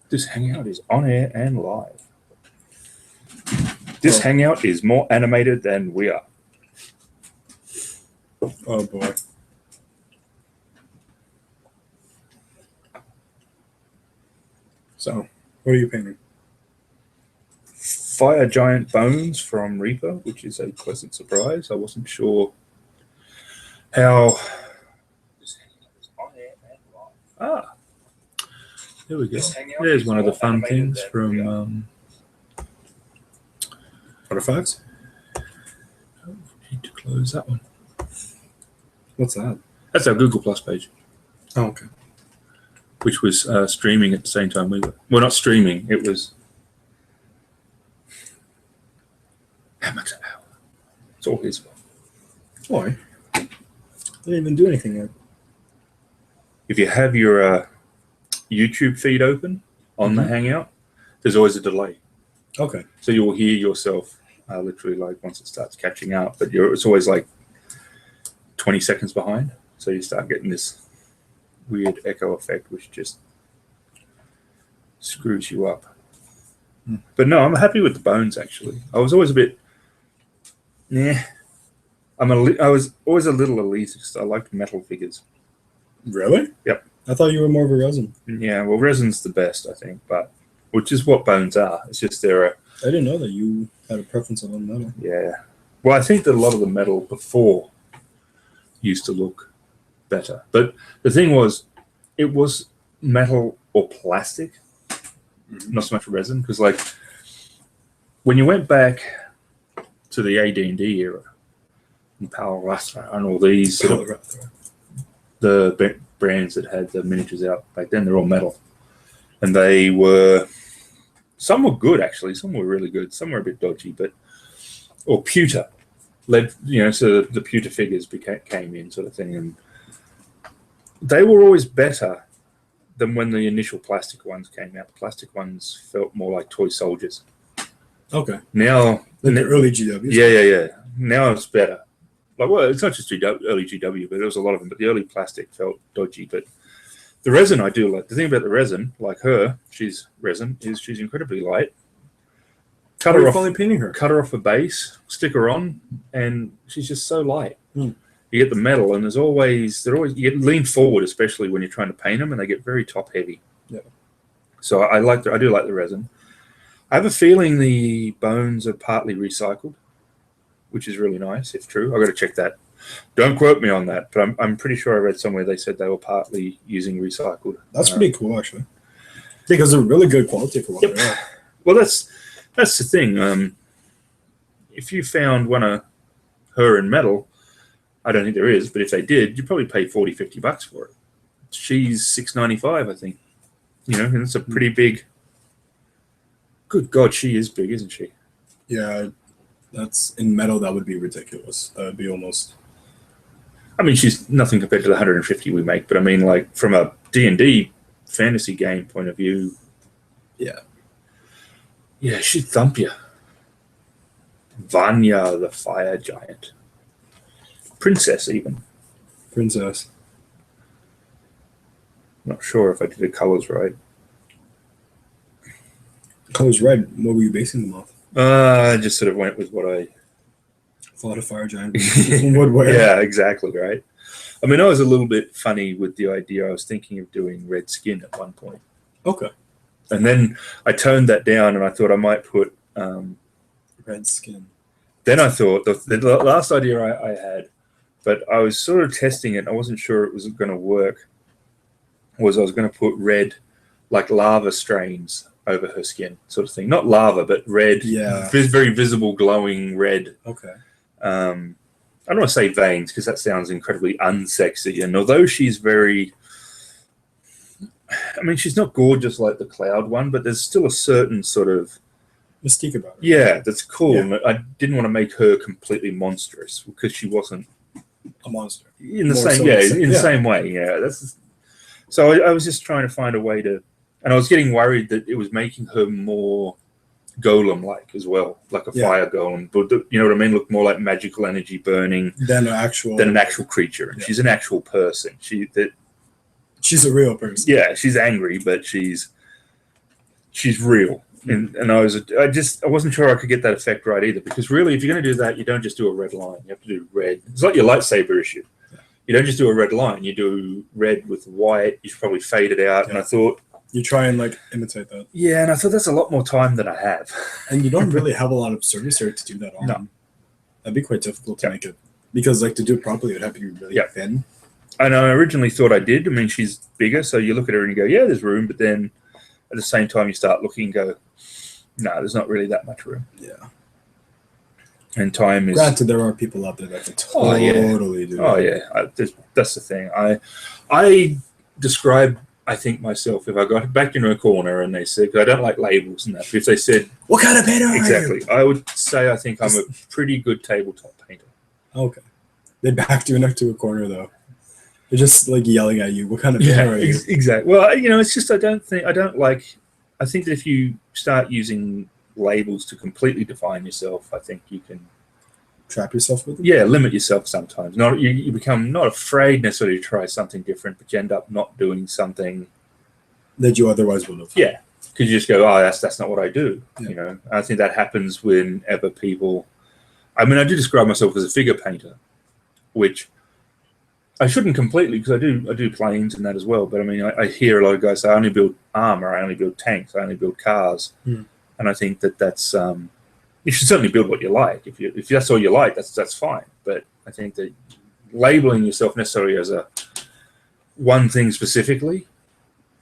This hangout is on air and live. This hangout is more animated than we are. Oh boy. So, what are you painting? Fire giant bones from Reaper, which is a pleasant surprise. I wasn't sure how. Ah, there we go. There's one of the fun things from Artifacts? Oh, need to close that one. What's that? That's our Google Plus page, Oh, okay. which was streaming at the same time we were. Well, not streaming. It was. How much an hour? It's all his fault. Why? I didn't even do anything yet. If you have your YouTube feed open on the Hangout, there's always a delay. Okay. So you will hear yourself literally like once it starts catching up, but it's always like 20 seconds behind. So you start getting this weird echo effect, which just screws you up. But no, I'm happy with the bones, actually. I was always a bit, I was always a little elitist. I liked metal figures. Really? Yep. I thought you were more of a resin. Yeah, well, resin's the best, I think, but which is what bones are. It's just I didn't know that you had a preference on metal. Yeah. Well, I think that a lot of the metal before used to look better. But the thing was, it was metal or plastic, not so much resin, because like when you went back to the AD&D era, and Power Rastra and all these the brands that had the miniatures out back then, they're all metal, and some were good actually, some were really good, some were a bit dodgy, or pewter led, so the pewter figures came in, sort of thing, and they were always better than when the initial plastic ones came out. The plastic ones felt more like toy soldiers. Okay. Now, like the early GWs. Yeah. Now it's better. Like, well, it's not just early GW, but there was a lot of them. But the early plastic felt dodgy. But the resin, I do like. The thing about the resin, like her, she's incredibly light. Cut her off a base, stick her on, and she's just so light. You get the metal, and you get lean forward, especially when you're trying to paint them, and they get very top heavy. Yeah. So I do like the resin. I have a feeling the bones are partly recycled, which is really nice, if true. I've got to check that. Don't quote me on that, but I'm pretty sure I read somewhere they said they were partly using recycled. That's pretty cool, actually. Because they're really good quality for what they are. Well, that's the thing. If you found one of her in metal, I don't think there is, but if they did, you'd probably pay $40-$50 for it. She's $6.95, I think. And it's a pretty big. Good God, she is big, isn't she? Yeah, that's in metal. That would be ridiculous. That would be almost. I mean, she's nothing compared to the 150 we make, but I mean, like from a D&D fantasy game point of view. Yeah, she'd thump you. Vanya, the fire giant. Princess, even. Princess. Not sure if I did the colors right. Colors red. What were you basing them off? I just sort of went with what I thought a fire giant would wear. Yeah, exactly right. I mean, I was a little bit funny with the idea. I was thinking of doing red skin at one point. Okay. And then I toned that down, and I thought I might put red skin. Then I thought the last idea I had, but I was sort of testing it. I wasn't sure it was going to work. I was going to put red, like lava strains over her skin, sort of thing. Not lava, but red. Yeah. Very visible, glowing red. Okay. I don't want to say veins because that sounds incredibly unsexy. And although she's she's not gorgeous like the Cloud one, but there's still a certain sort of mystique about her. Yeah, that's cool. Yeah. And I didn't want to make her completely monstrous because she wasn't a monster in the same way. Yeah, so I was just trying to find a way to. And I was getting worried that it was making her more golem-like as well, like a fire golem. But you know what I mean? Look more like magical energy burning than an actual creature. And she's an actual person. She's a real person. Yeah, she's angry, but she's she's real. And I wasn't sure I could get that effect right either, because really, if you're going to do that, you don't just do a red line. You have to do red. It's like your lightsaber issue. Yeah. You don't just do a red line. You do red with white. You should probably fade it out. Yeah. And I thought, you try and like imitate that. Yeah, and I thought that's a lot more time than I have. And you don't really have a lot of surface area to do that on. No. That'd be quite difficult to make it, because like to do it properly, it would have to be really thin. And I originally thought I did. I mean, she's bigger, so you look at her and you go, yeah, there's room. But then at the same time, you start looking and go, no, there's not really that much room. Yeah. And time is... Granted, there are people out there that can totally do that. Oh, yeah. That's the thing. I describe, I think, myself, if I got backed into a corner and they said, because I don't like labels and that, but if they said... What kind of painter are you? Exactly. I would say I think I'm a pretty good tabletop painter. Okay. They backed you into a corner, though. They're just, like, yelling at you. What kind of painter are you? Exactly. Well, it's just I think that if you start using labels to completely define yourself, I think you can trap yourself with it. Yeah, limit yourself sometimes. You become not afraid necessarily to try something different, but you end up not doing something that you otherwise would have. Yeah, because you just go, oh, that's not what I do. Yeah. I think that happens whenever people. I mean, I do describe myself as a figure painter, which I shouldn't completely, because I do planes and that as well. But I mean, I hear a lot of guys say, I only build armor, I only build tanks, I only build cars. And I think that's you should certainly build what you like. If that's all you like, that's fine. But I think that labeling yourself necessarily as a one thing specifically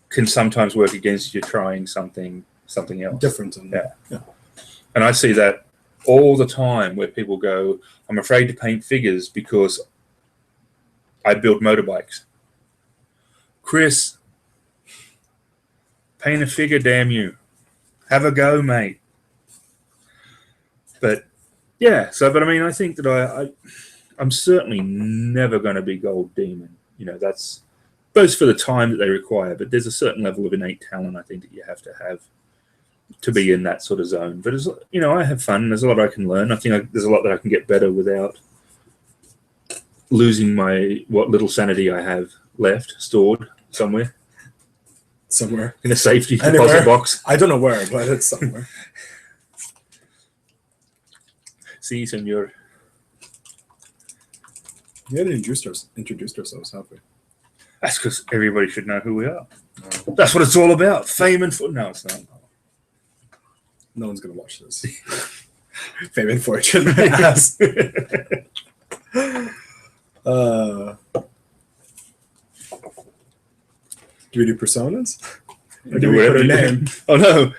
can sometimes work against you trying something else different. Yeah. And I see that all the time, where people go, I'm afraid to paint figures because I build motorbikes. Chris, paint a figure, damn you. Have a go, mate. But yeah, but I mean, I think that I'm certainly never going to be Gold Demon. That's both for the time that they require, but there's a certain level of innate talent I think that you have to be in that sort of zone. But I have fun. There's a lot I can learn. I think there's a lot that I can get better without losing what little sanity I have left stored somewhere in a safety deposit box. I don't know where, but it's somewhere. See, senor. We haven't introduced ourselves, have we? That's because everybody should know who we are. That's what it's all about. Fame and fortune. No, it's not. No one's going to watch this. Fame and fortune. Do we do personas? Or do we put a name? Oh, no.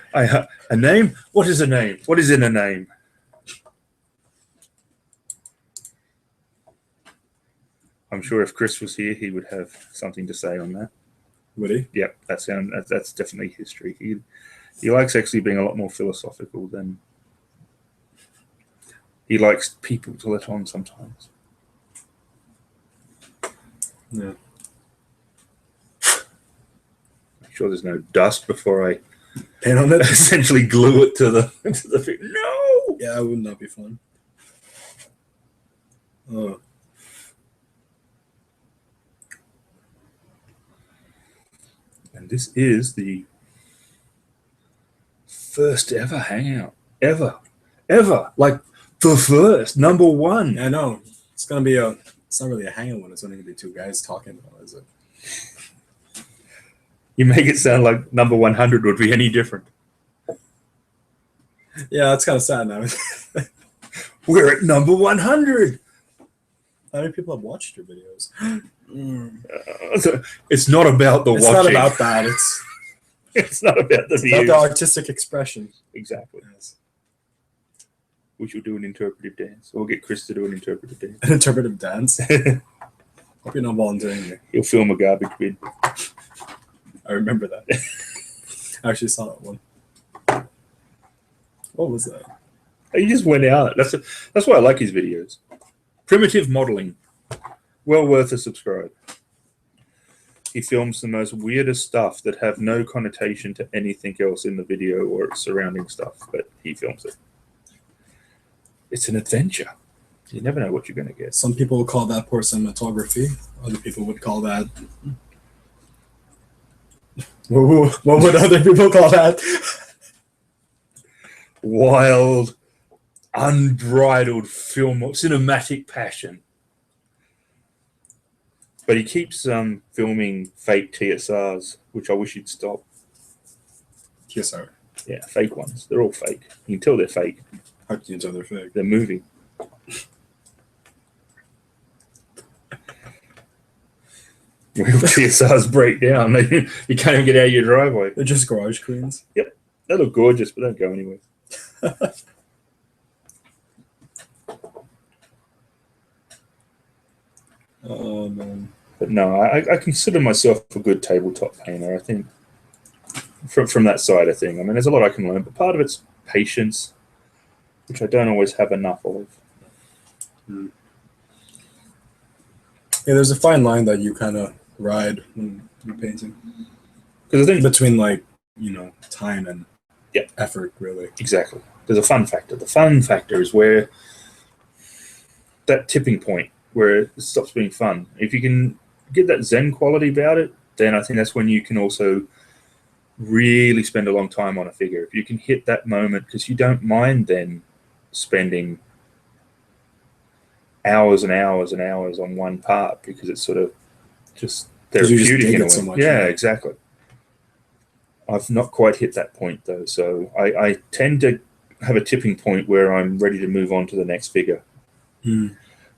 A name? What is a name? What is in a name? I'm sure if Chris was here, he would have something to say on that. Would he? Yep, that's definitely history. He likes actually being a lot more philosophical than he likes people to let on sometimes. Yeah. Make sure there's no dust before I paint on it. Essentially glue it to the figure. No. Yeah, that would not be fun. Oh. And this is the first ever hangout. Ever. Like the first, number one. I know. It's going to be it's not really a hangout when it's only going to be two guys talking about it, is it? You make it sound like number 100 would be any different. Yeah, that's kind of sad now. We're at number 100. How many people have watched your videos? It's not about the watching. It's not about that. It's not about the views. It's about the artistic expression. Exactly. Yes. We should do an interpretive dance. We'll get Chris to do an interpretive dance. An interpretive dance? Hope you're not volunteering here. He'll film a garbage bin. I remember that. I actually saw that one. What was that? He just went out. That's why I like his videos. Primitive modeling. Well worth a subscribe. He films the most weirdest stuff that have no connotation to anything else in the video or surrounding stuff, but he films it. It's an adventure. You never know what you're going to get. Some people would call that poor cinematography. Other people would call that What would other people call that? Wild, unbridled film, cinematic passion. But he keeps filming fake TSRs, which I wish he'd stop. TSR? Yeah, fake ones. They're all fake. You can tell they're fake. How can you tell they're fake? They're moving. Real TSRs break down. You can't even get out of your driveway. They're just garage queens. Yep. They look gorgeous, but don't go anywhere. Oh, man. But no, I consider myself a good tabletop painter, I think, from that side of thing. I mean, there's a lot I can learn, but part of it's patience, which I don't always have enough of. Mm. Yeah, there's a fine line that you kind of ride when you're painting. Because I think between, like, you know, time and effort, really. Exactly. There's a fun factor. The fun factor is where that tipping point where it stops being fun. If you can get that zen quality about it, then I think that's when you can also really spend a long time on a figure. If you can hit that moment, because you don't mind then spending hours and hours and hours on one part, because it's sort of just therapeutic in a way. So much, yeah, exactly. I've not quite hit that point though, so I tend to have a tipping point where I'm ready to move on to the next figure,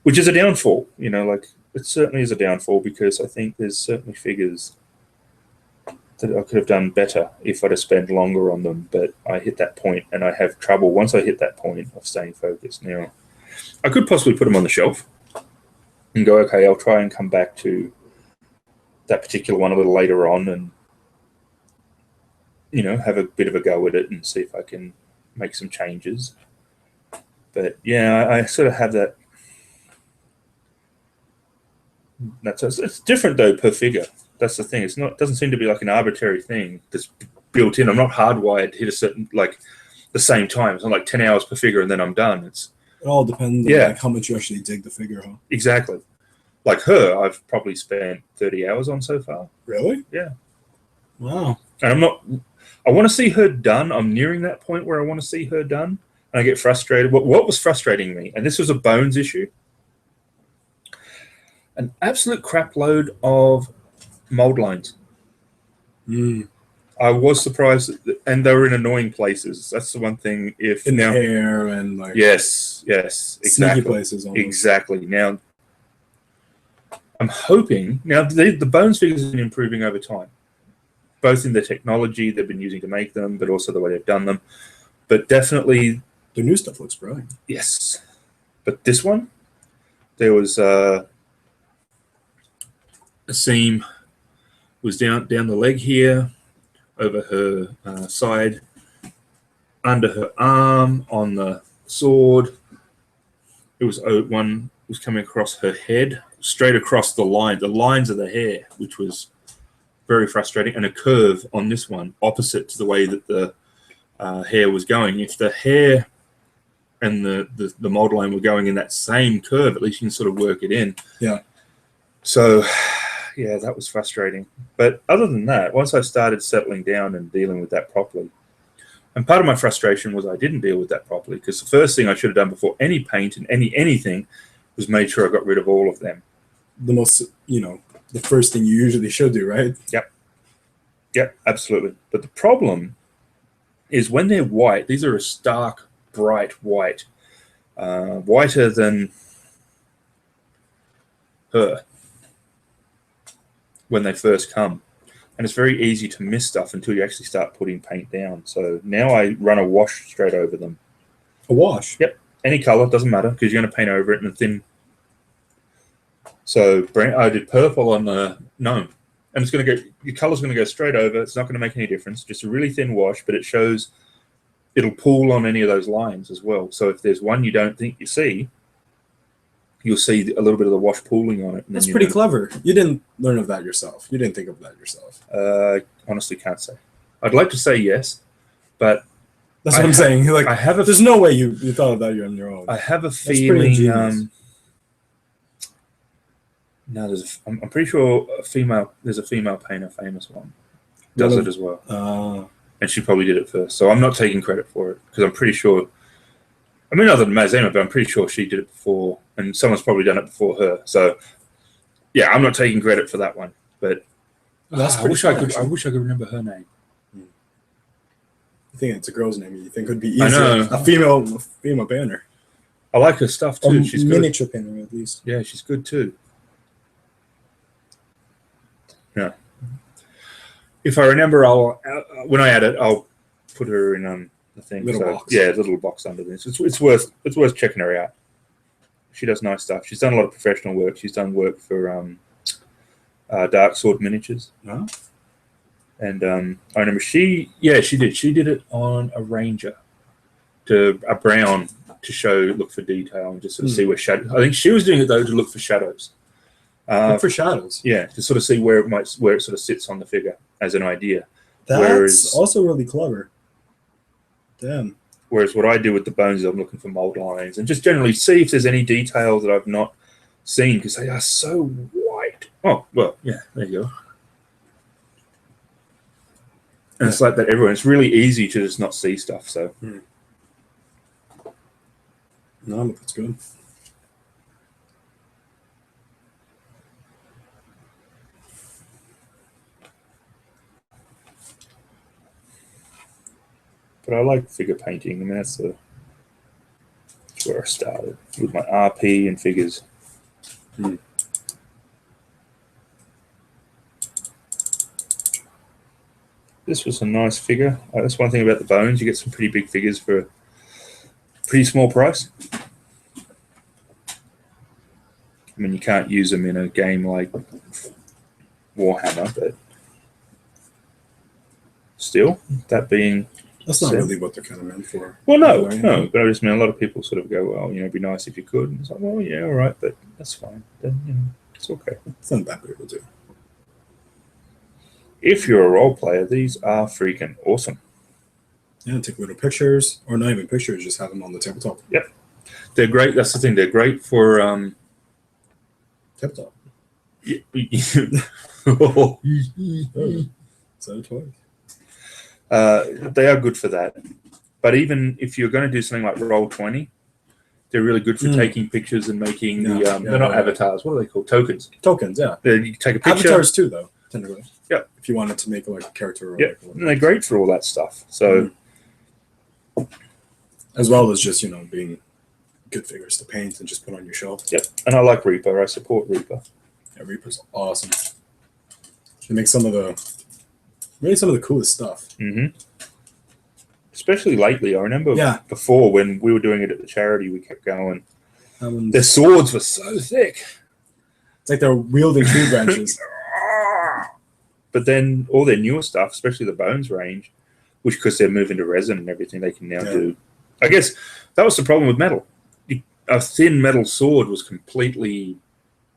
which is a downfall. You know, like it certainly is a downfall, because I think there's certainly figures that I could have done better if I'd have spent longer on them, but I hit that point and I have trouble once I hit that point of staying focused. Now, I could possibly put them on the shelf and go, okay, I'll try and come back to that particular one a little later on and, you know, have a bit of a go at it and see if I can make some changes. But yeah, I sort of have that. It's different though per figure. That's the thing. It doesn't seem to be like an arbitrary thing that's built in. I'm not hardwired to hit a certain, like, the same time. It's not like 10 hours per figure and then I'm done. It all depends on like how much you actually dig the figure, huh? Exactly. Like her, I've probably spent 30 hours on so far. Really? Yeah. Wow. And I want to see her done. I'm nearing that point where I want to see her done. And I get frustrated. What was frustrating me, and this was a bones issue, an absolute crap load of mold lines. I was surprised, and they were in annoying places. That's the one thing. In the hair and like yes, exactly. Sneaky places. Almost. Exactly. Now, I'm hoping the bones figures have been improving over time, both in the technology they've been using to make them, but also the way they've done them. But definitely, the new stuff looks brilliant. Yes, but this one, there was a seam was down the leg here, over her side, under her arm, on the sword. It was one was coming across her head, straight across the lines of the hair, which was very frustrating, and a curve on this one, opposite to the way that the hair was going. If the hair and the mold line were going in that same curve, at least you can sort of work it in. Yeah. So, yeah, that was frustrating. But other than that, once I started settling down and dealing with that properly, and part of my frustration was I didn't deal with that properly, because the first thing I should have done before any paint and anything was made sure I got rid of all of them. The most, the first thing you usually should do, right? Yep, absolutely. But the problem is when they're white, these are a stark, bright white, whiter than her when they first come. And it's very easy to miss stuff until you actually start putting paint down. So now I run a wash straight over them. A wash? Yep. Any color, doesn't matter, because you're going to paint over it in a thin. So I did purple on the gnome. And your color's going to go straight over. It's not going to make any difference. Just a really thin wash, but it shows it'll pool on any of those lines as well. So if there's one you don't think you see, you'll see a little bit of the wash pooling on it. That's pretty clever. You didn't learn of that yourself. You didn't think of that yourself. Honestly, can't say. I'd like to say yes, but that's what I'm saying. Like, there's no way you thought of that on your own. I have a feeling. No, I'm pretty sure there's a female painter, famous one. does it as well. And she probably did it first. So I'm not taking credit for it because I'm pretty sure. I mean, other than Mazema, but I'm pretty sure she did it before, and someone's probably done it before her. So, yeah, I'm not taking credit for that one. But I wish I could remember her name. I think it's a girl's name. You think it would be easier? I know. A female painter. I like her stuff too. She's miniature good. painter, at least. Yeah, she's good too. Yeah. If I remember, when I add it, I'll put her in the thing. Box. Yeah, little box under this. It's worth checking her out. She does nice stuff. She's done a lot of professional work. She's done work for Dark Sword Miniatures. No? And I remember she did. She did it on a Ranger, to a brown, to look for detail and just sort of see where shadows. I think she was doing it though to look for shadows. Look for shadows. Yeah, to sort of see where it sort of sits on the figure as an idea. That's also really clever. Damn. Whereas what I do with the bones is I'm looking for mold lines and just generally see if there's any details that I've not seen because they are so white. Oh, well, yeah, there you go. And it's like that everywhere. It's really easy to just not see stuff. So. No, but that's good. But I like figure painting. I mean, that's where I started with my RP and figures. This was a nice figure. That's one thing about the bones. You get some pretty big figures for a pretty small price. I mean, you can't use them in a game like Warhammer, but still, that being... That's not really what they're kind of meant for. Well, no. But I just mean a lot of people sort of go, well, it'd be nice if you could. And it's like, well, yeah, all right, but that's fine. Then, it's okay. It's not that big of a deal. If you're a role player, these are freaking awesome. Yeah, take little pictures, or not even pictures, just have them on the tabletop. Yep. They're great. That's the thing. They're great for... tabletop. Oh. So twice. They are good for that. But even if you're going to do something like Roll20, they're really good for taking pictures and making they're not avatars. What are they called? Tokens. Tokens, yeah. You take a picture. Avatars too, though, technically. Yeah. If you wanted to make like a character. Yeah, and they're great for all that stuff. So, as well as just being good figures to paint and just put on your shelf. Yep. And I like Reaper. I support Reaper. Yeah, Reaper's awesome. They make some of the coolest stuff. Mm-hmm. Especially lately. I remember before when we were doing it at the charity, we kept going. Their swords were so thick. It's like they're wielding tree branches. But then all their newer stuff, especially the Bones range, which because they're moving to resin and everything, they can now do. I guess that was the problem with metal. A thin metal sword was completely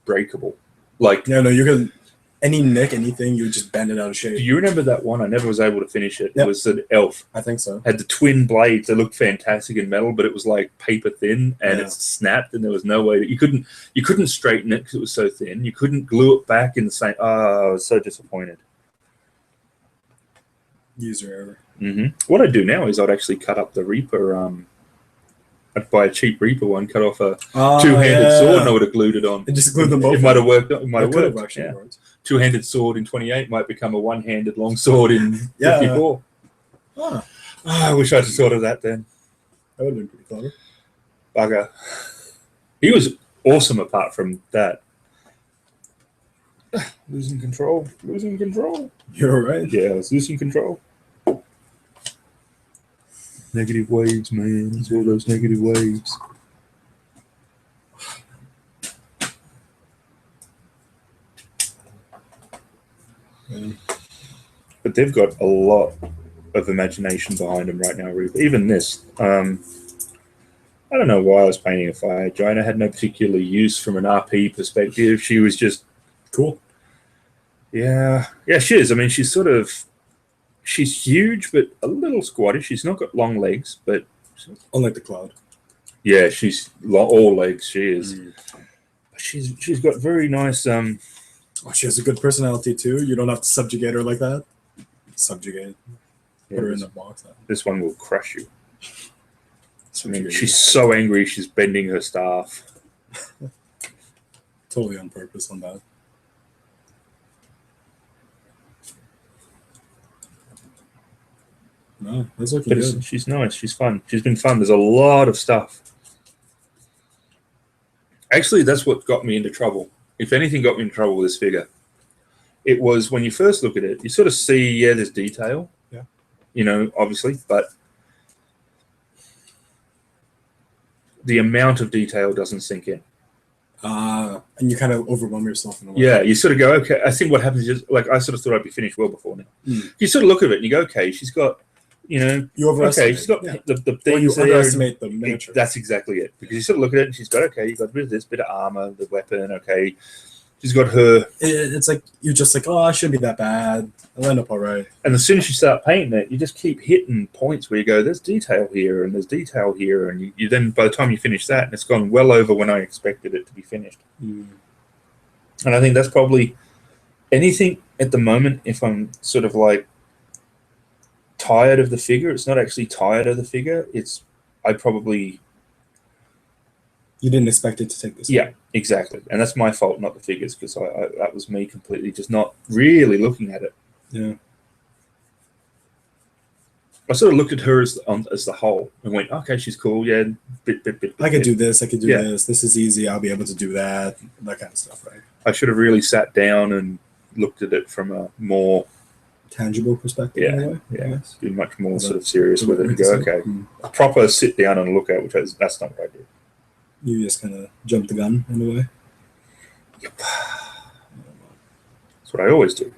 breakable. Like you can anything, you just bend it out of shape. Do you remember that one? I never was able to finish it. Yep. It was an elf. I think so. Had the twin blades. They looked fantastic in metal, but it was like paper thin, and it snapped, and there was no way that you couldn't straighten it because it was so thin. You couldn't glue it back in the same. Oh, I was so disappointed. User error. Mm-hmm. What I'd do now is I'd actually cut up the Reaper. I'd buy a cheap Reaper one, cut off a two-handed sword, and I would have glued it on. And just glued them both. It might have worked. It might have worked. Actually worked. Two-handed sword in 28 might become a one-handed long sword in 54. I wish I'd thought of that then. That would have been pretty clever. Bugger. He was awesome apart from that. Losing control. You're right. Yeah, I was losing control. Negative waves, man. It's all those negative waves. But they've got a lot of imagination behind them right now. Even this. I don't know why I was painting a fire giant. I had no particular use from an RP perspective. She was just cool. Yeah, she is. I mean, she's huge, but a little squatty. She's not got long legs, but unlike the Cloud. Yeah, she's all legs. She is. But she's got very nice. She has a good personality too. You don't have to subjugate her like that. subjugate. Yeah, Put her in a box. This one will crush you. I mean, she's so angry. She's bending her staff. Totally on purpose on that. No, that's looking good. She's nice. She's fun. She's been fun. There's a lot of stuff. Actually, that's what got me into trouble. If anything got me in trouble with this figure, it was when you first look at it, you sort of see, yeah, there's detail. Yeah. You know, obviously, but the amount of detail doesn't sink in. And you kind of overwhelm yourself in a way. Yeah, you sort of go, okay. I think what happens is, like, I sort of thought I'd be finished well before now. You sort of look at it and you go, okay, she's got, you know, you overestimate. Okay, she's got the things. Or you there. underestimate the miniature. That's exactly it. Because you sort of look at it and she's got, okay, you've got a bit of this, bit of armor, the weapon, okay. She's got her. It's like, you're just like, oh, it shouldn't be that bad. It'll end up all right. And as soon as you start painting it, you just keep hitting points where you go, there's detail here and there's detail here. And you then, by the time you finish that, and it's gone well over when I expected it to be finished. And I think that's probably anything at the moment, if I'm sort of like tired of the figure, it's not actually tired of the figure. It's, I probably... You didn't expect it to take this. Yeah, exactly. And that's my fault, not the figures, because that was me completely just not really looking at it. Yeah. I sort of looked at her as the whole and went, okay, she's cool. Yeah, bit. I could do this. I could do this. This is easy. I'll be able to do that. That kind of stuff, right? I should have really sat down and looked at it from a more tangible perspective. Yeah, in a way. Yeah. Be much more sort of serious with it and go, okay, a proper sit down and look at, that's not what I did. You just kind of jump the gun in a way. Yep. That's what I always do.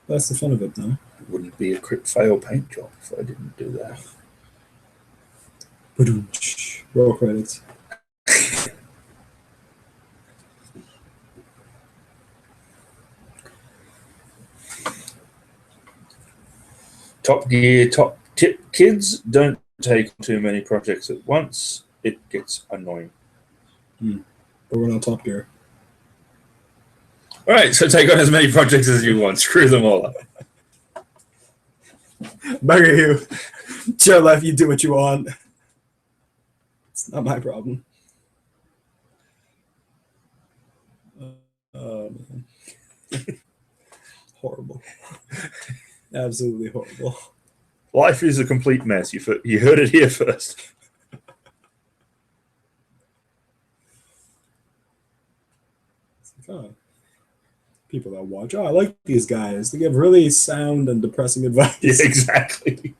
That's the fun of it, though. It wouldn't be a crit fail paint job if I didn't do that. Roll credits. Top Gear, top tip: kids, don't take too many projects at once. It gets annoying. But we're not Top Gear. All right, so take on as many projects as you want. Screw them all up. Bugger you. It's your life. You do what you want. It's not my problem. Man. Horrible. Absolutely horrible. Life is a complete mess. You heard it here first. People that watch, I like these guys. They give really sound and depressing advice. Yeah, exactly.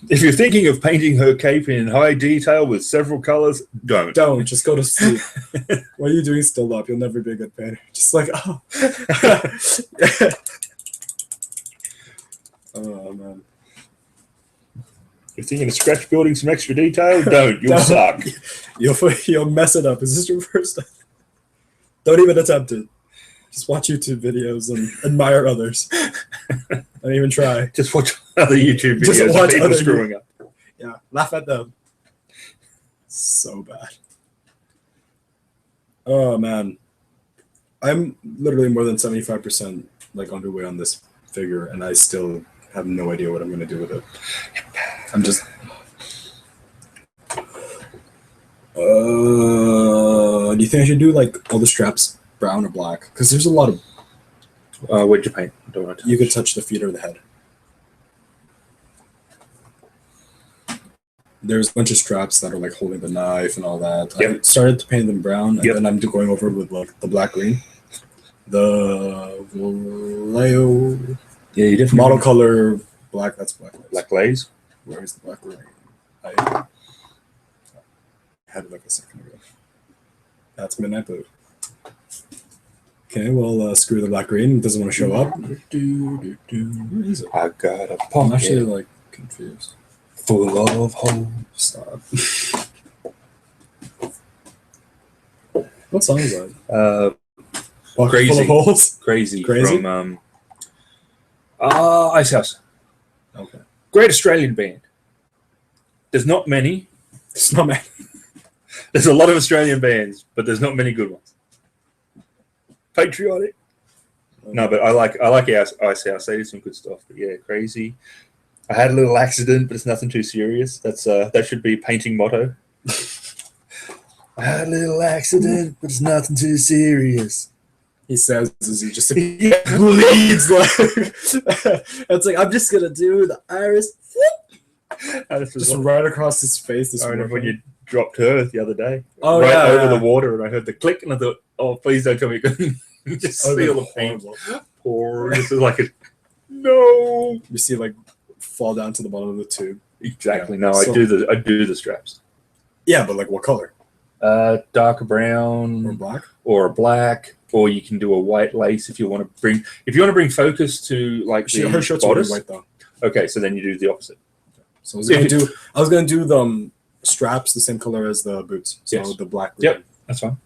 If you're thinking of painting her cape in high detail with several colors, don't. Don't. Just go to sleep. What are you doing still up? You'll never be a good painter. Just like, oh. Oh, man. You're thinking of scratch building some extra detail? Don't. You'll suck. You'll mess it up. Is this your first time? Don't even attempt it. Just watch YouTube videos and admire others. Don't even try. Just watch other YouTube videos Just watch of people other screwing up. Yeah, laugh at them. So bad. Oh, man. I'm literally more than 75% like underway on this figure, and I still have no idea what I'm going to do with it. I'm just... do you think I should do like all the straps brown or black? Because there's a lot of... Where'd you paint? Don't want to touch. You could touch the feet or the head. There's a bunch of straps that are like holding the knife and all that. Yep. I started to paint them brown, and Yep. then I'm going over with like the black green. The Leo Yeah, you definitely model color black. That's black. Black glaze. Where is the black green? I had it like a second ago. That's Midnight Blue. Okay, well, screw the black green. It doesn't want to show up. Where is it? I got a I'm pocket actually like confused. full of holes. Stop. What song is that? Pocket Crazy. Full of Holes? Crazy. Crazy? From Ice House. Okay. Great Australian band. There's not many. It's not many. There's a lot of Australian bands, but there's not many good ones. patriotic. No, but I like Ice House. They did some good stuff. But yeah, crazy. I had a little accident, but it's nothing too serious. That should be a painting motto. I had a little accident, but it's nothing too serious. He says as he just bleeds like it's like I'm just gonna do the iris just right across his face. I remember when you dropped her the other day. Oh right yeah, over the water, and I heard the click, and I thought, "Oh, please don't tell me you couldn't just see all the paint pour." This is like no. You see like fall down to the bottom of the tube. Exactly. Yeah. No, so, I do the straps. Yeah, but like what color? Darker brown or black, or you can do a white lace if you want to bring focus to like her shirts are white though. Okay, so then you do the opposite. So I was gonna do the straps the same color as the boots. So the black green. Yep, that's fine.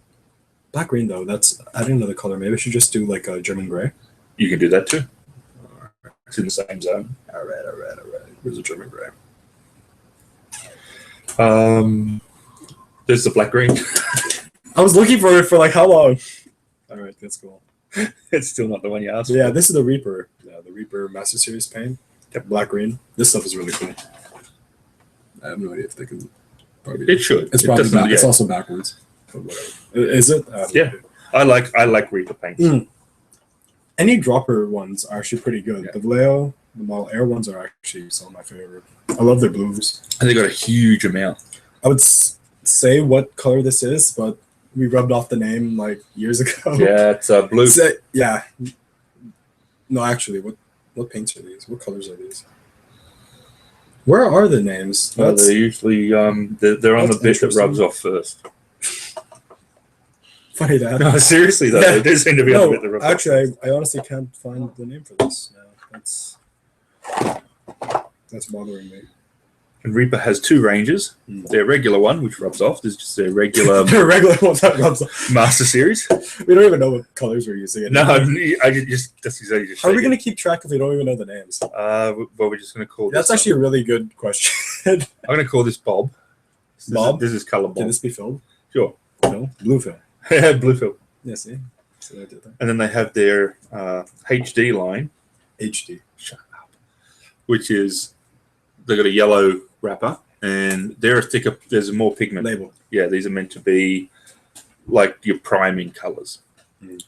Black green though, that's adding another color. Maybe I should just do like a German gray. You can do that too. It's in the same zone. All right. Where's the German gray? There's the black green. I was looking for it for like how long? All right, that's cool. It's still not the one you asked for. Yeah, this is the Reaper. Yeah, the Reaper Master Series paint. Yep, black green. This stuff is really cool. I have no idea if they can. Probably. It should. It's probably it's also backwards. But whatever. Is it? Yeah, I like Reaper paint. Any dropper ones are actually pretty good. Yeah. The Vallejo, the Model Air ones are actually some of my favorite. I love their blues. And they got a huge amount. I would say what color this is, but we rubbed off the name like years ago. Yeah, it's blue. Yeah. No, actually, what paints are these? What colors are these? Where are the names? They're usually they're on the bit that rubs off first. Funny that. No, seriously though, they do seem to be on the bit that rubs off. Actually, I honestly can't find the name for this. No, that's bothering me. And Reaper has two ranges. Their regular one, which rubs off, there's just their regular one that rubs off. Master Series. We don't even know what colors we're using. No, I just that's exactly just. How are we going to keep track if we don't even know the names? Well, we're just going to call. That's actually a really good question. I'm going to call this Bob. Bob. This is color Bob. Can this be filled? Sure. No, blue fill. Blue fill. Yeah, see. So I did that. And then they have their HD line. HD. Shut up. Which is they got a yellow wrapper, and they're a thicker. There's more pigment. Label. Yeah, these are meant to be like your priming colors.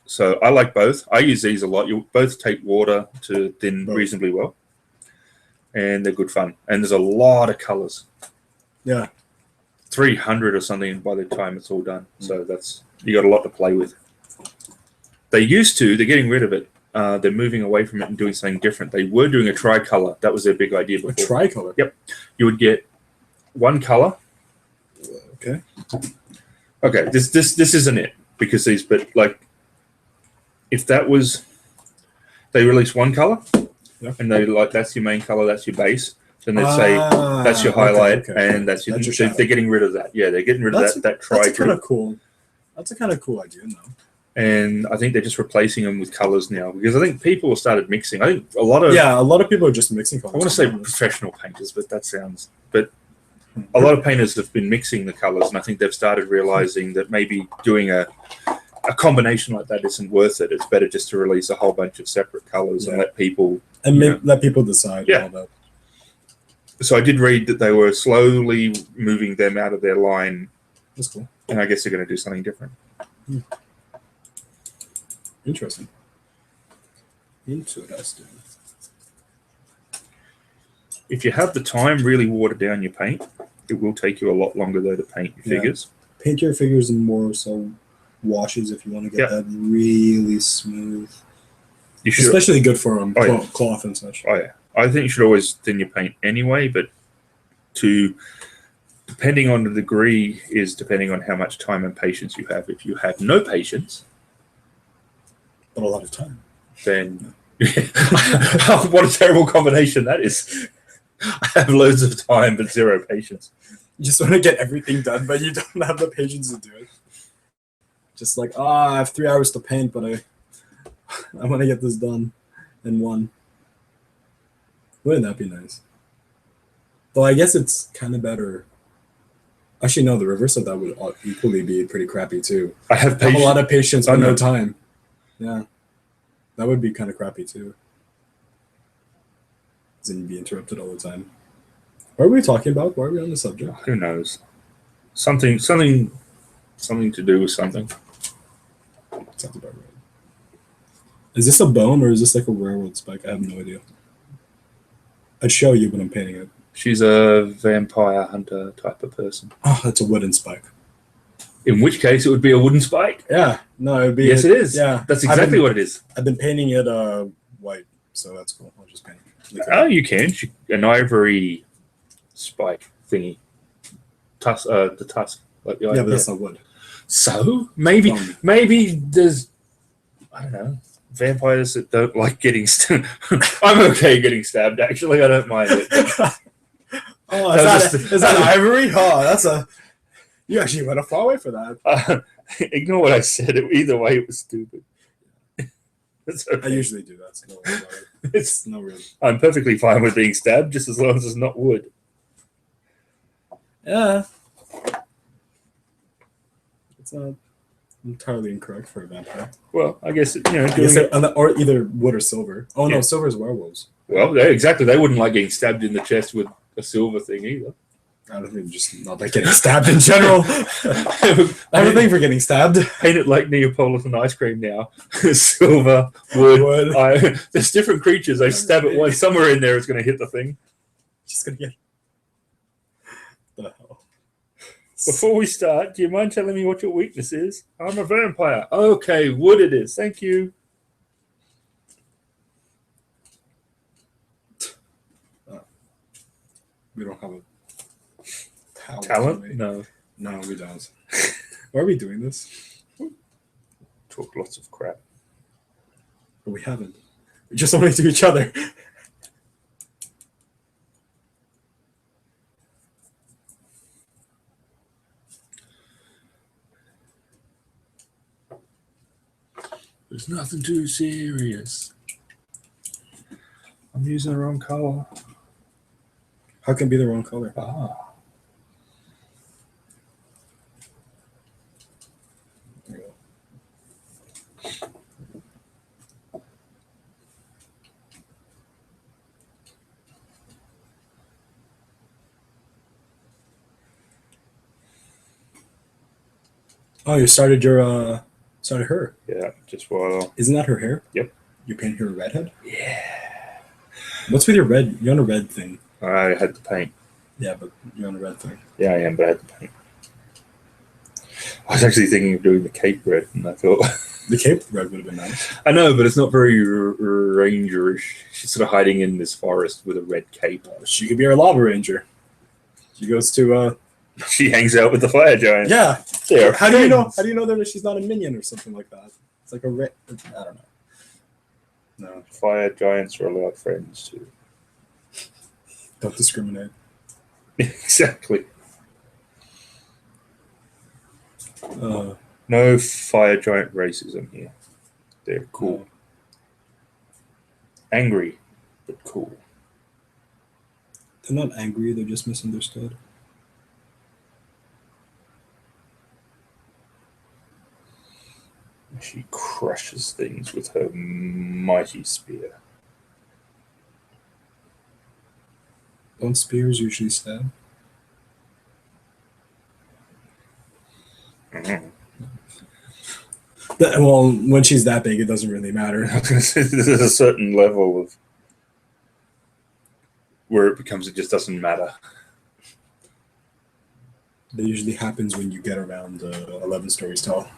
So I like both. I use these a lot. You both take water to thin reasonably well, and they're good fun. And there's a lot of colors. Yeah, 300 or something by the time it's all done. So you got a lot to play with. They're getting rid of it. They're moving away from it and doing something different. They were doing a tricolor. That was their big idea before. A tricolor? Yep. You would get one color. Okay. Okay. This isn't it because but like if that was they release one color and they like that's your main color, that's your base. Then they'd say that's your highlight and that's your they're getting rid of that. Yeah, they're getting rid of that tri. That's kind of cool. That's a kind of cool idea, though. And I think they're just replacing them with colors now because I think people have started mixing. I think a lot of people are just mixing colors. I want to say professional painters, but a lot of painters have been mixing the colors, and I think they've started realizing that maybe doing a combination like that isn't worth it. It's better just to release a whole bunch of separate colors and let people let people decide. Yeah. All that. So I did read that they were slowly moving them out of their line. That's cool. And I guess they're going to do something different. Interesting. If you have the time, really water down your paint. It will take you a lot longer though to paint your figures. Paint your figures in more so washes if you want to get that really smooth. You should, especially good for cloth and such. Oh yeah, I think you should always thin your paint anyway, but depending on the degree is depending on how much time and patience you have. If you have no patience, but a lot of time, then what a terrible combination that is. I have loads of time but zero patience. You just want to get everything done, but you don't have the patience to do it. Just like, I have 3 hours to paint, but I want to get this done in one. Wouldn't that be nice? Though I guess it's kind of better. Actually, no, the reverse of that would equally be pretty crappy too. I have a lot of patience but no time. Yeah, that would be kind of crappy too. Then you'd be interrupted all the time. What are we talking about? Why are we on the subject? Who knows? Something to do with something. Sounds about right. Is this a bone or is this like a railroad spike? I have no idea. I'd show you, but I'm painting it. She's a vampire hunter type of person. Oh, that's a wooden spike. In which case, it would be a wooden spike. Yeah, no, it would be. Yes, it is. Yeah, that's exactly what it is. I've been painting it white, so that's cool. I'll just paint it. Oh, you can. An ivory spike thingy. The tusk. Like the yeah, but that's not wood. So maybe there's, I don't know, vampires that don't like getting stabbed. I'm okay getting stabbed. Actually, I don't mind it. Oh, is that ivory? Oh, that's a. You actually went a far way for that. Ignore what I said. Either way, it was stupid. Okay. I usually do that. So no worries about it. It's no really. I'm perfectly fine with being stabbed, just as long as it's not wood. Yeah. It's not entirely incorrect for a vampire. Well, I guess or either wood or silver. Oh no, silver is werewolves. Well, exactly. They wouldn't like getting stabbed in the chest with a silver thing either. I don't think just not like getting stabbed in general. I have a thing for getting stabbed. Paint it like Neapolitan ice cream now. Silver, wood. There's different creatures. I stab it once. Somewhere in there it's going to hit the thing. Just going to get... The hell? Before we start, do you mind telling me what your weakness is? I'm a vampire. Okay, wood it is. Thank you. We don't have a talent? No, we don't. Why are we doing this? Talk lots of crap. But we haven't. We just only to each other. There's nothing too serious. I'm using the wrong color. How can it be the wrong color? Ah. Oh, you started her. Yeah, just while. Isn't that her hair? Yep. You painted her a redhead? Yeah. What's with your red? You're on a red thing. I had to paint. Yeah, but you're on a red thing. Yeah, I am, but I had to paint. I was actually thinking of doing the cape red, and I thought the cape red would have been nice. I know, but it's not very rangerish. She's sort of hiding in this forest with a red cape. She could be our lava ranger. She goes to. She hangs out with the fire giant. Yeah. There. How do you know? How do you know that she's not a minion or something like that? It's like a red. I don't know. No. Fire giants are allowed friends too. Don't discriminate. Exactly. No fire giant racism here. They're cool. No. Angry, but cool. They're not angry, they're just misunderstood. She crushes things with her mighty spear. Don't spears usually stab? Mm-hmm. Well, when she's that big, it doesn't really matter. There's a certain level of where it just doesn't matter. That usually happens when you get around 11 stories tall.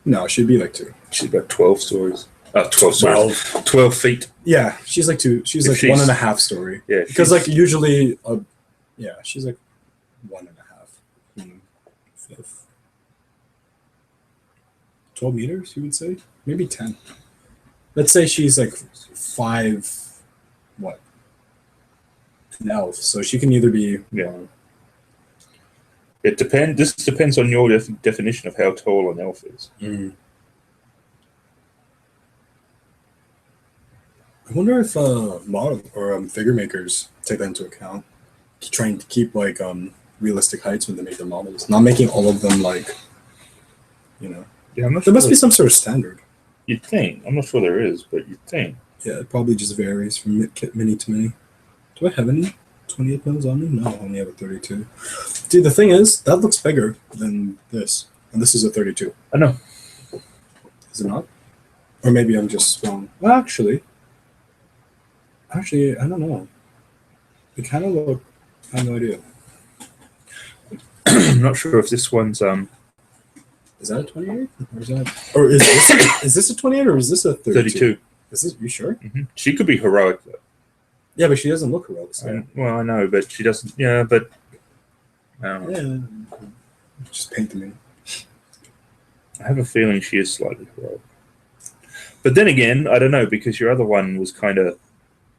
No, she'd be like 2. She's about 12 stories. 12 stories. 12 feet. Yeah, she's like 2. She's like 1.5 story. Yeah, because like usually, she's like 1.5. 12 meters, you would say? Maybe 10. Let's say she's like 5. What? An elf, so she can either be. Yeah. It depends. This depends on your definition of how tall an elf is. Mm. I wonder if model or figure makers take that into account, trying to keep like realistic heights when they make the models. Not making all of them like, you know. Yeah, I'm not There sure. must be some sort of standard. You'd think. I'm not sure there is, but you'd think. Yeah, it probably just varies from mini to mini. Do I have any 28 mils on me? No, I only have a 32. Dude, the thing is, that looks bigger than this. And this is a 32. I know. Is it not? Or maybe I'm just wrong. Well, actually, I don't know. They kind of look, I have no idea. I'm not sure if this one's Is that a 28? Or is this a 28 or is this a 32? 32. Is this, you sure? Mm-hmm. She could be heroic though. Yeah, but she doesn't look heroic. So. Well, I know, but she doesn't. Yeah, but I don't know. Yeah. Just paint me. I have a feeling she is slightly heroic. But then again, I don't know, because your other one was kind of...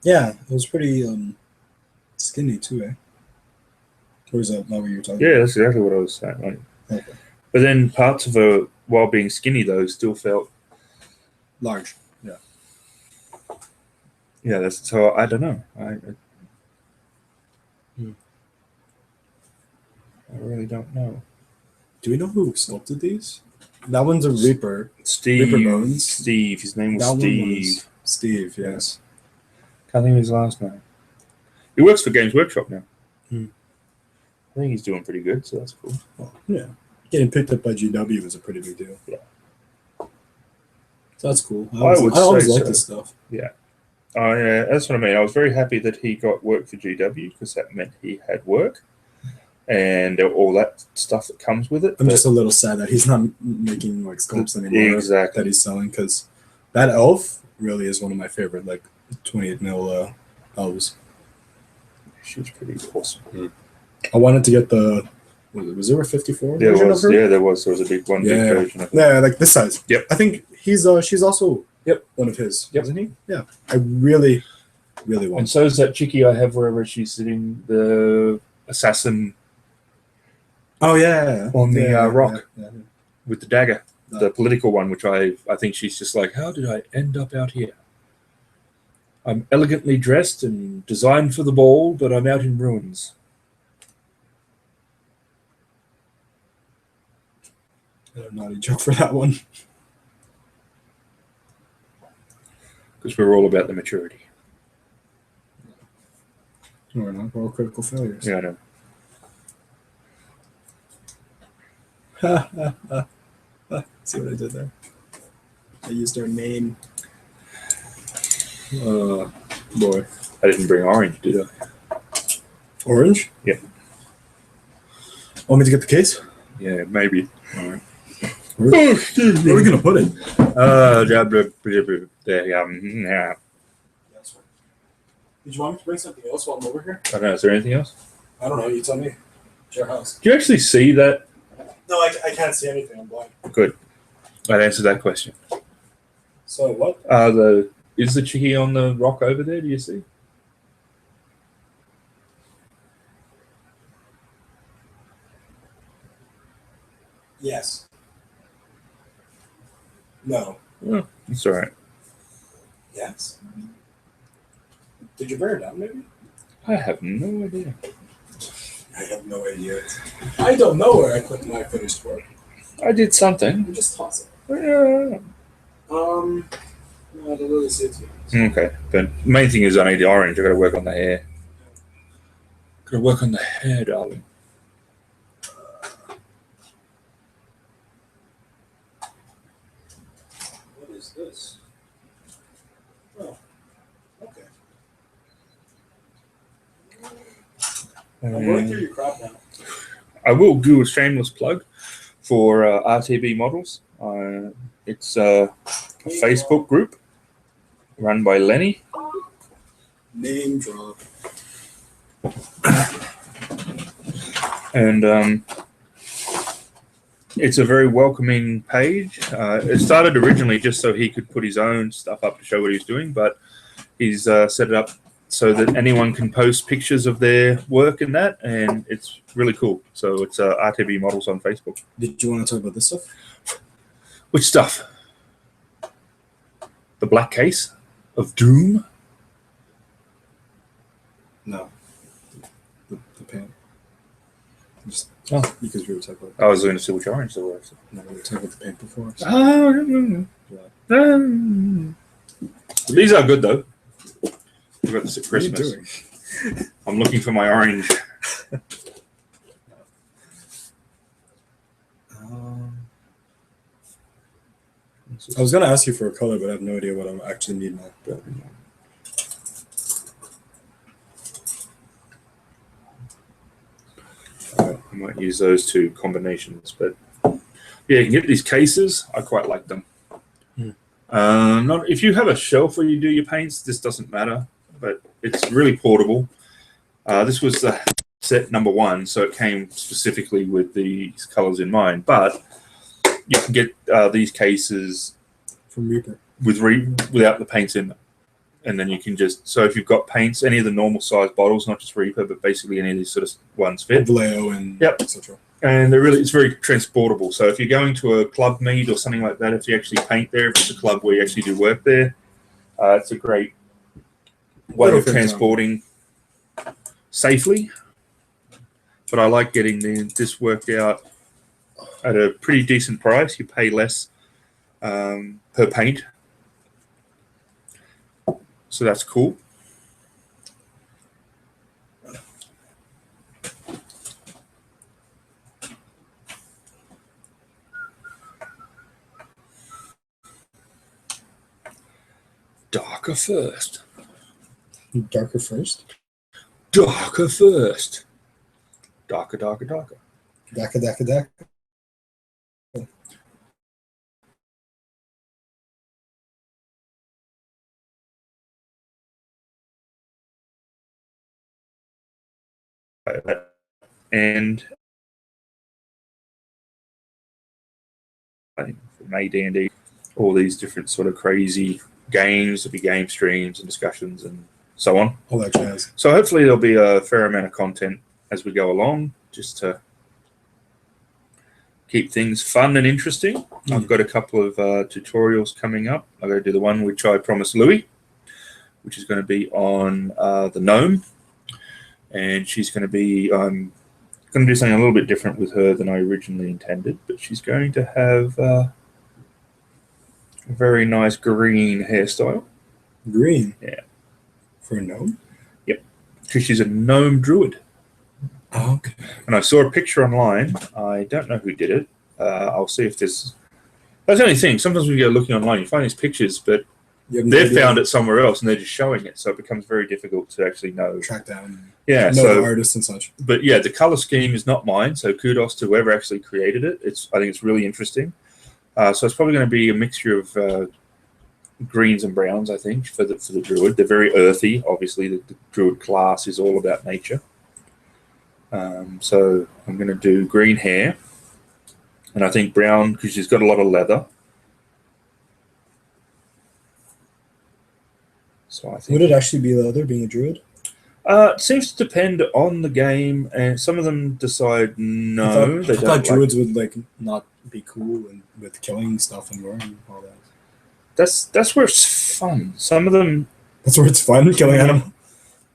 Yeah, it was pretty skinny too, eh? Or is that not what you were talking Yeah, about? that's exactly what I was saying. Like, Okay. but then parts of her, while being skinny though, still felt... Large, yeah. Yeah, that's so I don't know. I really don't know. Do we know who sculpted these? That one's a Reaper. Steve. Reaper Bones. Steve. His name was That Steve. one was Steve, yes. Can't think of his last name. He works for Games Workshop now. Hmm. I think he's doing pretty good, so that's cool. Well, yeah. Getting picked up by GW is a pretty big deal. Yeah. So that's cool. I would always say like so. this stuff. Yeah. Oh, yeah, that's what I mean. I was very happy that he got work for GW because that meant he had work and all that stuff that comes with it. I'm just a little sad that he's not making like sculpts anymore Exactly. that he's selling, because that elf really is one of my favorite like 28 mil elves. She was pretty awesome. I wanted to get the was there a 54 There version was, of her? yeah, there was a big one, big version of it. Yeah, like this size. Yep. I think she's also one of his, isn't he? Yeah. I really And want. so is that chickie I have wherever she's sitting, the assassin Oh yeah. on the rock Yeah. with the dagger, No. the political one, which I think she's just like, how did I end up out here? I'm elegantly dressed and designed for the ball, but I'm out in ruins. I have a naughty joke for that one. Because we're all about the maturity. No, we're not. We're all critical failures. Yeah, I know. See what I did there? I used her name. Boy, I didn't bring orange, did I? Orange? Yeah. Want me to get the case? Yeah, maybe. All right. Where are we gonna put it? There, yeah. That's right. Did you want me to bring something else while I'm over here? I don't know. Is there anything else? I don't know. You tell me. It's your house. Do you actually see that? No, I can't see anything. I'm blind. Good. That answers that question. So what? Is the chickie on the rock over there? Do you see? Yes. No. Oh, it's all right. Yes. Did you burn it down, maybe? I have no idea. I have no idea. I don't know where I put my finished work. I did something. You just toss it. Yeah. No, I don't really see it. Okay. The main thing is I need the orange. I got to work on the hair. Got to work on the hair, darling. What is this? Oh, okay. I'm going through your crop now. I will do a shameless plug for RTB Models. It's a Facebook group run by Lenny. Name drop. And it's a very welcoming page. It started originally just so he could put his own stuff up to show what he's doing, but he's set it up so that anyone can post pictures of their work and that, and it's really cool. So it's RTB Models on Facebook. Did you want to talk about this stuff? Which stuff? The black case of doom? No. The pen. Just Oh. because we were talking about. I was going to see which orange there was. No, we were talking about the paint before. So. These are good though. We got this at What are you Christmas. doing? I'm looking for my orange. I was gonna ask you for a color, but I have no idea what I actually need now. But, I might use those two combinations, but yeah, you can get these cases. I quite like them. Not if you have a shelf where you do your paints, this doesn't matter, but it's really portable. This was the set number 1, so it came specifically with these colors in mind. But you can get these cases from Reaper without the paints in them, and then you can just if you've got paints, any of the normal size bottles, not just Reaper, but basically any of these sort of ones fit. Vallejo and etc. And it's very transportable. So if you're going to a club meet or something like that, if you actually paint there, if it's a club where you actually do work there, it's a great way of transporting safely. But I like getting this worked out at a pretty decent price. You pay less per paint. So that's cool. Darker first. Darker first? Darker first. Darker, darker, darker. Darker, darker, darker. And from AD&D, all these different sort of crazy games, there'll be game streams and discussions and so on. All that jazz. So hopefully there'll be a fair amount of content as we go along, just to keep things fun and interesting. I've got a couple of tutorials coming up. I'm going to do the one which I promised Louie, which is going to be on the gnome. And she's going to be, I'm going to do something a little bit different with her than I originally intended, but she's going to have a very nice green hairstyle. Green? Yeah. For a gnome? Yep. Because she's a gnome druid. Oh, okay. And I saw a picture online. I don't know who did it. I'll see if there's... That's the only thing. Sometimes when you go looking online, you find these pictures, but they've found it somewhere else and they're just showing it. So it becomes very difficult to actually know. Track down. Yeah. Know the artists and such. But yeah, the color scheme is not mine. So kudos to whoever actually created it. I think it's really interesting. So it's probably going to be a mixture of greens and browns, I think, for the druid. They're very earthy. Obviously, the druid class is all about nature. So I'm going to do green hair. And I think brown, because she's got a lot of leather. So I think, would it actually be leather, being a druid? It seems to depend on the game, and some of them decide no. I thought druids would not be cool and with killing stuff and wearing all that. That's where it's fun. Some of them. That's where it's fun, killing animals.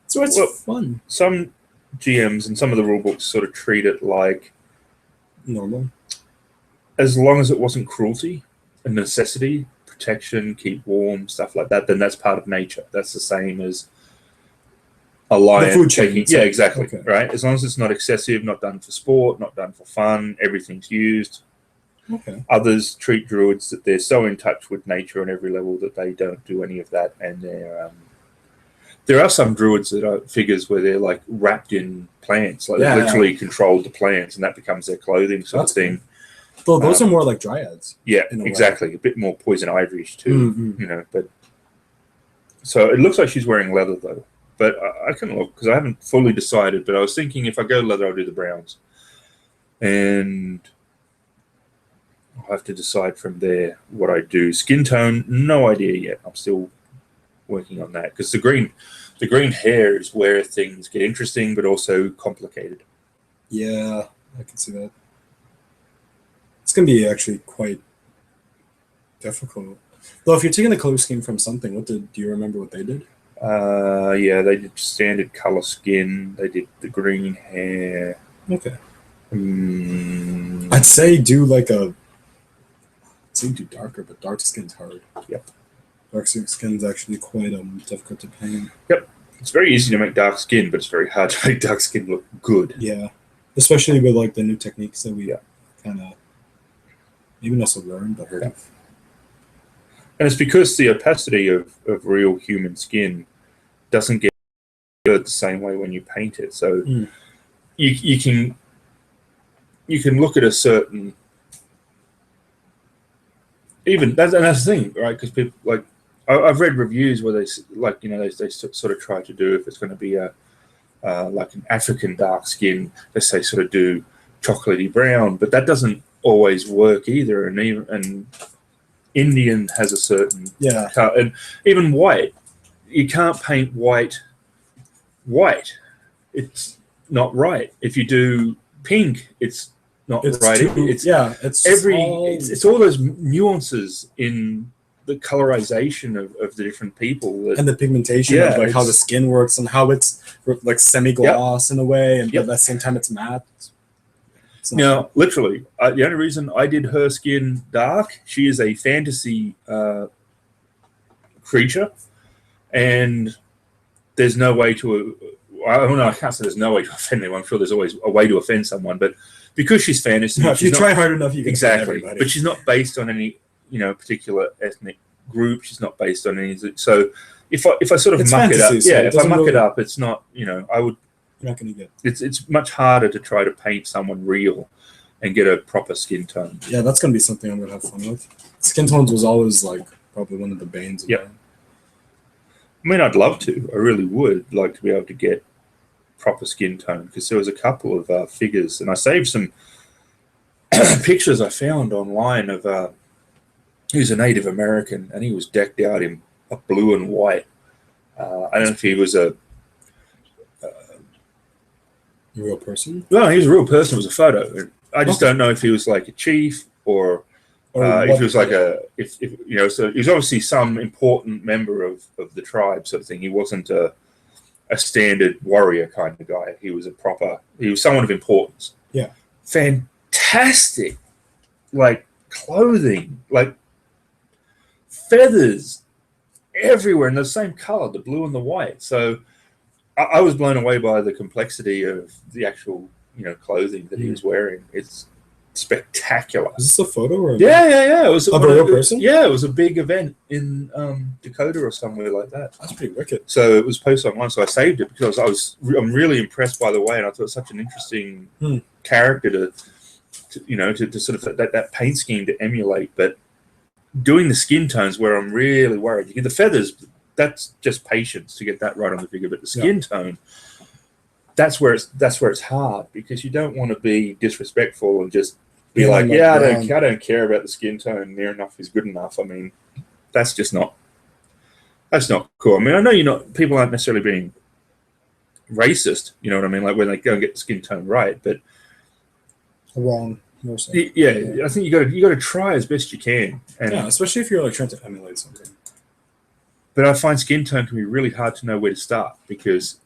That's where it's fun. Some GMs and some of the rule books sort of treat it like normal, as long as it wasn't cruelty, a necessity, protection, keep warm, stuff like that. Then that's part of nature. That's the same as a lion food chain. Yeah, exactly. Okay. Right. As long as it's not excessive, not done for sport, not done for fun, everything's used. Okay. Others treat druids that they're so in touch with nature on every level that they don't do any of that, and there are some druids that are figures where they're like wrapped in plants, like they literally control the plants, and that becomes their clothing sort of thing. Though those are more like dryads. Yeah, exactly. A bit more poison ivy-ish too, you know. But so it looks like she's wearing leather though. But I can look because I haven't fully decided. But I was thinking if I go leather, I'll do the browns, and I'll have to decide from there what I do. Skin tone, no idea yet. I'm still working on that because the green hair is where things get interesting, but also complicated. Yeah, I can see that. It's gonna be actually quite difficult. Though, if you're taking the color scheme from something, do you remember what they did? Yeah, they did standard color skin. They did the green hair. Okay. I'd say do like a. I'd say do darker, but dark skin's hard. Yep. Dark skin's actually quite difficult to paint. Yep. It's very easy to make dark skin, but it's very hard to make dark skin look good. Yeah, especially with like the new techniques that we kind of maybe not so learned but heard of. And it's because the opacity of real human skin doesn't get the same way when you paint it. So you can look at a certain that's the thing, right? Because people like I've read reviews where they they sort of try to do, if it's going to be a like an African dark skin, they say sort of do chocolatey brown, but that doesn't always work either. And Indian has a certain color, and even white. You can't paint white. It's not right. If you do pink, it's not right. It's all those nuances in the colorization of the different people and the pigmentation of like how the skin works and how it's like semi-gloss in a way, and at the same time it's matte. Now, literally, the only reason I did her skin dark, she is a fantasy creature, and there's no way to. I don't know. I can't say there's no way to offend anyone. I'm sure there's always a way to offend someone, but because she's fantasy, if you try hard enough, you can offend everybody. But she's not based on any particular ethnic group. She's not based on any. So if I sort of muck it up, if I muck it up, it's not. I would. You're not going to get. It's much harder to try to paint someone real and get a proper skin tone. Yeah, that's going to be something I'm going to have fun with. Skin tones was always like probably one of the banes of mine. I mean, I'd love to. I really would like to be able to get proper skin tone, because there was a couple of figures, and I saved some pictures I found online of he was a Native American, and he was decked out in a blue and white. I don't know if he was a real person. No, he was a real person. It was a photo. I just don't know if he was like a chief or if he was like so he was obviously some important member of the tribe sort of thing. He wasn't a standard warrior kind of guy. He was he was someone of importance. Yeah. Fantastic, like clothing, like feathers everywhere in the same color, the blue and the white. So I was blown away by the complexity of the actual, clothing that he was wearing. It's spectacular. Is this a photo or? Yeah. It was of a real person. Yeah, it was a big event in Dakota or somewhere like that. That's pretty wicked. So it was posted online, so I saved it because I'm really impressed by the way, and I thought it was such an interesting character to sort of that paint scheme to emulate. But doing the skin tones where I'm really worried. You get the feathers. That's just patience to get that right on the figure, but the skin tone, that's where it's hard, because you don't want to be disrespectful and just be I don't care about the skin tone. Near enough is good enough. I mean, that's not cool. I mean, I know people aren't necessarily being racist. You know what I mean? Like when they go and get the skin tone right, but wrong. I think you got to try as best you can, and especially if you're like trying to emulate something. But I find skin tone can be really hard to know where to start, because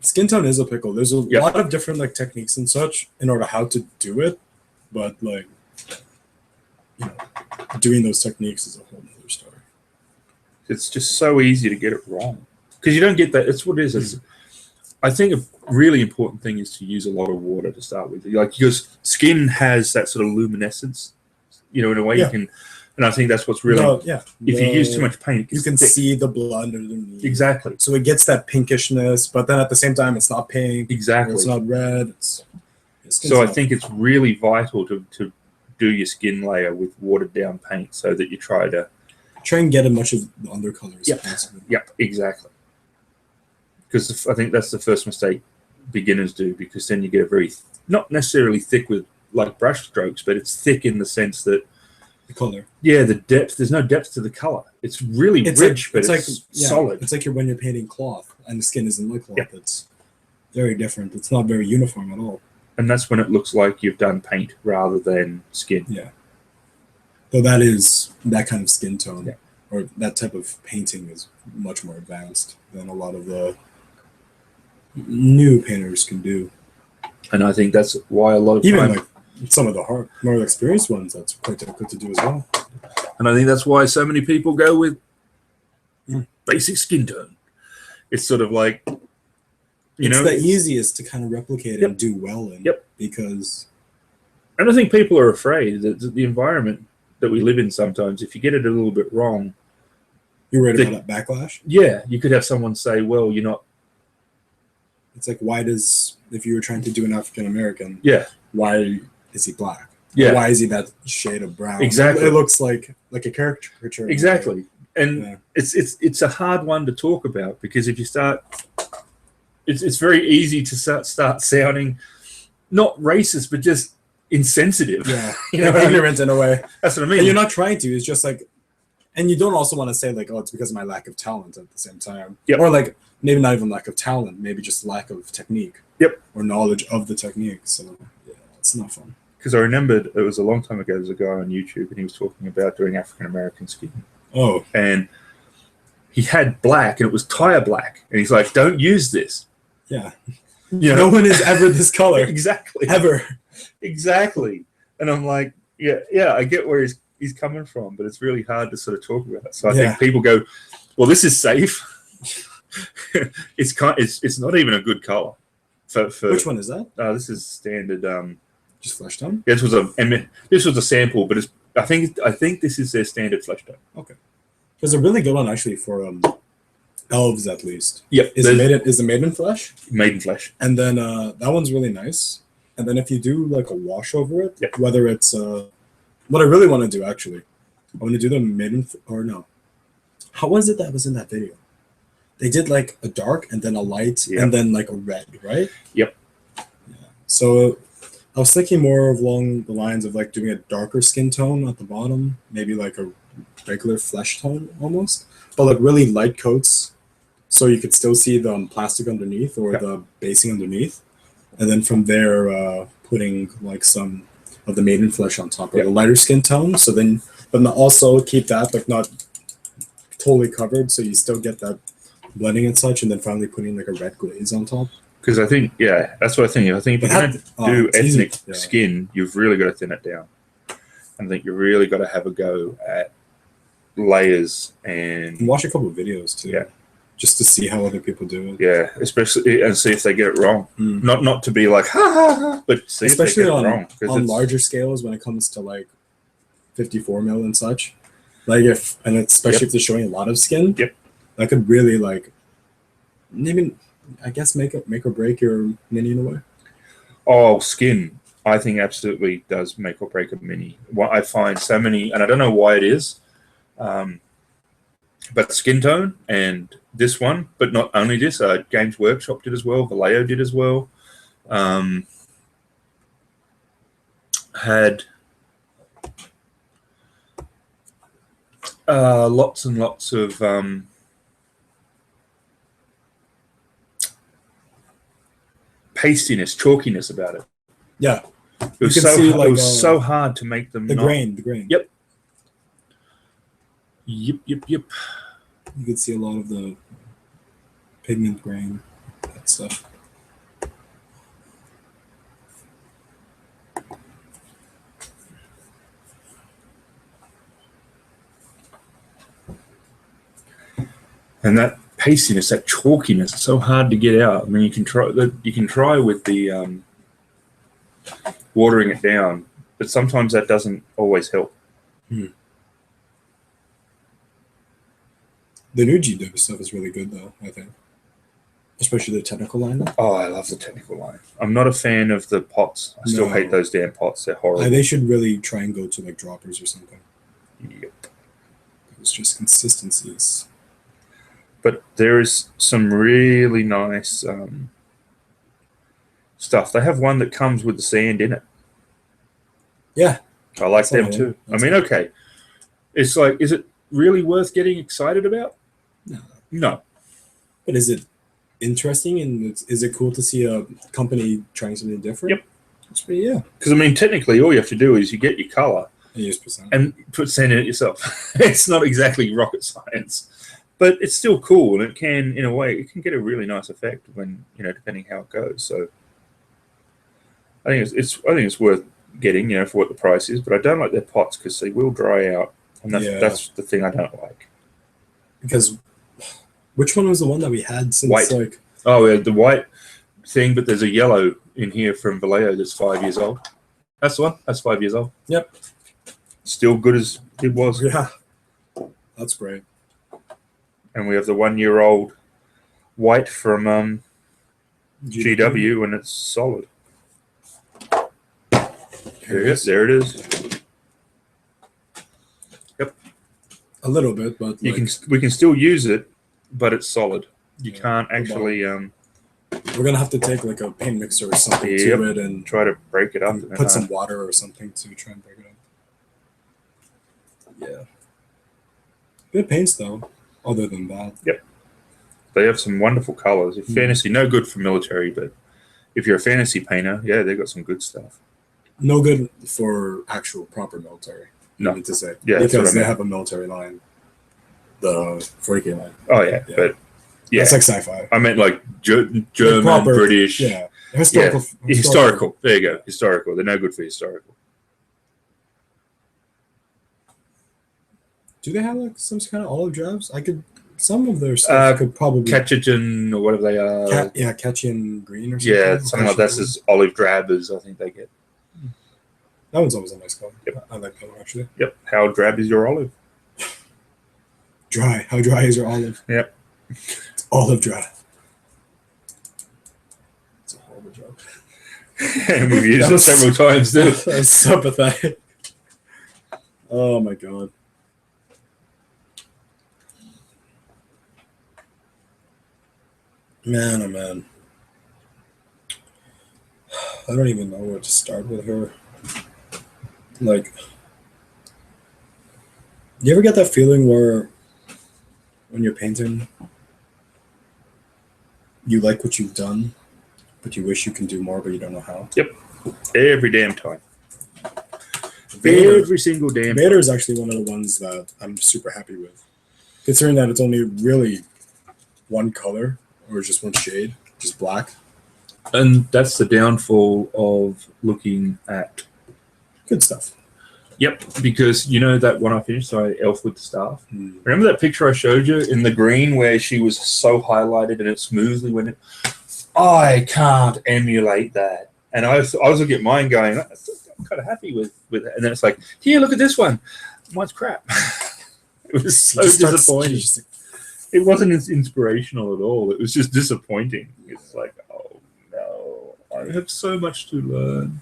skin tone is a pickle. There's a lot of different like techniques and such in order how to do it, but like doing those techniques is a whole other story. It's just so easy to get it wrong, because you don't get that. It's what it is. I think a really important thing is to use a lot of water to start with, like because skin has that sort of luminescence, in a way you can. And I think that's what's really if you use too much paint, you can see the blood underneath. Exactly. So it gets that pinkishness, but then at the same time, it's not pink. Exactly. It's not red. So I think it's really vital to do your skin layer with watered down paint, so that you try and get as much of the undercolor as possible. Yep, exactly. Because I think that's the first mistake beginners do, because then you get a very not necessarily thick with like brush strokes, but it's thick in the sense that. Color. Yeah, the depth. There's no depth to the color. It's really rich, but it's solid. It's like when you're painting cloth, and the skin isn't like cloth. Yep. It's very different. It's not very uniform at all. And that's when it looks like you've done paint rather than skin. Yeah. Though that kind of skin tone or that type of painting is much more advanced than a lot of the new painters can do. And I think that's why a lot of Even time, like some of the more experienced ones, that's quite difficult to do as well. and I think that's why so many people go with Mm. basic skin tone. It's sort of like, It's the easiest to kind of replicate Yep. and do well in. Yep. Because and I think people are afraid that the environment that we live in sometimes, if you get it a little bit wrong, you're worried about that backlash. yeah, you could have someone say, well, you're not. It's like, if you were trying to do an African American, Yeah. why is he black? Yeah. Or why is he that shade of brown? Exactly. It looks like a caricature. Exactly. And Yeah. it's a hard one to talk about, because if you start, it's very easy to start sounding not racist, but just insensitive. Yeah. You know what I mean? Ignorant in a way. That's what I mean. And you're not trying to. It's just like, and you don't also want to say like, oh, it's because of my lack of talent at the same time. Yep. Or like, maybe not even lack of talent, maybe just lack of technique. Yep. Or knowledge of the technique. So yeah, it's not fun. Because I remembered it was a long time ago, there was a guy on YouTube and he was talking about doing African American skin. Oh. And he had black and it was tire black. And he's like, don't use this. Yeah. You know? No one is ever this color. Exactly. Ever. Exactly. And I'm like, yeah, I get where he's coming from, but it's really hard to sort of talk about. So I think people go, well, this is safe. It's not even a good color. For Which one is that? This is standard. Just flesh tone. This was a sample, but I think this is their standard flesh tone. Okay. There's a really good one actually for elves at least. Yep. Is it made in flesh? Made in flesh. And then that one's really nice. And then if you do like a wash over it, whether it's what I really want to do actually, I want to do the made in or no. How was it that was in that video? They did like a dark and then a light and then like a red, right? Yep. Yeah. So I was thinking more along the lines of like doing a darker skin tone at the bottom, maybe like a regular flesh tone almost, but like really light coats, so you could still see the plastic underneath or the basing underneath, and then from there putting like some of the maiden flesh on top or the lighter skin tone. So then, but also keep that like not totally covered, so you still get that blending and such, and then finally putting like a red glaze on top. Because I think, that's what I think. I think if you're going to do ethnic skin, you've really got to thin it down. I think you've really got to have a go at layers and watch a couple of videos too. Yeah. Just to see how other people do it. Yeah, especially, and see if they get it wrong. Not to be like, ha, ha, ha, but see especially if they get it wrong. On larger scales when it comes to like 54 mil and such. Like especially if they're showing a lot of skin. Yep. That could really like maybe I guess make or break your mini in a way. Oh, skin, I think absolutely does make or break a mini. What I find so many, and I don't know why it is, but skin tone and this one, but not only this, Games Workshop did as well, Vallejo did as well, had lots and lots of pastiness, chalkiness about it. Yeah. It was so hard to make them the grain. Yep. You could see a lot of the pigment grain, that stuff. And that pastiness, that chalkiness, it's so hard to get out. I mean, you can try with the watering it down, but sometimes that doesn't always help. The new GW stuff is really good, though, I think. Especially the technical line. Oh, I love the technical line. I'm not a fan of the pots. I still hate those damn pots. They're horrible. They should really try and go to like droppers or something. Yep. It's just consistencies. But there is some really nice stuff. They have one that comes with the sand in it. Yeah. I like them too. I mean, okay. It's like, is it really worth getting excited about? No. But is it interesting, and is it cool to see a company trying something different? Yep. Yeah. Because, I mean, technically, all you have to do is you get your color and put sand in it yourself. It's not exactly rocket science. But it's still cool, and it can, in a way, it can get a really nice effect when, depending how it goes. So, I think it's worth getting, for what the price is. But I don't like their pots because they will dry out, and that's the thing I don't like. Because which one was the one that we had since White. like? Oh, yeah, the white thing, but there's a yellow in here from Vallejo that's 5 years old. That's the one. That's 5 years old. Yep. Still good as it was. Yeah. That's great. And we have the 1 year old white from GW, and it's solid. There it is. Yep. A little bit, but we can still use it, but it's solid. You can't actually. We're gonna have to take like a paint mixer or something to it and try to break it up. And put some water or something to try and break it up. Yeah. Good paints though. Other than that. Yep. They have some wonderful colors. If fantasy, no good for military, but if you're a fantasy painter, yeah, they've got some good stuff. No good for actual proper military. No. I mean to say. Yeah, because they have a military line. The 40K line. Oh yeah. But yeah, it's like sci-fi. I meant like German, proper, British. Yeah. Historical. Yeah. Historical. There you go. Historical. They're no good for historical. Do they have like some kind of olive drabs? Some of their stuff could probably Ketchian or whatever they are. Ketchian green or something. Yeah, something like that's as olive drabbers, I think they get. That one's always a nice color. Yep. I like that one actually. Yep. How drab is your olive? Dry. How dry is your olive? Yep. It's olive dry. It's a horrible joke. And we've used it several times too. That's so pathetic. Oh my god. Man, oh man. I don't even know where to start with her. Like, you ever get that feeling where when you're painting, you like what you've done, but you wish you can do more, but you don't know how? Yep. Every damn time. Every single damn Vader is actually one of the ones that I'm super happy with. Considering that it's only really one color, or just one shade, just black. And that's the downfall of looking at good stuff. Yep, because you know that one I finished, so Elf with the Staff. Remember that picture I showed you in the green where she was so highlighted and it smoothly went in? I can't emulate that. And I was looking at mine going, I'm kind of happy with it. And then it's like, here, look at this one. Mine's crap. It was so disappointing. It wasn't as inspirational at all. It was just disappointing. It's like, oh no, I have so much to learn.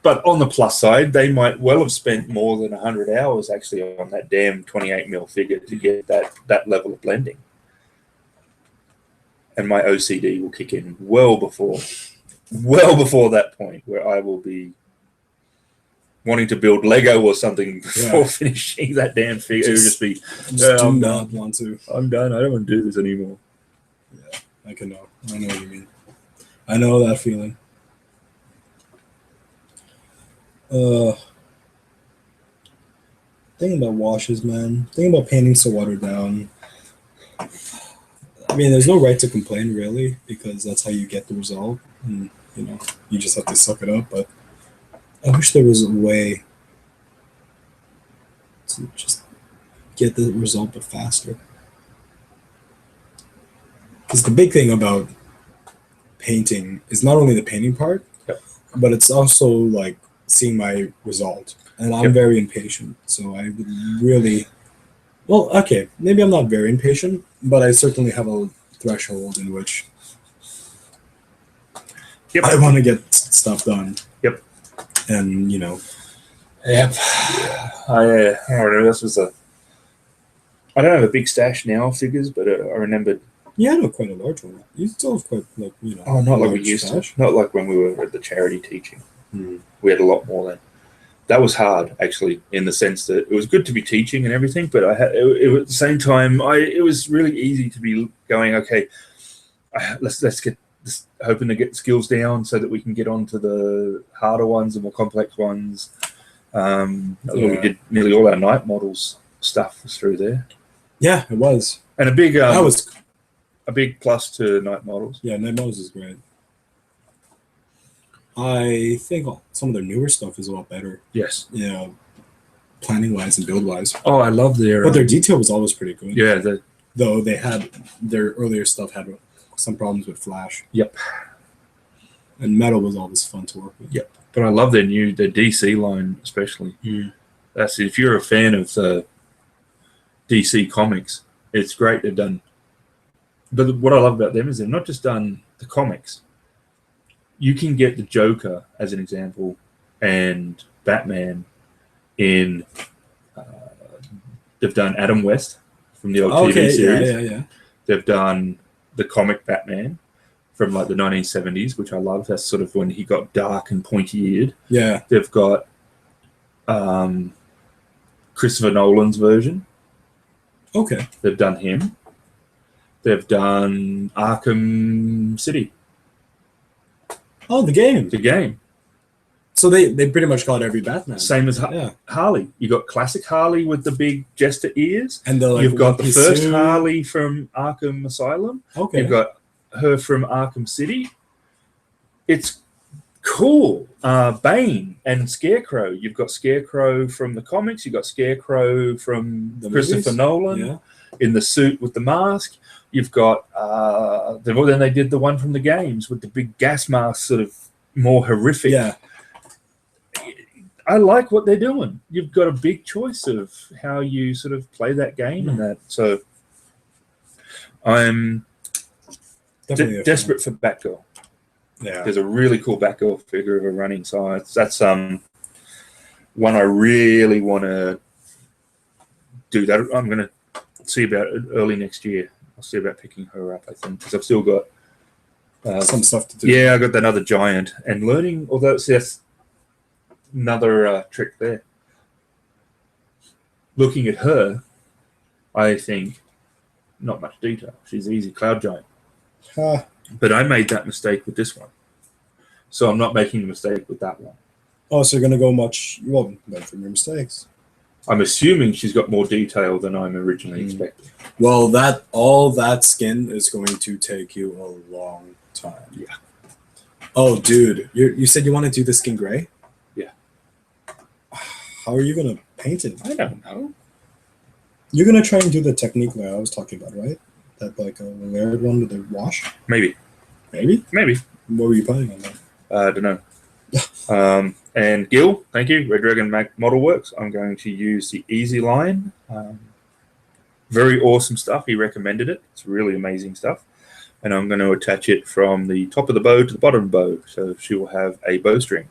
But on the plus side, they might well have spent more than 100 hours actually on that damn 28mm figure to get that level of blending. And my OCD will kick in well before that point where I will be wanting to build Lego or something before finishing that damn figure. It would just be, do not want to. I'm done. I don't want to do this anymore. Yeah, I know what you mean. I know that feeling. Thinking about washes, man. Thinking about painting so watered down. I mean, there's no right to complain, really, because that's how you get the result. And, you just have to suck it up. But I wish there was a way to just get the result, but faster. Because the big thing about painting is not only the painting part, but it's also like seeing my result. And I'm very impatient. So I would really, maybe I'm not very impatient, but I certainly have a threshold in which I want to get stuff done. Yep. And, Yep. I don't know. I don't have a big stash now of figures, but I remembered. Yeah, I have quite a large one. You still have quite, Oh, not like we used to. Not like when we were at the charity teaching. We had a lot more then. That was hard, actually, in the sense that it was good to be teaching and everything, but at the same time, it was really easy to be going, okay, let's get this, hoping to get skills down so that we can get on to the harder ones, the more complex ones. We did nearly all our night models stuff was through there. Yeah, it was. And a big that was a big plus to night models. Yeah, night models is great. I think some of their newer stuff is a lot better. Yes. Yeah, planning wise and build wise. Oh, I love their. But their detail was always pretty good. Yeah. Though they had their earlier stuff had some problems with flash. Yep. And metal was always fun to work with. Yep. But I love their DC line especially. That's if you're a fan of the DC comics, it's great they've done. But what I love about them is they've not just done the comics. You can get the Joker as an example, and Batman in. They've done Adam West from the old TV series. Yeah. They've done the comic Batman from like the 1970s, which I love. That's sort of when he got dark and pointy-eared. Yeah. They've got Christopher Nolan's version. Okay. They've done him. They've done Arkham City. Oh, the game. The game. So they pretty much got every Batman. Same as Harley. You got classic Harley with the big jester ears. And you've got the first Harley from Arkham Asylum. Okay. You've got her from Arkham City. It's cool. Bane and Scarecrow. You've got Scarecrow from the comics. You've got Scarecrow from Christopher Nolan in the suit with the mask. You've got then they did the one from the games with the big gas mask, sort of more horrific. Yeah. I like what they're doing. You've got a big choice of how you sort of play that game and that. So I'm desperate for Batgirl. Yeah. There's a really cool Batgirl figure of a running size. That's one I really want to do. That I'm going to see about it early next year. I'll see about picking her up, I think, because I've still got some stuff to do. Yeah, I got that other giant and learning. Although that's another trick there. Looking at her, I think not much detail. She's easy cloud giant. But I made that mistake with this one. So I'm not making the mistake with that one. Oh, so you're going to go much... You won't learn from your mistakes. I'm assuming she's got more detail than I'm originally expecting. Well, all that skin is going to take you a long time. Yeah. Oh, dude. You said you want to do the skin gray? Yeah. How are you going to paint it? I don't know. You're going to try and do the technique that I was talking about, right? That like a layered one with the wash? Maybe. Maybe? Maybe. What were you planning on that? I don't know. And Gil, thank you. Red Dragon Model Works. I'm going to use the Easy line. Very awesome stuff. He recommended it. It's really amazing stuff. And I'm going to attach it from the top of the bow to the bottom of the bow. So she will have a bowstring.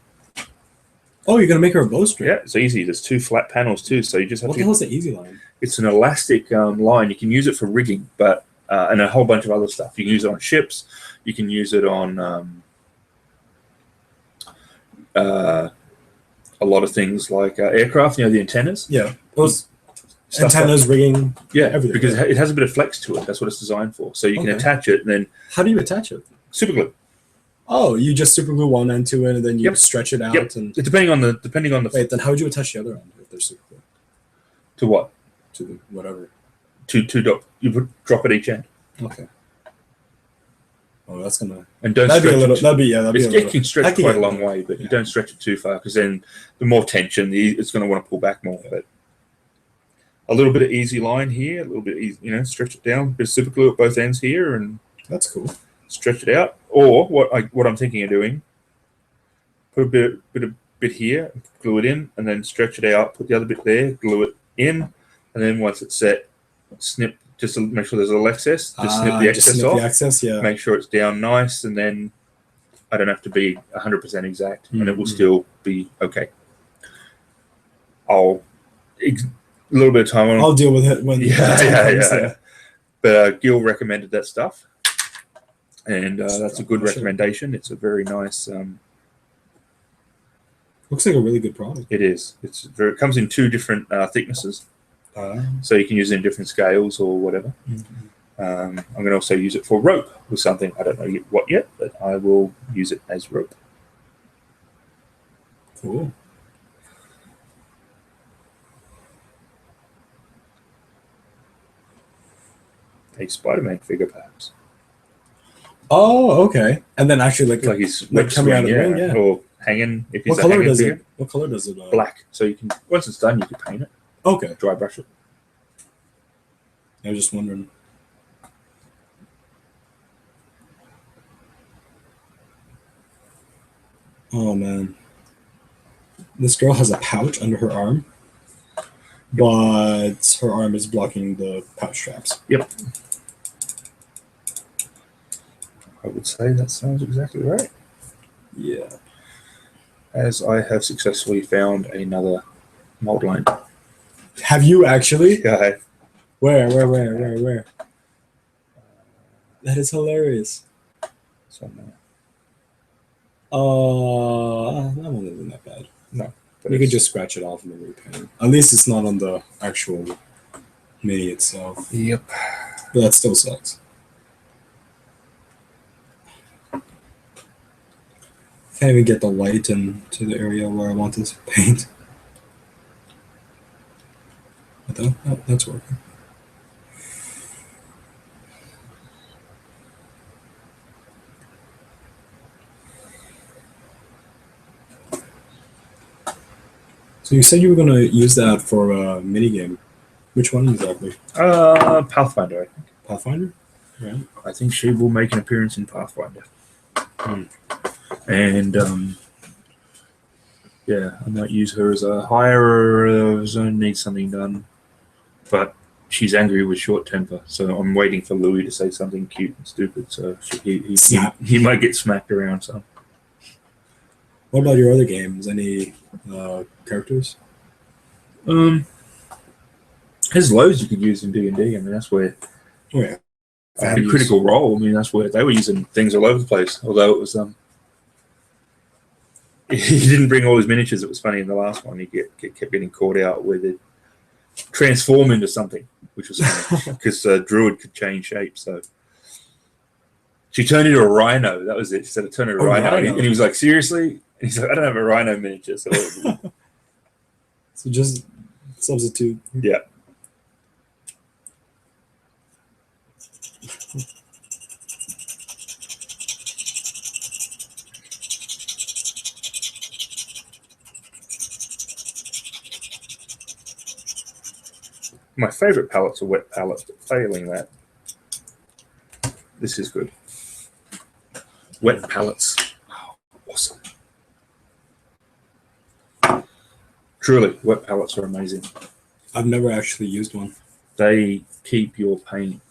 Oh, you're going to make her a bowstring? Yeah, it's easy. There's 2 flat panels too. So you just have What the hell is the Easy line? It's an elastic line. You can use it for rigging, but and a whole bunch of other stuff. You can use it on ships. You can use it on a lot of things like aircraft. You know, the antennas. Yeah, those antennas, rigging. Yeah, everything. Because it has a bit of flex to it. That's what it's designed for. So you can attach it and then. How do you attach it? Super glue. Oh, you just super glue one end to it and then you stretch it out. And depending on the. Wait, then how would you attach the other end if they're super glue? To what? To the whatever. You drop at each end. Okay. Oh, that's gonna. And don't that'd stretch be a little. it. That'd be a little. It can stretch quite a long way, but you don't stretch it too far because then the more tension, it's going to want to pull back more. But a little bit of easy line here, a little bit easy, stretch it down. A bit of super glue at both ends here, and that's cool. Stretch it out. Or what I'm thinking of doing, put a bit here, glue it in, and then stretch it out. Put the other bit there, glue it in, and then once it's set, snip. Just to make sure there's a little excess, just snip the excess off. The excess, yeah. Make sure it's down nice, and then I don't have to be 100% exact, and it will still be okay. A little bit of time. I'll deal with it when. Yeah. But Gil recommended that stuff, and that's a good recommendation. It's a very nice. Looks like a really good product. It is. It comes in 2 different thicknesses. So you can use it in different scales or whatever. I'm going to also use it for rope with something. I don't know what yet, but I will use it as rope. Cool. A Spider-Man figure, perhaps. Oh, okay. And then actually, Like he's like web coming out of the swing, ring, yeah. or hanging. If he's What a color hanging does figure, it? What color does it? black. So you can once it's done, you can paint it, Okay. dry brush it. I was just wondering. Oh man, this girl has a pouch under her arm, but her arm is blocking the pouch straps. Yep. I would say that sounds exactly right. Yeah. As I have successfully found another mold line. Have you actually? Yeah. Where? That is hilarious. Somewhere. That one isn't that bad. No. You could just scratch it off and then repaint it. At least it's not on the actual mini itself. Yep. But that still sucks. Can't even get the light into the area where I want this paint. But that's working. So you said you were going to use that for a mini game. Which one exactly? Pathfinder, I think. Pathfinder? Right. I think she will make an appearance in Pathfinder. And yeah, I might use her as a hirer. Zone needs something done, but she's angry with short temper. So I'm waiting for Louis to say something cute and stupid. So he might get smacked around some. What about your other games? Any characters? There's loads you could use in D&D. I mean, that's where Oh yeah. Critical Role. I mean, that's where they were using things all over the place. Although it was he didn't bring all his miniatures. It was funny in the last one. He kept getting caught out where they'd transform into something, which was funny because Druid could change shape. So she turned into a rhino. That was it. She said, "I turned into a rhino," and he was like, "Seriously?" And he's like, "I don't have a rhino miniature." So, so just substitute. Yeah. My favorite palettes are wet palettes, but failing that, this is good. Wet palettes. Oh, awesome. Truly, wet palettes are amazing. I've never actually used one. They keep your paint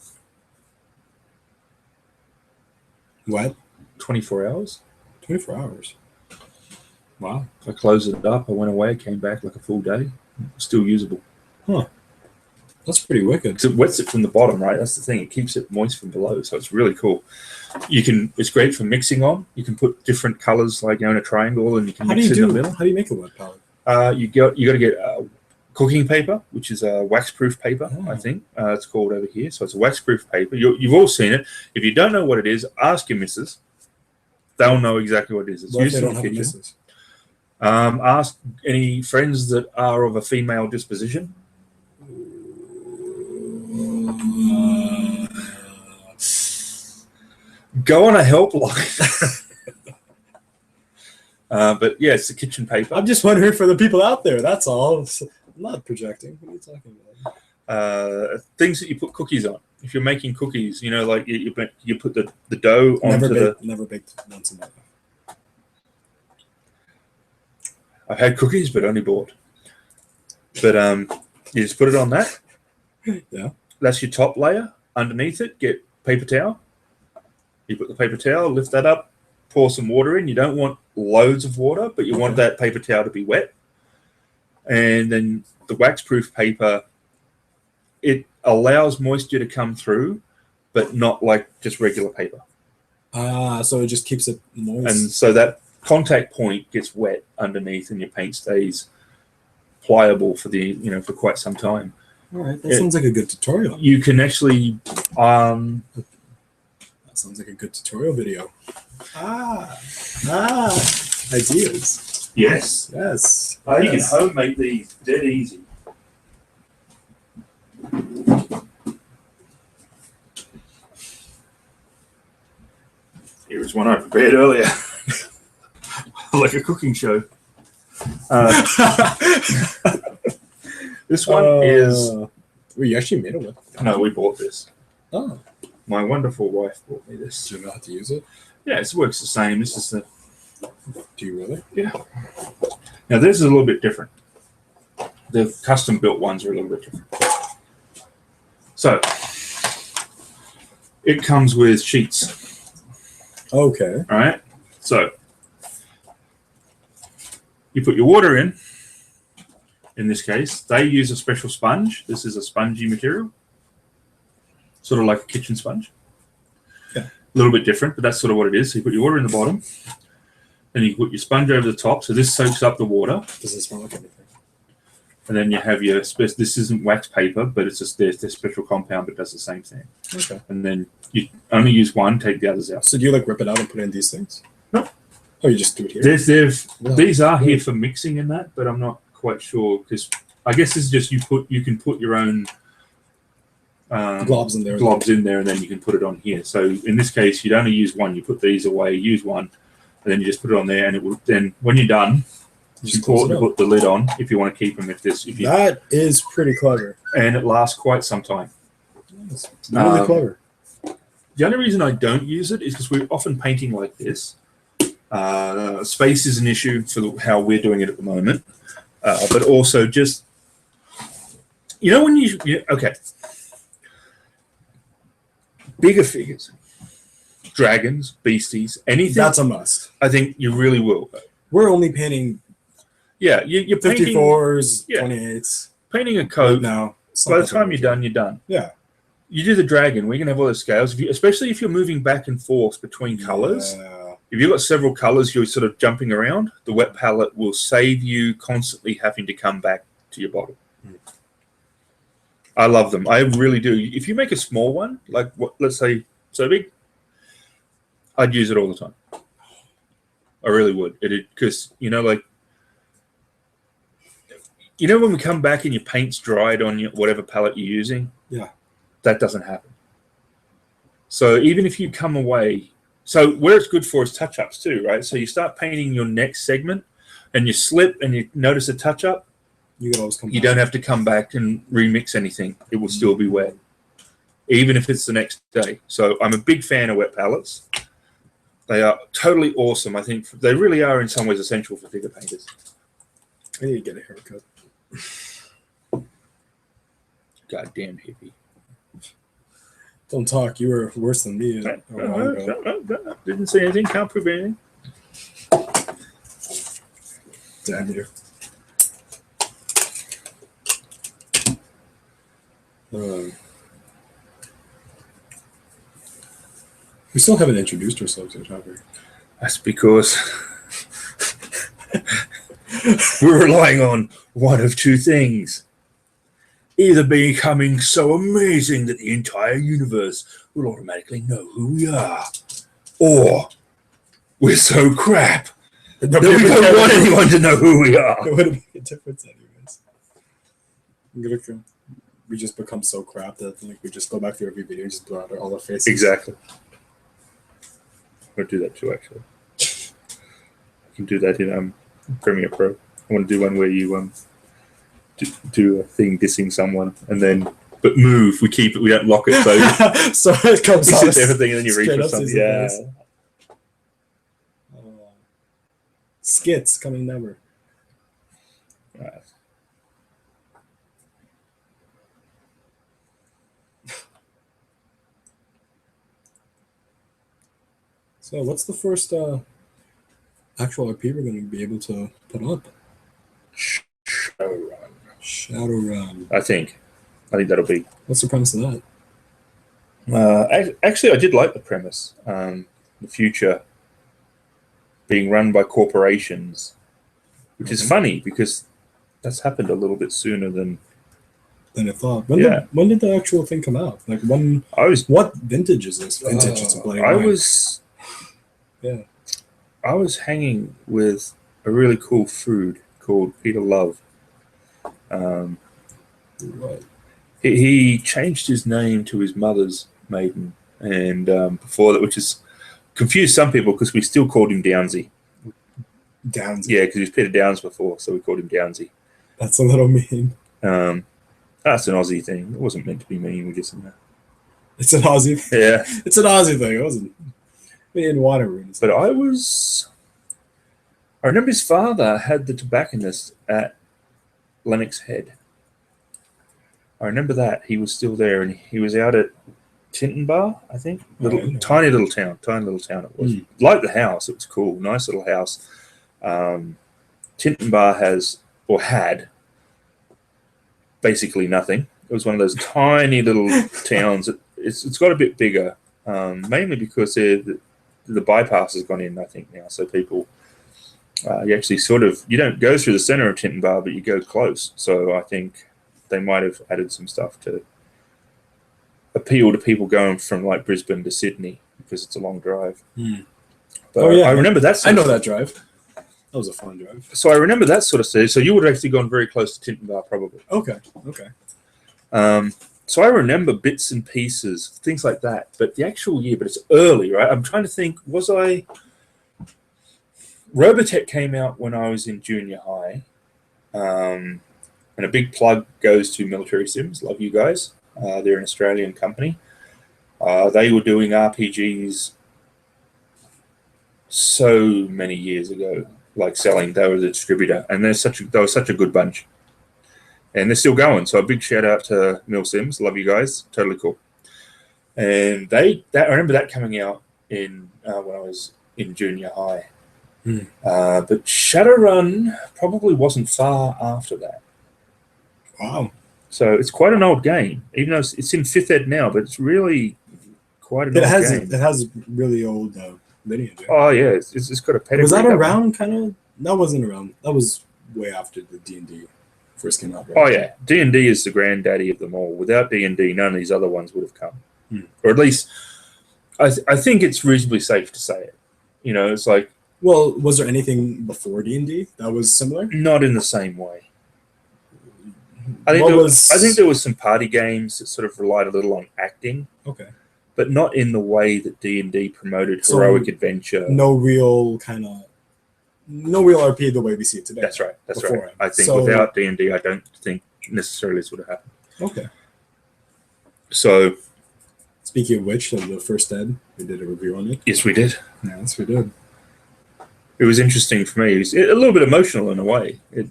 wet 24 hours. 24 hours. Wow. I closed it up. I went away, came back like a full day. Still usable. Huh. That's pretty wicked. It wets it from the bottom, right? That's the thing. It keeps it moist from below, so it's really cool. It's great for mixing on. You can put different colors, like in a triangle, and you can mix it in the middle. How do you make a wet palette? You got to get cooking paper, which is a wax-proof paper. I think it's called over here. So it's a wax-proof paper. You've all seen it. If you don't know what it is, ask your missus. They'll know exactly what it is. It's used in the kitchen. Ask any friends that are of a female disposition. Go on a helpline. But yeah, it's the kitchen paper. I'm just wondering for the people out there. That's all. I'm not projecting. What are you talking about? Things that you put cookies on. If you're making cookies, like you put the dough onto Never baked once in my life. I've had cookies, but only bought. But you just put it on that. Yeah. That's your top layer. Underneath it, get paper towel. You put the paper towel, lift that up, pour some water in. You don't want loads of water, but you want that paper towel to be wet. And then the wax-proof paper, it allows moisture to come through, but not like just regular paper. So it just keeps it moist. And so that contact point gets wet underneath, and your paint stays pliable for for quite some time. All right, that sounds like a good tutorial. You can actually that sounds like a good tutorial video. Ideas. Yes. You can homemade these dead easy. is one I prepared earlier. Like a cooking show. This one is... Well, you actually made it with. No, we bought this. Oh. My wonderful wife bought me this. Do you know how to use it? Yeah, it works the same. This is the... Do you really? Yeah. Now, this is a little bit different. The custom-built ones are a little bit different. So, it comes with sheets. Okay. All right? So, you put your water in. In this case, they use a special sponge. This is a spongy material. Sort of like a kitchen sponge. Yeah. A little bit different, but that's sort of what it is. So you put your water in the bottom. Then you put your sponge over the top. So this soaks up the water. Doesn't smell like anything. And then you have your... This isn't wax paper, but it's just their special compound, but does the same thing. Okay. And then you only use one, take the others out. So do you like rip it out and put it in these things? No. Oh, you just do it here? These are here for mixing in that, but I'm not quite sure because I guess this is just you can put your own globs in there. And then you can put it on here. So in this case, you'd only use one. You put these away, use one, and then you just put it on there, and it will then when you're done, it's important to put the lid on if you want to keep them. That is pretty clever, and it lasts quite some time. It's really clever. The only reason I don't use it is because we're often painting like this. Space is an issue for how we're doing it at the moment. But also just, when okay, bigger figures, dragons, beasties, anything. That's a must. I think you really will. We're only painting. Yeah, you're painting 54s, 28s. Painting a coat now. By the time you're done, you're done. Yeah. You do the dragon, we can have all the scales, especially if you're moving back and forth between colors. Yeah. If you've got several colors you're sort of jumping around, the wet palette will save you constantly having to come back to your bottle. I love them. I really do. If you make a small one, like let's say so big, I'd use it all the time. I really would. Because, when we come back and your paint's dried on whatever palette you're using, yeah, that doesn't happen. So even if you come away... So where it's good for is touch-ups too, right? So you start painting your next segment and you slip and you notice a touch-up, you can always come back. You don't have to come back and remix anything. It will still be wet, even if it's the next day. So I'm a big fan of wet palettes. They are totally awesome. I think they really are in some ways essential for figure painters. I need to get a haircut. Goddamn hippie. Don't talk. You were worse than me a while ago. Didn't say anything. Can't prove anything. Damn you. We still haven't introduced ourselves yet, have we? That's because we're relying on one of two things. Either becoming so amazing that the entire universe will automatically know who we are, or we're so crap that we don't want anyone to know who we are. It wouldn't make a difference anyways. We just become so crap that we just go back through every video and just blow out all our faces. Exactly. I'm going to do that too, actually. I can do that in Premiere Pro. I want to do one where you do a thing dissing someone and then but move. We keep it. We don't lock it. So so it comes out everything and then you reach for something. Yeah. Skits coming never. Right. So what's the first actual IP we're going to be able to put up? Shadowrun. I think that'll be. What's the premise of that? Actually, I did like the premise. The future being run by corporations, which is funny because that's happened a little bit sooner than I thought. When did the actual thing come out? Like when? What vintage is this? Vintage. It's a blank. I was hanging with a really cool food called Peter Love. He changed his name to his mother's maiden, and before that, which is confused some people because we still called him Downsy. Downsy. Yeah, because he was Peter Downs before, so we called him Downsy. That's a little mean. That's an Aussie thing. It wasn't meant to be mean. We just It's an Aussie thing. yeah. It's an Aussie thing. It wasn't. We in water rooms. But I remember his father had the tobacconist at Lennox Head. I remember that. He was still there, and he was out at Tinton, I think. Tiny little town it was. Like the house, it was cool. Nice little house. Tinton has, or had, basically nothing. It was one of those tiny little towns. It's got a bit bigger, mainly because the bypass has gone in, I think, now. So people, you actually you don't go through the centre of Tinton, but you go close. So I think they might have added some stuff to appeal to people going from like Brisbane to Sydney because it's a long drive. But I remember that. I know that drive. That was a fun drive. So I remember that sort of stage. So you would have actually gone very close to Tinton probably. Okay. So I remember bits and pieces, things like that. But the actual year, but it's early, right? I'm trying to think, Robotech came out when I was in junior high. And a big plug goes to Military Sims. Love you guys. They're an Australian company. They were doing RPGs so many years ago, like selling. They were the distributor, and they were such a good bunch. And they're still going. So a big shout out to Mil Sims. Love you guys. Totally cool. And I remember that coming out in when I was in junior high. But Shadowrun probably wasn't far after that. Wow. So it's quite an old game, even though it's in 5th ed now, but it's really quite an old game. It has really old lineage. Oh, yeah. It's got a pedigree. Was that around kind of? That wasn't around. That was way after the D&D first came out, right? Oh, yeah. D&D is the granddaddy of them all. Without D&D, none of these other ones would have come. Or at least, I think it's reasonably safe to say it. You know, it's like... Well, was there anything before D&D that was similar? Not in the same way. I think there was some party games that sort of relied a little on acting. Okay. But not in the way that D&D promoted heroic adventure. No real RP the way we see it today. That's right. Right. I think without D&D, I don't think necessarily this would have happened. Okay. So, speaking of which, the first ed, we did a review on it. Yes, we did. Yes, we did. It was interesting for me. It was a little bit emotional in a way. It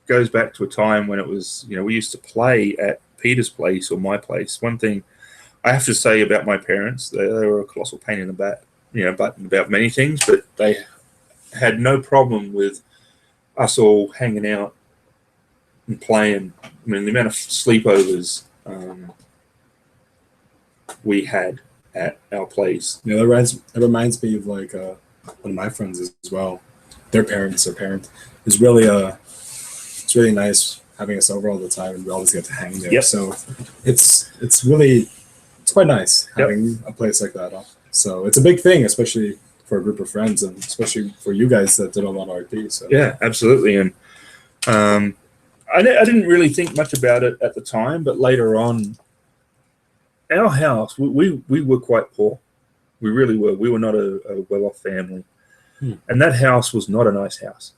goes back to a time when it was, we used to play at Peter's place or my place. One thing I have to say about my parents, they were a colossal pain in the butt, but about many things, but they had no problem with us all hanging out and playing. I mean, the amount of sleepovers we had at our place. Yeah, it reminds me of like one of my friends as well. Their parent is really it's really nice having us over all the time, and we always get to hang there. Yep. So it's quite nice having a place like that. So it's a big thing, especially for a group of friends, and especially for you guys that did a lot of RP. So yeah, absolutely. And I didn't really think much about it at the time, but later on, our house, we were quite poor. We really were. We were not a well-off family. And that house was not a nice house.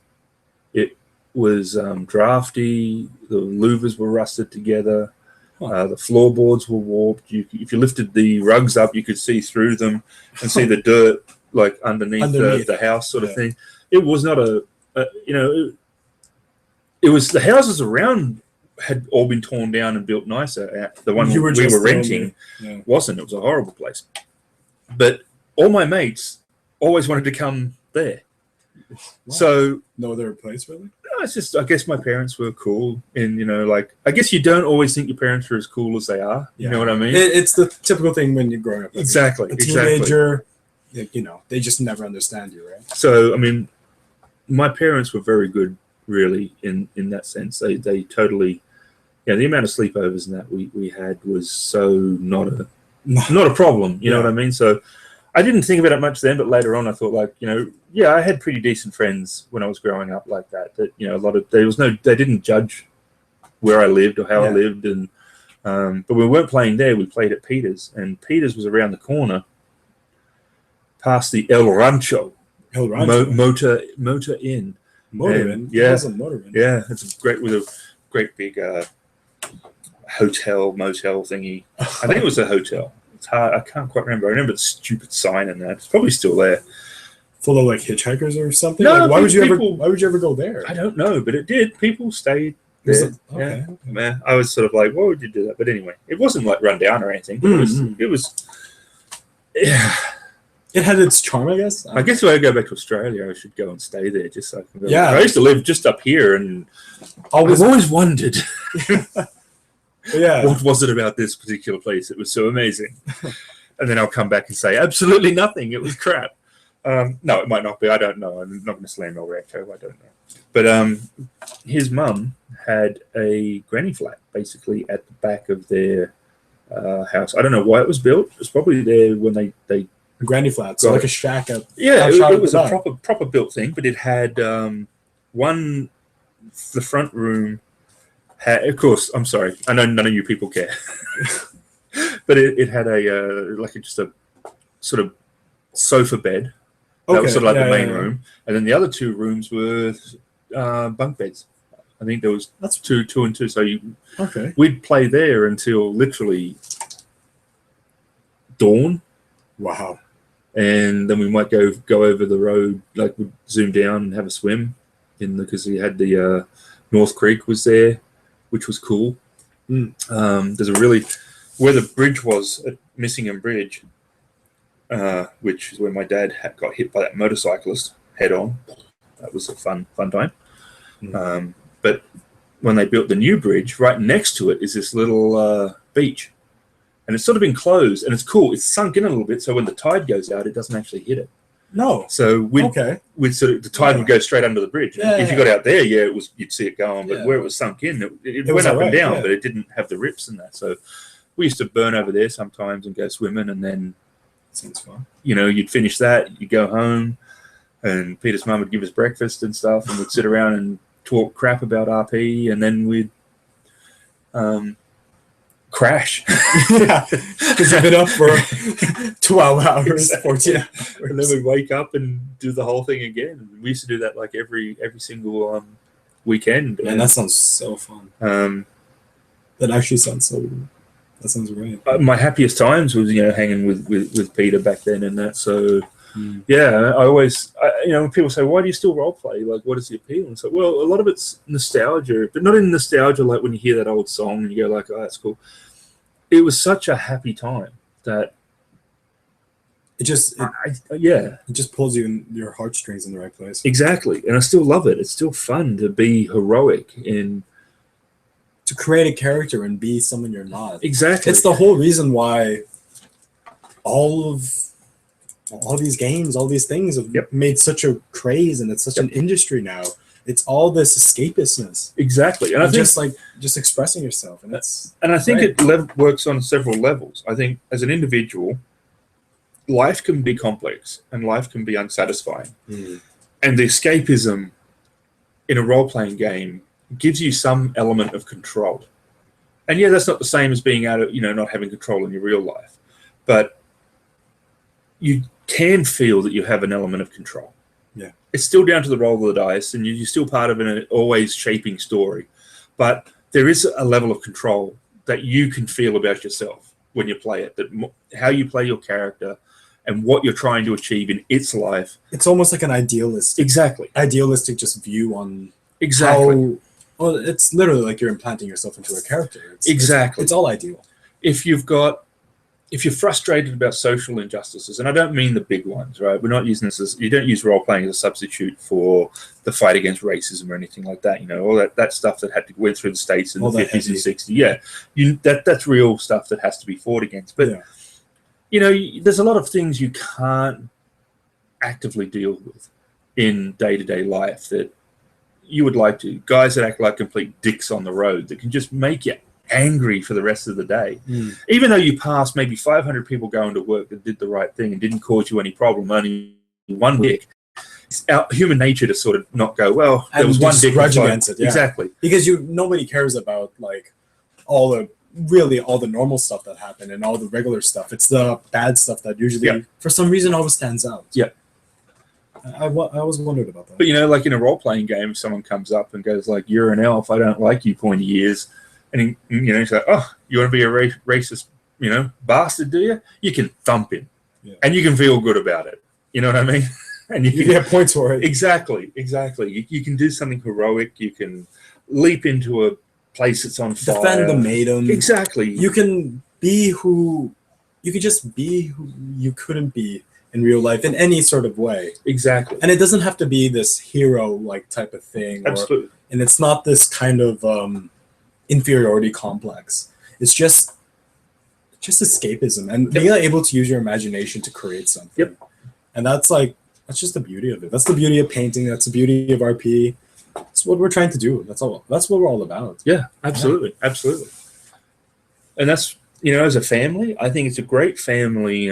It was drafty. The louvers were rusted together. The floorboards were warped. If you lifted the rugs up, you could see through them and see the dirt like underneath. The house sort of thing. It was not it was the houses around had all been torn down and built nicer. The one we were renting wasn't. It was a horrible place. But all my mates always wanted to come there. Wow. So no other place really? No, it's just I guess my parents were cool, and I guess you don't always think your parents are as cool as they are. You know what I mean? It's the typical thing when you're growing up. Exactly. A teenager, they just never understand you, right? So I mean, my parents were very good, really, in that sense. They totally, the amount of sleepovers and that we had was so not a problem. You know what I mean? So I didn't think about it much then, but later on I thought I had pretty decent friends when I was growing up like that. That they didn't judge where I lived or how I lived, and but we weren't playing there. We played at Peter's, and Peter's was around the corner. past the El Rancho, El Rancho. Motor Inn. Motor Inn? Yeah, Motor Inn. Yeah, it's with a great big hotel motel thingy. I think it was a hotel. It's hard. I can't quite remember. I remember the stupid sign in there. It's probably still there. Full of like hitchhikers or something. No, like, why would you ever go there? I don't know, but it did. People stayed there. Okay. Man, I was sort of like, why would you do that? But anyway, it wasn't like run down or anything. But it was. Yeah. It had its charm, I guess. I guess if I go back to Australia, I should go and stay there just so I can go. Yeah. I used to live just up here, and I've always wondered. Yeah. What was it about this particular place that was so amazing? And then I'll come back and say, absolutely nothing. It was crap. No, it might not be. I don't know. I'm not going to slam El Rancho. I don't know. But his mum had a granny flat basically at the back of their house. I don't know why it was built. It was probably there when they a granny flat, so like a shack up. Yeah, it was a proper built thing, but it had the front room. Of course, I'm sorry. I know none of you people care, but it had just a sort of sofa bed. That was sort of like the main room, and then the other two rooms were bunk beds. I think there was two and two. So we'd play there until literally dawn. Wow. And then we might go over the road, like we'd zoom down and have a swim because we had the North Creek was there, which was cool. There's where the bridge was at Missingham Bridge, which is where my dad got hit by that motorcyclist head on. That was a fun time. But when they built the new bridge, right next to it is this little beach. And it's sort of been closed, and it's cool. It's sunk in a little bit, so when the tide goes out, it doesn't actually hit it. No. So the tide would go straight under the bridge. Yeah, if you got out there, you'd see it going. But where it was sunk in, it went up and down, but it didn't have the rips and that. So we used to burn over there sometimes and go swimming, and then sounds fun. You'd finish that, you'd go home, and Peter's mum would give us breakfast and stuff, and we'd sit around and talk crap about RP, and then we'd crash. Yeah, because you've been up for 12 hours, 14 hours. And then we'd wake up and do the whole thing again. We used to do that like every single weekend. And that sounds so fun. That actually sounds that sounds great. My happiest times was, hanging with Peter back then and that. So, I always, when people say, why do you still role play? Like, what is the appeal? And so, well, a lot of it's nostalgia, but not in nostalgia like when you hear that old song and you go like, oh, that's cool. It was such a happy time that it just pulls you in your heartstrings in the right place. Exactly. And I still love it. It's still fun to be heroic and to create a character and be someone you're not. Exactly. It's the whole reason why all these games, all these things have made such a craze, and it's such an industry now. It's all this escapistness. Exactly. And I think just expressing yourself. And I think it works on several levels. I think as an individual, life can be complex and life can be unsatisfying. And the escapism in a role-playing game gives you some element of control. And that's not the same as being out of, not having control in your real life. But you can feel that you have an element of control. Yeah. It's still down to the roll of the dice, and you're still part of an always shaping story. But there is a level of control that you can feel about yourself when you play it, that how you play your character and what you're trying to achieve in its life. It's almost like an idealistic just view on it's literally like you're implanting yourself into a character. It's all ideal. If you're frustrated about social injustices, and I don't mean the big ones, right? We're not using this as, you don't use role-playing as a substitute for the fight against racism or anything like that, all that stuff that went through the States in the 50s and 60s. That's real stuff that has to be fought against. But, there's a lot of things you can't actively deal with in day-to-day life that you would like to. Guys that act like complete dicks on the road that can just make you angry for the rest of the day. Even though you passed maybe 500 people going to work that did the right thing and didn't cause you any problem, only one dick. It's our human nature to sort of not go, well, there was one dick grudge against it. Exactly. Because nobody cares about like all the really all the normal stuff that happened and all the regular stuff. It's the bad stuff that usually, for some reason, always stands out. Yeah. I always wondered about that. But, like in a role-playing game, if someone comes up and goes like, "You're an elf, I don't like you, pointy ears," and he's like, "Oh, you want to be a racist, bastard, do you?" You can thump him, and you can feel good about it. You know what I mean? And you get points for it. Exactly. You can do something heroic. You can leap into a place that's on fire. Defend the maiden. Exactly. You can just be who you couldn't be in real life in any sort of way. Exactly. And it doesn't have to be this hero-like type of thing. Absolutely. And it's not this kind of inferiority complex. It's just escapism and being able to use your imagination to create something. Yep. And that's just the beauty of it. That's the beauty of painting. That's the beauty of RP. That's what we're trying to do. That's what we're all about. Yeah, absolutely. Yeah. Absolutely. And that's, as a family, I think it's a great family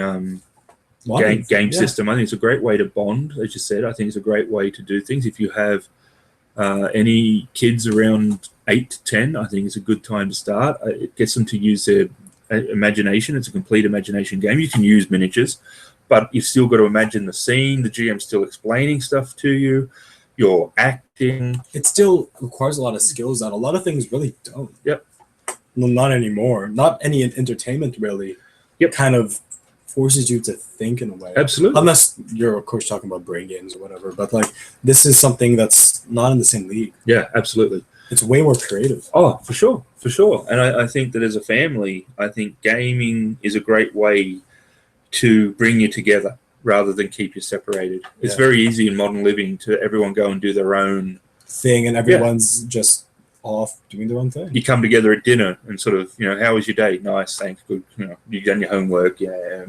game system. I think it's a great way to bond, as you said. I think it's a great way to do things. If you have any kids around 8 to 10, I think it's a good time to start. It gets them to use their imagination. It's a complete imagination game. You can use miniatures, but you've still got to imagine the scene. The GM's still explaining stuff to you. You're acting. It still requires a lot of skills that a lot of things really don't. Yep. Well, not anymore. Not any entertainment really. Yep. Kind of forces you to think in a way. Absolutely. Unless you're, of course, talking about brain games or whatever. But this is something that's not in the same league. Yeah, absolutely. It's way more creative. Oh, for sure. And I think that as a family, I think gaming is a great way to bring you together rather than keep you separated. It's very easy in modern living to everyone go and do their own thing, and everyone's just off doing their own thing. You come together at dinner and sort of, how was your day? Nice, thanks, good. You've done your homework, yeah.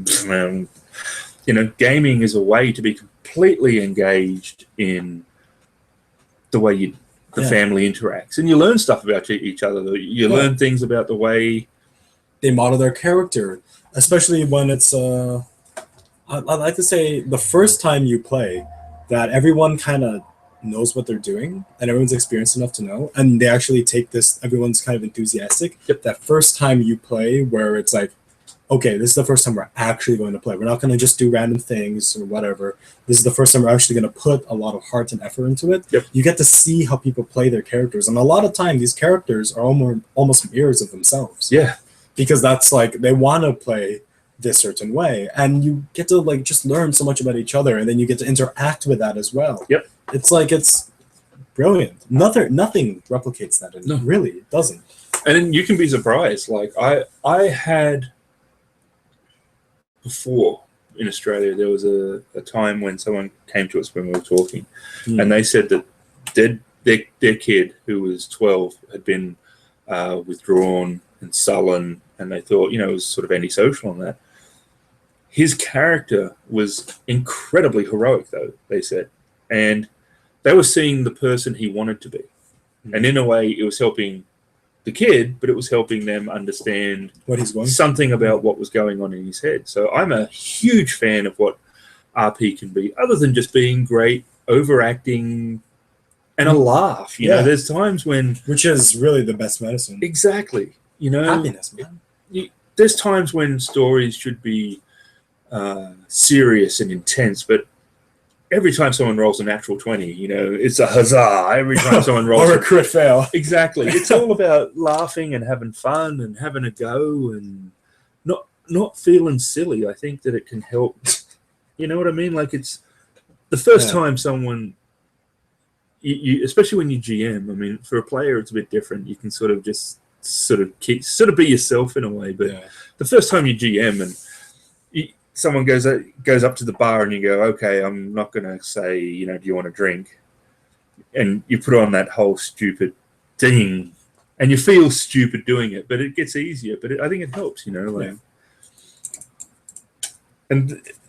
Gaming is a way to be completely engaged in the way the family interacts, and you learn stuff about each other. You learn things about the way they model their character, especially when it's I'd like to say the first time you play, that everyone kind of knows what they're doing and everyone's experienced enough to know, and they actually take this, everyone's kind of enthusiastic. That first time you play where it's like, okay, this is the first time we're actually going to play. We're not going to just do random things or whatever. This is the first time we're actually going to put a lot of heart and effort into it. You get to see how people play their characters, and a lot of time these characters are almost mirrors of themselves. Because that's they want to play this certain way, and you get to just learn so much about each other, and then you get to interact with that as well. It's brilliant. Nothing replicates that. It really doesn't. And then you can be surprised. I had before in Australia, there was a time when someone came to us when we were talking, and they said that their kid, who was 12, had been withdrawn and sullen, and they thought, it was sort of antisocial and that. His character was incredibly heroic, though, they said. And they were seeing the person he wanted to be. And in a way, it was helping the kid, but it was helping them understand what he's going something about what was going on in his head. So I'm a huge fan of what RP can be, other than just being great, overacting, and a laugh. There's times when... Which is really the best medicine. Exactly. Happiness, man. There's times when stories should be serious and intense, but every time someone rolls a natural 20, it's a huzzah. Every time someone rolls or a crit fail. Exactly. It's all about laughing and having fun and having a go and not feeling silly. I think that it can help. You know what I mean? It's the first time someone, you especially when you GM. I mean, for a player, it's a bit different. You can sort of be yourself in a way. But the first time you GM and someone goes up to the bar and you go, okay, I'm not going to say, do you want a drink? And you put on that whole stupid thing, and you feel stupid doing it, but it gets easier. But I think it helps, And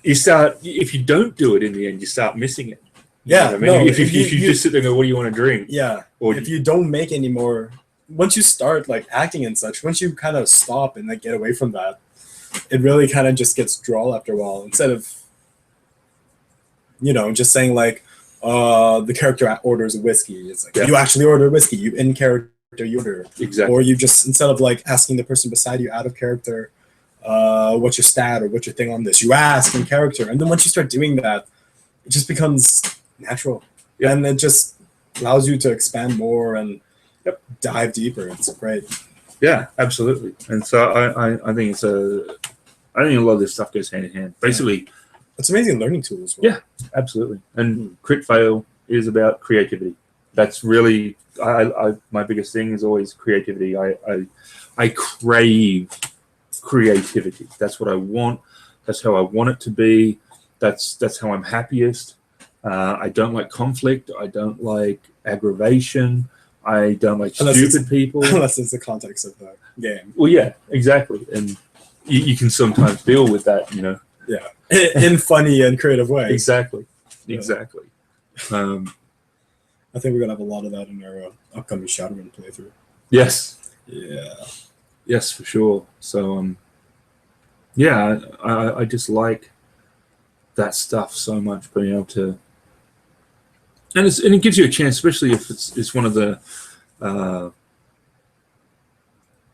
you start, if you don't do it in the end, you start missing it. If you just sit there and go, what do you want to drink? Or if you don't make any more, once you start acting and such, once you kind of stop and get away from that, it really kind of just gets droll after a while. Instead of, just saying the character orders whiskey. It's you actually order whiskey. You in character you order. Exactly. Or you just, instead of like asking the person beside you out of character, what's your stat or what's your thing on this, you ask in character. And then once you start doing that, it just becomes natural. Yep. And it just allows you to expand more and Yep. dive deeper. It's great. Yeah, absolutely. And so I think I think a lot of this stuff goes hand in hand. Basically, it's an amazing learning tool as well. Yeah, absolutely. And crit fail is about creativity. That's really my biggest thing is always creativity. I crave creativity. That's what I want. That's how I want it to be. That's how I'm happiest. I don't like conflict. I don't like aggravation. I don't like stupid people. Unless it's the context of the game. Well, yeah, exactly. And you can sometimes deal with that, Yeah, in funny and creative ways. Exactly. Yeah. Exactly. I think we're gonna have a lot of that in our upcoming Shadowrun playthrough. Yes. Yeah. Yes, for sure. So, yeah, I just like that stuff so much, being able to, and it gives you a chance, especially if it's one of the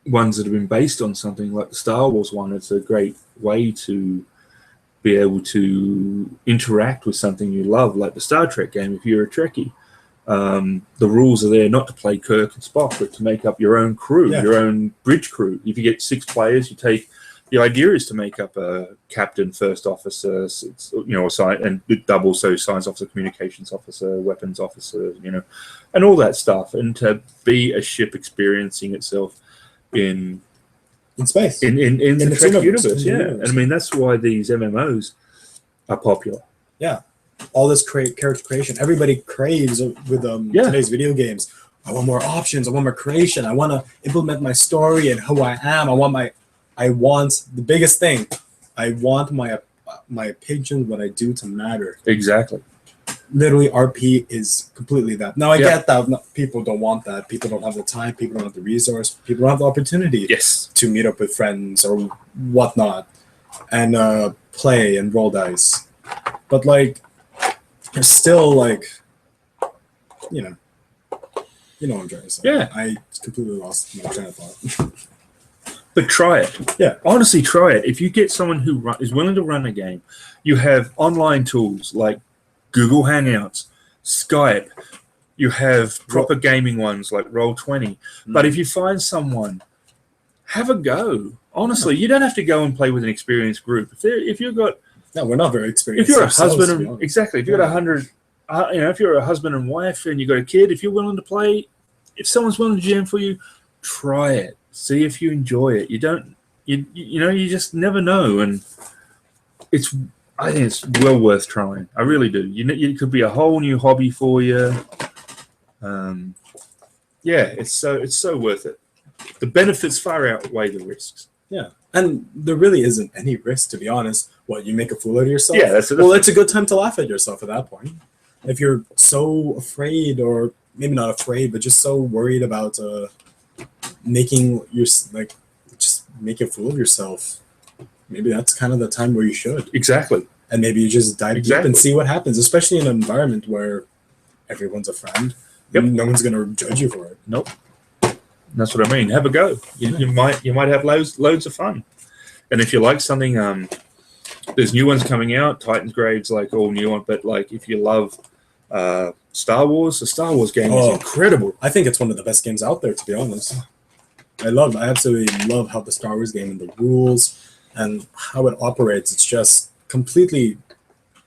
ones that have been based on something like the Star Wars one. It's a great way to be able to interact with something you love, like the Star Trek game. If you're a Trekkie, the rules are there not to play Kirk and Spock, but to make up your own crew, your own bridge crew. If you get 6 players, the idea is to make up a captain, first officer, and double, so science officer, communications officer, weapons officer, and all that stuff, and to be a ship experiencing itself in space, in the Trek universe. Yeah, and I mean that's why these MMOs are popular. Yeah, all this character creation, everybody craves with today's video games. I want more options. I want more creation. I want to implement my story and who I am. I want the biggest thing. I want my opinion, what I do, to matter. Exactly. Literally, RP is completely that. Now, I get that people don't want that. People don't have the time. People don't have the resource. People don't have the opportunity to meet up with friends or whatnot and play and roll dice. But, like, there's still, like, you know what I'm trying to say. Yeah. I completely lost my train of thought. But try it. Yeah. Honestly, try it. If you get someone who is willing to run a game, you have online tools like Google Hangouts, Skype. You have proper gaming ones like Roll20. But if you find someone, have a go. Honestly, you don't have to go and play with an experienced group. If you've got, no, we're not very experienced. If you're a husband and exactly, if you've got 100, if you're a husband and wife and you've got a kid, if you're willing to play, if someone's willing to jam for you, try it. See if you enjoy it. You just never know, and I think it's well worth trying. I really do. It could be a whole new hobby for you. It's so worth it. The benefits far outweigh the risks. Yeah, and there really isn't any risk, to be honest. What, you make a fool out of yourself? Yeah, it's a good time to laugh at yourself at that point. If you're so afraid, or maybe not afraid, but just so worried about making just make a fool of yourself, maybe that's kind of the time where you should. Exactly. And maybe you just dive deep and see what happens, especially in an environment where everyone's a friend. Yep. No one's going to judge you for it. Nope. That's what I mean. Have a go. You might have loads of fun. And if you like something, there's new ones coming out. Titan's Grave's like all new one, but like if you love Star Wars, the Star Wars game is incredible. I think it's one of the best games out there, to be honest. I absolutely love how the Star Wars game and the rules and how it operates. It's just completely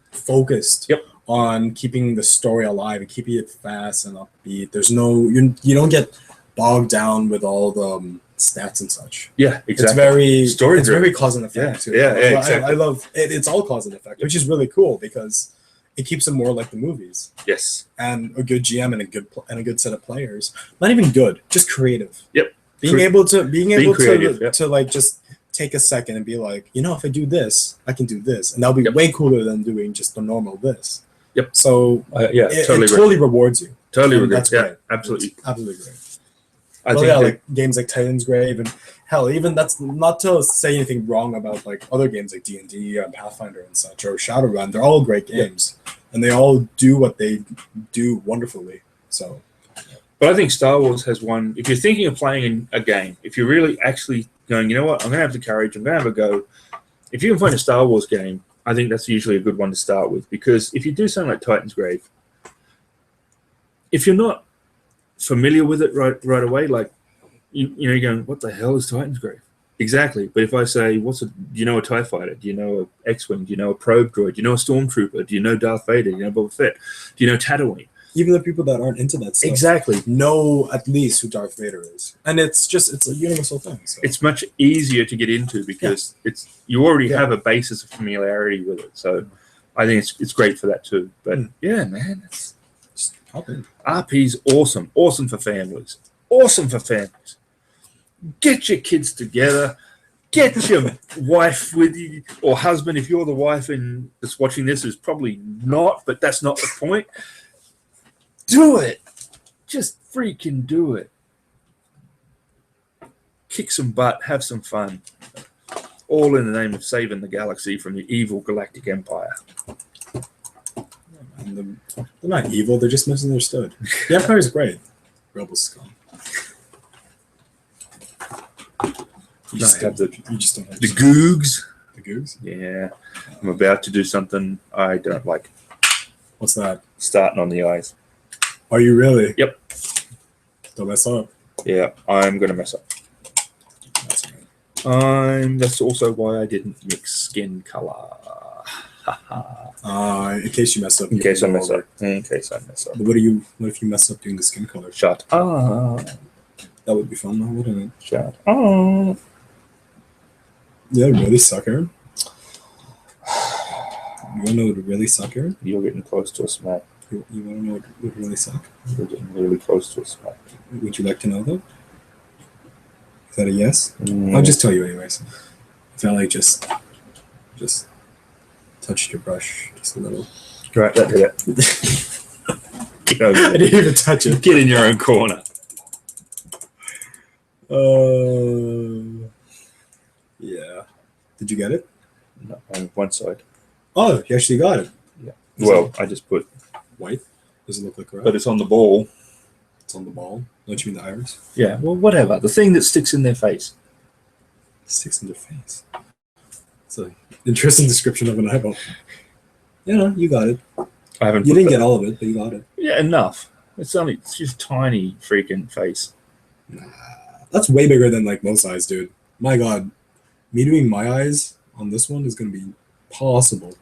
focused on keeping the story alive and keeping it fast and upbeat. There's you don't get bogged down with all the stats and such. Yeah, exactly. It's very cause and effect too. Yeah, exactly. I love it. It's all cause and effect, which is really cool because it keeps it more like the movies. Yes. And a good GM and a good set of players. Not even good, just creative. Yep. Being able to creative, to like just take a second and be like, if I do this, I can do this, and that'll be way cooler than doing just the normal this. Yep. So it totally rewards you. Totally agree. That's great. Absolutely. It's absolutely great. Like games like Titan's Grave and hell, even that's not to say anything wrong about like other games like D&D and Pathfinder and such or Shadowrun. They're all great games, and they all do what they do wonderfully. So, But I think Star Wars has one. If you're thinking of playing a game, if you're really actually going, you know what, I'm going to have the courage, I'm going to have a go. If you can find a Star Wars game, I think that's usually a good one to start with, because if you do something like Titan's Grave, if you're not familiar with it right away, like you're going, what the hell is Titan's Grave? Exactly. But if I say, do you know a TIE fighter? Do you know a X-Wing? Do you know a probe droid? Do you know a stormtrooper? Do you know Darth Vader? Do you know Boba Fett? Do you know Tatooine? Even the people that aren't into that stuff exactly know at least who Darth Vader is. And it's a universal thing. So. It's much easier to get into because you already have a basis of familiarity with it. So I think it's great for that too. But yeah, man, it's just RP's awesome. Awesome for families. Awesome for families. Get your kids together. Get your wife with you, or husband, if you're the wife and that's watching this, is probably not, but that's not the point. Do it. Just freaking do it. Kick some butt. Have some fun. All in the name of saving the galaxy from the evil galactic empire. And they're not evil. They're just misunderstood. The Empire's great. Rebels scum. You just don't have the Googs. The Googs? Yeah. I'm about to do something I don't like. What's that? Starting on the eyes. Are you really? Yep. Don't mess up. Yeah, I'm going to mess up. That's right. That's also why I didn't mix skin color. In case you mess up. In case I mess up. But what if you mess up doing the skin color? Shut up. That would be fun, though, wouldn't it? Shut up. Yeah, really suck, Aaron. You want to know what would really suck, Aaron? You're getting close to a smack. You want to know what would really suck? You're getting really close to a smack. Would you like to know, though? Is that a yes? I'll just tell you anyways. I felt like just touched your brush just a little. Right, that did it. Get over I didn't even touch it. Get in your own corner. Yeah. Did you get it? No, on one side. Oh, you actually got it. Yeah. Well, I just put white. Does it look like red? But it's on the ball. It's on the ball. Don't you mean the iris? Yeah. Well, whatever. The thing that sticks in their face. Sticks in their face. It's an interesting description of an eyeball. Yeah, no, you got it. I haven't. You didn't get all of it, but you got it. Yeah, enough. It's just tiny freaking face. Nah, that's way bigger than like most eyes, dude. My God, me doing my eyes on this one is gonna be possible.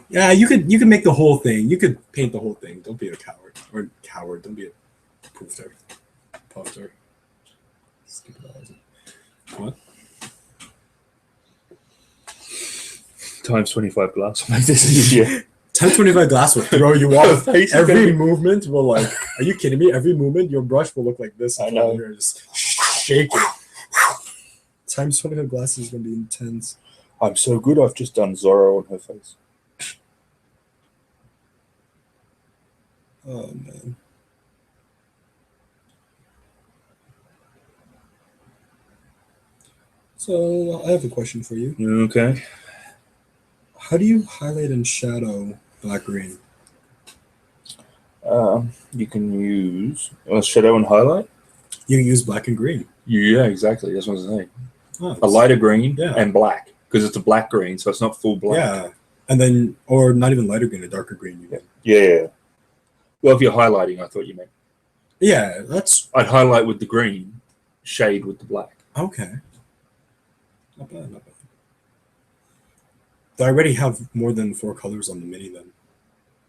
Yeah, you could make the whole thing. You could paint the whole thing. Don't be a coward. Or coward. Don't be a poofter. Puffer. What? Times 25 glass will make this easier. Times 25 glass will throw you off. Every movement will like. Are you kidding me? Every movement, your brush will look like this. I know. You're just shaking. Times 25 glass is gonna be intense. I'm so good. I've just done Zorro on her face. Oh man. So I have a question for you. Okay. How do you highlight and shadow black green? You can use shadow and highlight. You use black and green. Yeah, exactly. That's what I was saying. Oh, A lighter green Yeah. and black, because it's a black green, so it's not full black. Yeah, and then or not even lighter green, a darker green. Yeah. Well, if you're highlighting, I thought you meant. Yeah, that's I'd highlight with the green, shade with the black. okay. Not bad, not bad. I already have more than 4 colors on the mini then.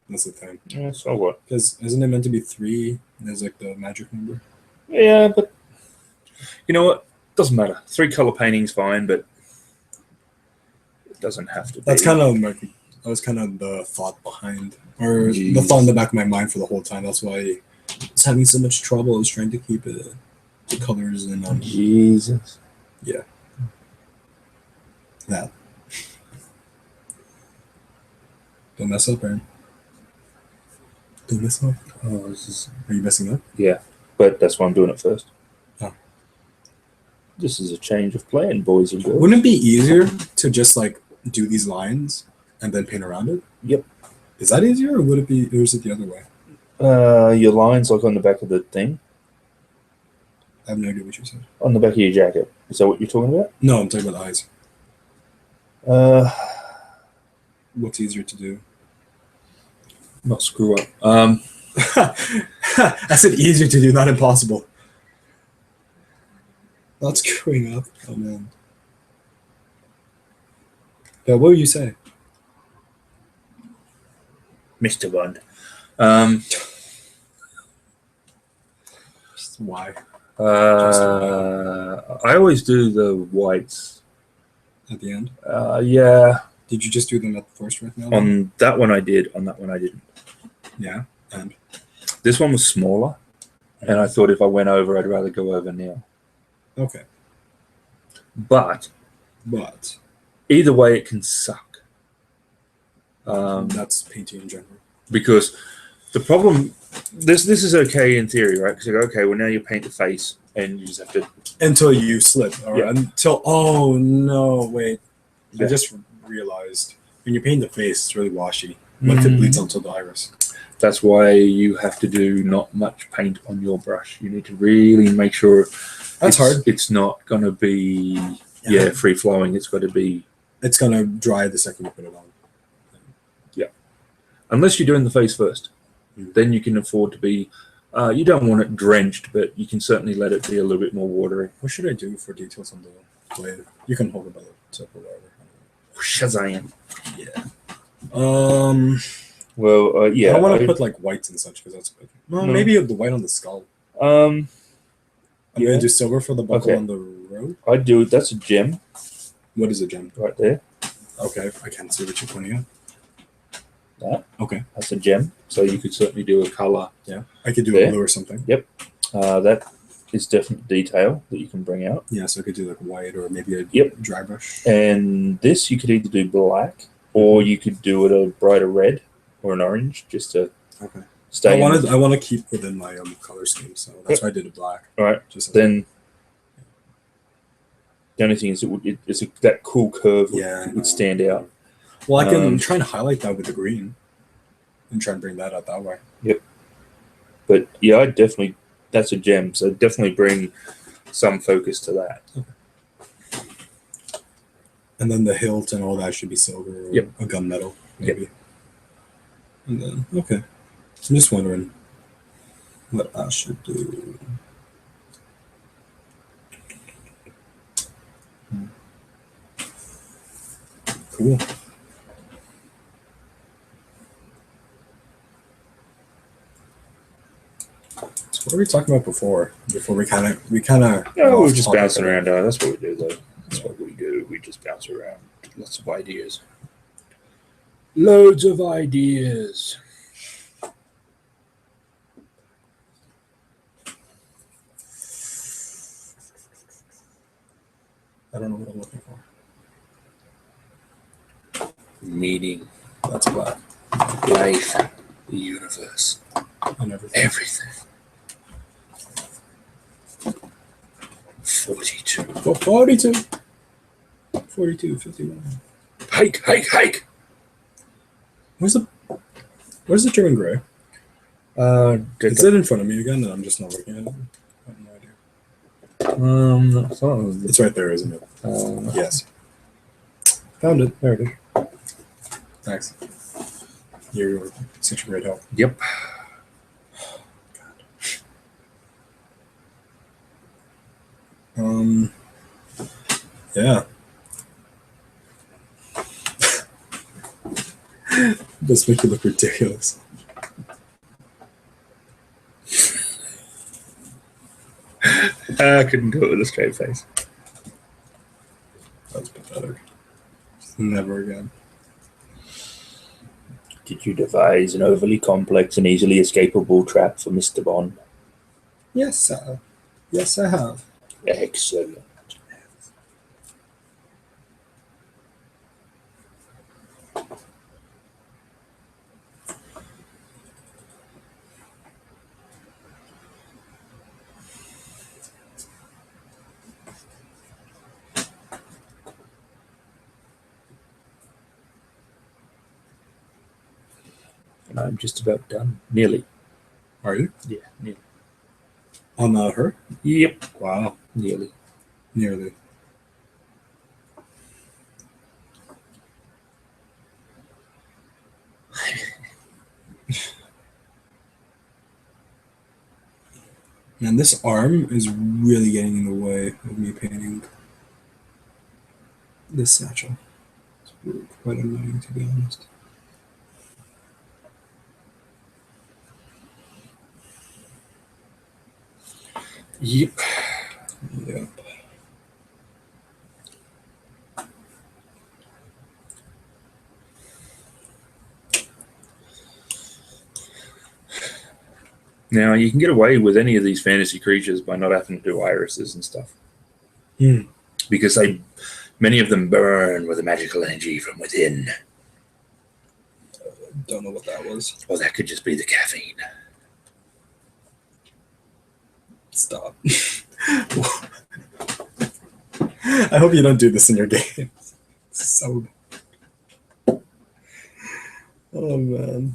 That's the thing. Yeah, so what? Because isn't it meant to be 3? And there's like the magic number. Yeah, but you know what? Doesn't matter. 3 color painting's fine, but it doesn't have to be. That's kind of like that was kind of the thought behind, or the thought in the back of my mind for the whole time. That's why I was having so much trouble. I was trying to keep it, the colors and Jesus. Yeah. That. Don't mess up, Aaron. Don't mess up. Oh, Are you messing up? Yeah, but that's why I'm doing it first. Oh. This is a change of plan, boys and girls. Wouldn't it be easier to just like do these lines and then paint around it? Yep. Is that easier, or would it be? Or is it the other way? Your lines like on the back of the thing, I have no idea what you said. on the back of your jacket. Is that what you're talking about? No, I'm talking about eyes. Uh, What's easier to do? not screw up. I said easier to do, not impossible. Not screwing up. Oh man. Yeah, what would you say? Mr. Bond. Why? I always do the whites. At the end? Yeah. Did you just do them at the first right now? On that one I did. On that one I didn't. Yeah. And This one was smaller, and I thought if I went over, I'd rather go over now. okay. But either way, it can suck. That's painting in general. Because the problem, this is okay in theory, right? Because you go, okay, well now you paint the face, and you just have to Until you slip, or Yeah. until oh no, wait! Yeah. I just realized when you paint the face, it's really washy. What if it bleeds onto the iris? That's why you have to do not much paint on your brush. You need to really make sure That's hard. It's not going to be free flowing. It's got to be, It's gonna dry the second you put it on. unless you're doing the face first, then you can afford to be. You don't want it drenched, but you can certainly let it be a little bit more watery. What should I do for details on the blade? You can hold it by the tip or whatever. Shazam! Yeah. Well, yeah. I don't want to put like whites and such because that's good. Well, No. maybe the white on the skull. I'm gonna do silver for the buckle Okay. on the road. I'd do it. That's a gem What is a gem? right there. Okay, I can't see what you're pointing at. That. Okay. That's a gem. So you could certainly do a color. Yeah, I could do There. a blue or something. That is definite detail that you can bring out. Yeah, so I could do like white or maybe a Yep. dry brush. And this you could either do black or you could do it a brighter red or an orange just to Okay. stay. I want to keep within my color scheme, so that's why I did it black. All right. Just Then the only thing is that cool curve would stand out. Well, I can try and highlight that with the green and try and bring that out that way. But yeah, I definitely, that's a gem. So definitely bring some focus to that. And then the hilt and all that should be silver or a gunmetal, maybe. And then, okay. I'm just wondering what I should do. Cool. So what were we talking about before? Before we kind of we were just bouncing around. That's what we do, though. That's what we do. We just bounce around. Lots of ideas. Loads of ideas. I don't know what I'm looking for. Meaning. That's black. Life. The universe. And everything. Everything. 42. Oh, 42. 42, 51. Hike. Where's the German gray? Is it in front of me again? And I'm just not looking at it. I have no idea. It's right there, isn't it? Yes. Found it. There it is. Thanks. You're such a great help. Yep. Yeah. This make you look ridiculous. I couldn't do it with a straight face. That's pathetic. Never again. Did you devise an overly complex and easily escapable trap for Mr. Bond? Yes, sir. Yes, I have. Excellent. And I'm just about done. Nearly. Are you? Yeah, nearly. On her? Yep, Wow. nearly. Nearly. Man, this arm is really getting in the way of me painting this satchel. It's quite annoying, to be honest. Yep. Yep. Now, you can get away with any of these fantasy creatures by not having to do irises and stuff. Hmm. Because many of them burn with a magical energy from within. Don't know what that was. Or that could just be the caffeine. Stop. I hope you don't do this in your game. So. Oh, man.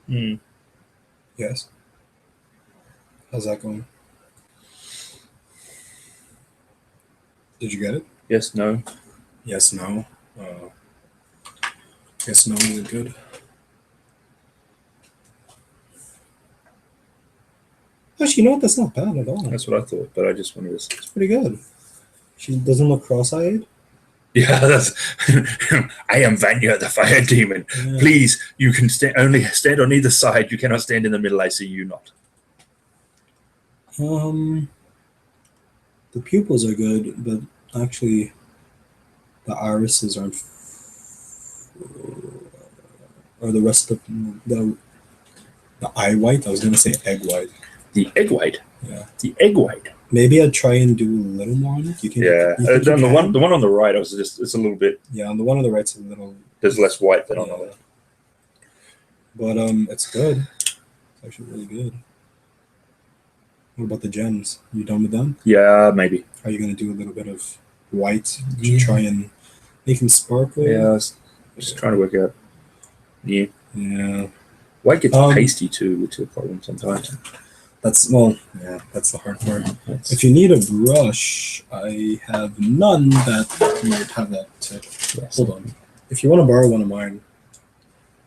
Hmm. Yes. How's that going? Did you get it? Yes, no. Yes, no. Yes, no isn't good. Actually, you know what? That's not bad at all. That's what I thought, but I just wanted to. It's pretty good. She doesn't look cross-eyed. Yeah, that's. I am Vanya, the fire demon. Yeah. Please, you can only stand on either side. You cannot stand in the middle. I see you not. The pupils are good, but actually, the irises aren't. Or the rest of the eye white. I was gonna say egg white. The egg white. Yeah. The egg white. Maybe I'd try and do a little more on it. You can. Yeah. You think you the can? one on the right, it's a little bit. Yeah, on the one on the right's a little. There's less white than on the left. But it's good. It's actually really good. What about the gems? You done with them? Yeah, maybe. Are you gonna do a little bit of white to try and make them sparkle? Yeah, I was just trying to work out. Yeah. Yeah. White gets pasty too, which is a problem sometimes. That's the hard part. If you need a brush, I have none that might have that tip. Yes. Hold on. If you want to borrow one of mine,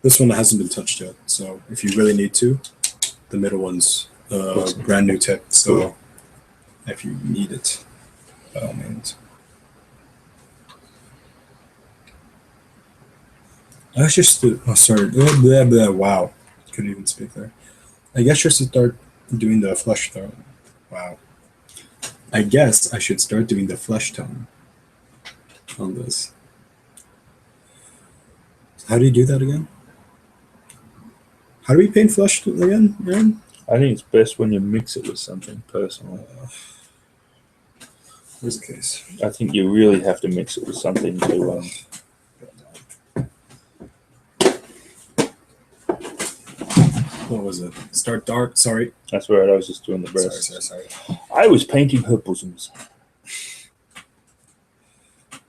this one hasn't been touched yet. So if you really need to, the middle one's brand new tip. So if you need it, by all means. I just wow, couldn't even speak there. I guess just to start doing the flesh tone. Wow. I guess I should start doing the flesh tone on this. How do you do that again? How do we paint flesh again, Aaron? I think it's best when you mix it with something, personally. Where's the case? I think you really have to mix it with something to. What was it? Start dark. Sorry. That's right. I was just doing the breast. Sorry. I was painting her bosoms.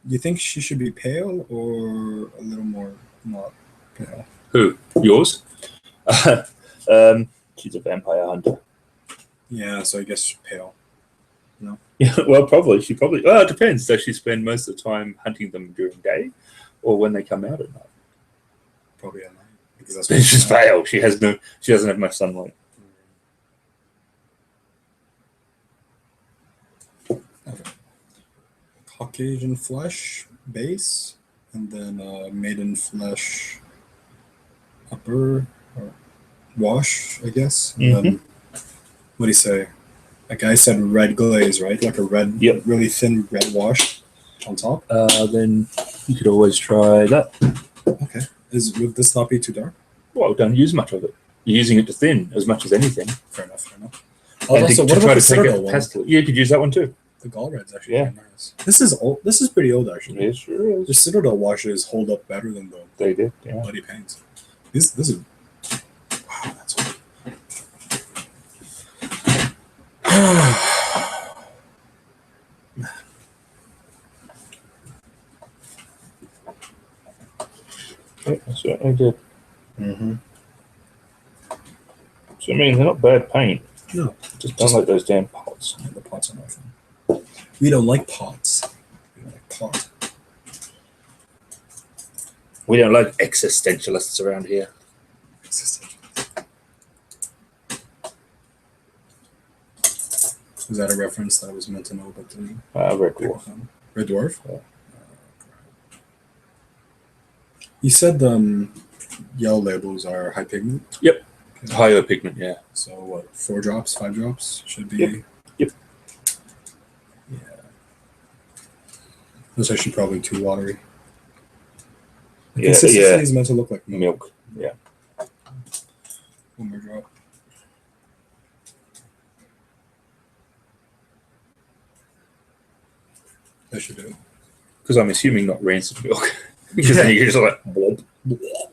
You think she should be pale or a little more not pale? Who? Yours? She's a vampire hunter. Yeah, so I guess she's pale. No. Yeah, well, probably. Well, it depends. Does she spend most of the time hunting them during day, or when they come out at night? Probably at night because that's She's pale. She doesn't have much sunlight. Okay. Caucasian flesh base, and then maiden flesh upper or wash, I guess. And then, what do you say? Like I said, red glaze, right? Like a red, really thin red wash on top. Then you could always try that. Okay. Would this not be too dark? Well, don't use much of it. You're using it to thin as much as anything. Fair enough. Also, what about the Citadel one? Pastel? Yeah, you could use that one too. The Gall Red's actually very nice. This is old. This is pretty old, actually. It sure is. The Citadel washes hold up better than the bloody paints. This is wow. That's old. Yeah, I certainly did. So I mean, they're not bad paint. No, just don't like those damn pots. Yeah, the pots are nothing. We don't like pots. We don't like pot. We don't like existentialists around here. Was that a reference that I was meant to know about the Red Dwarf? Red Dwarf? Yeah. You said yellow labels are high pigment? Yep. Okay. Higher pigment, yeah. So what, 4 drops, 5 drops should be? Yep. Yeah. Those are actually probably too watery. The consistency is meant to look like milk. Yeah. One more drop. That should do it. Because I'm assuming not rancid milk. Because then you're just like, blop, blop.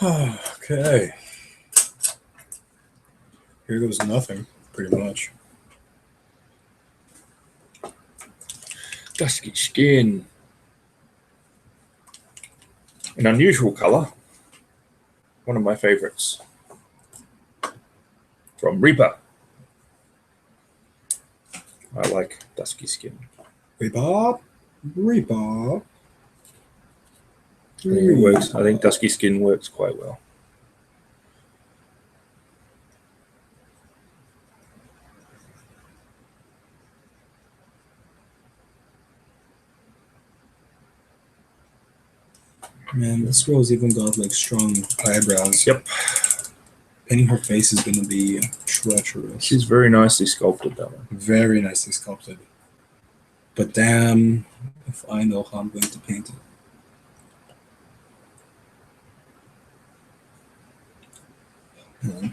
Okay. Here goes nothing, pretty much. Dusky skin. An unusual color. One of my favorites. From Reaper. I like dusky skin. Reaper. Reaper. I think it works. I think dusky skin works quite well. Man, this girl's even got like strong eyebrows. Yep. Painting her face is going to be treacherous. She's very nicely sculpted, that one. Very nicely sculpted. But damn, if I know how I'm going to paint it. The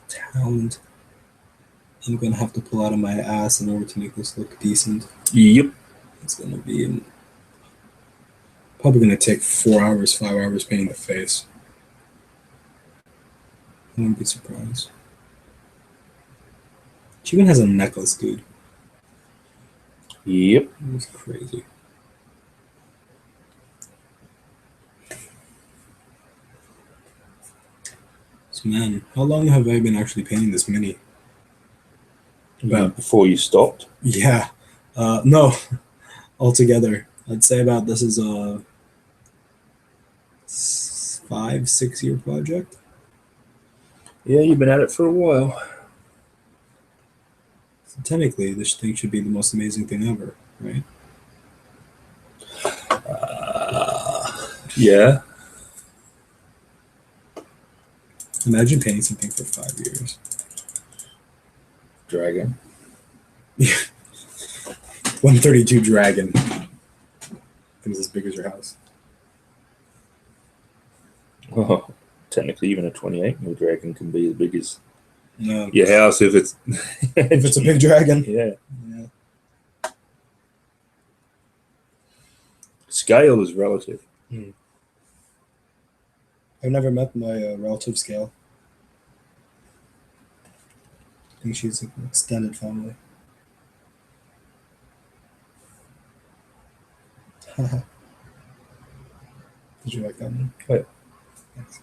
talent I'm going to have to pull out of my ass in order to make this look decent. Yep. It's going to be probably going to take 4 hours, 5 hours painting the face. I wouldn't be surprised. She even has a necklace, dude. Yep. That's crazy. So, man, how long have I been actually painting this mini? About before you stopped? Yeah. No. Altogether. I'd say about this is a 5-6 year project. Yeah, you've been at it for a while. So technically, this thing should be the most amazing thing ever, right? Yeah. Imagine painting something for 5 years. Dragon. 132 dragon. Things as big as your house. Oh, technically, even a 28 mil dragon can be as big as No. your house if it's If it's a big dragon. Yeah. Yeah. Scale is relative. I I've never met my relative scale. I think she's an extended family. Did you like that one? Oh, yeah. Thanks.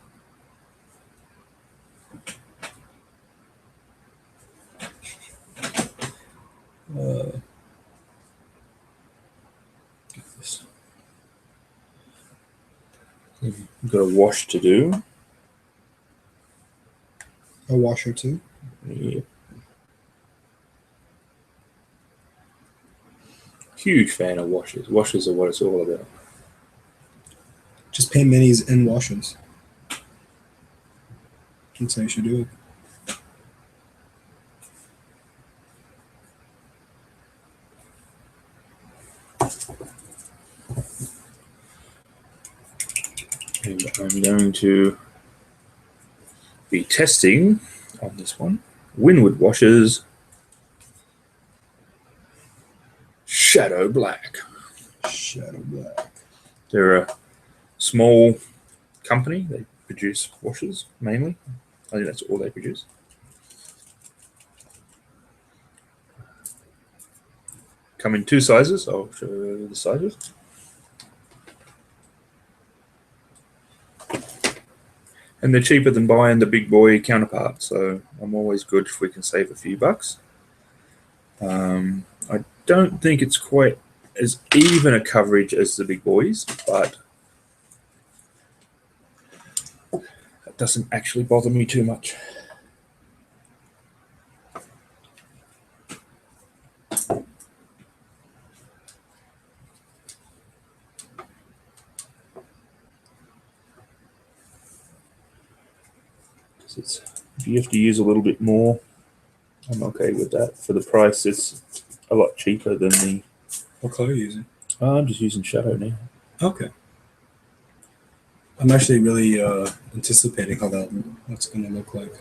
This. We've got a wash to do. A washer too. Yep. Huge fan of washes. Washes are what it's all about. Just paint minis and washers. That's how you should do it. And I'm going to be testing on this one. Winwood Washers Shadow Black. Shadow black. They're a small company. They produce washers mainly. I think that's all they produce. Come in two sizes. I'll show you the sizes. And they're cheaper than buying the big boy counterpart, so I'm always good if we can save a few bucks. I don't think it's quite as even a coverage as the big boys, but that doesn't actually bother me too much. If you have to use a little bit more, I'm okay with that. For the price, it's a lot cheaper than the. What color are you using? I'm just using shadow now. Okay. I'm actually really anticipating how that's going to look like.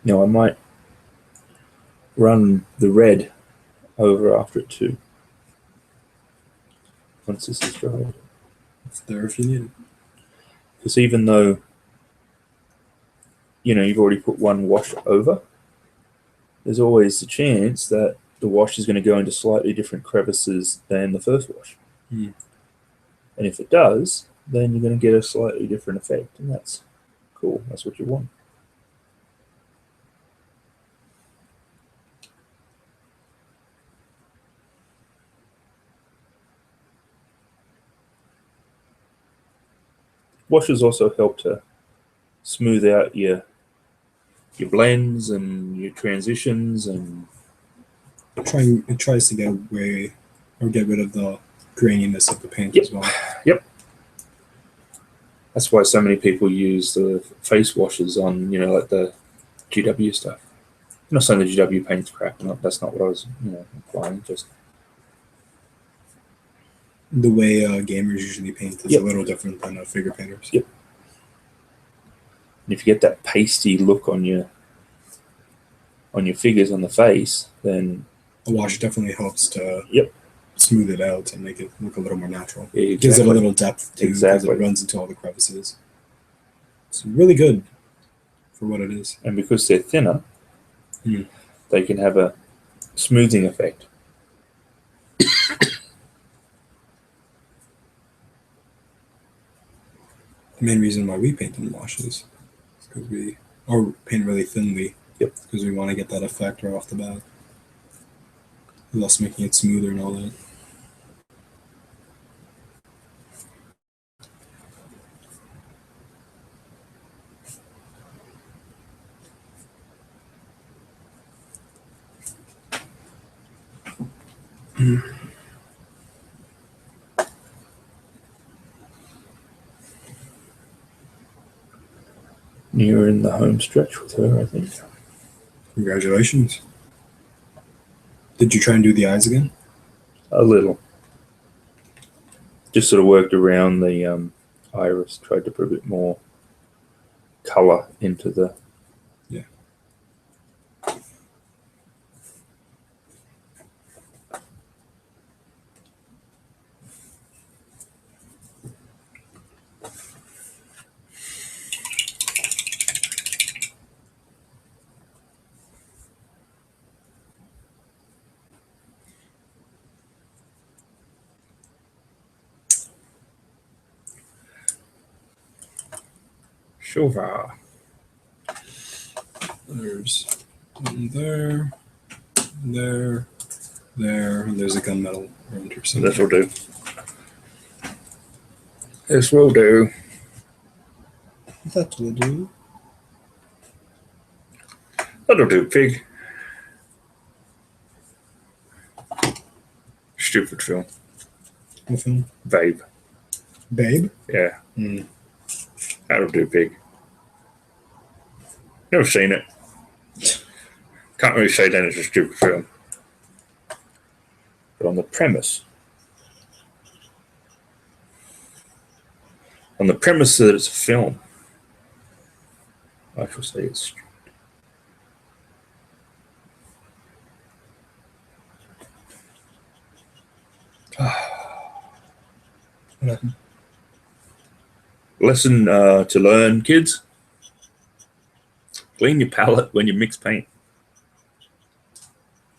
No, I might run the red over after it too. Once this is dried. It's there if you need it. Because even though, you've already put one wash over, there's always the chance that the wash is going to go into slightly different crevices than the first wash. Mm. And if it does, then you're going to get a slightly different effect, and that's cool. That's what you want. Washes also help to smooth out your blends and your transitions, and It tries to get away or get rid of the graininess of the paint as well. Yep. That's why so many people use the face washes on, like the GW stuff. I'm not saying the GW paint's crap. That's not what I was, implying. Just The way gamers usually paint is a little different than figure painters. Yep. And if you get that pasty look on your figures on the face, then a wash definitely helps to smooth it out and make it look a little more natural. Yeah, exactly. It gives it a little depth too, because it runs into all the crevices. It's really good for what it is. And because they're thinner, they can have a smoothing effect. The main reason why we paint in washes is because we paint really thinly. Yep. Because we want to get that effect right off the bat, thus making it smoother and all that. You're in the home stretch with her, I think. Congratulations. Did you try and do the eyes again? A little. Just sort of worked around the iris, tried to put a bit more color into the. Yeah. Silver. There's one there, there, and there's a gunmetal around here somewhere. This will do. This will do. That will do. That'll do, pig. Stupid film. What film? Babe. Babe? Yeah. Mm. That'll do, pig. Never seen it. Can't really say that it's a stupid film. But on the premise that it's a film, I shall say it's stupid. Nothing. Lesson to learn, kids. Clean your palette when you mix paint.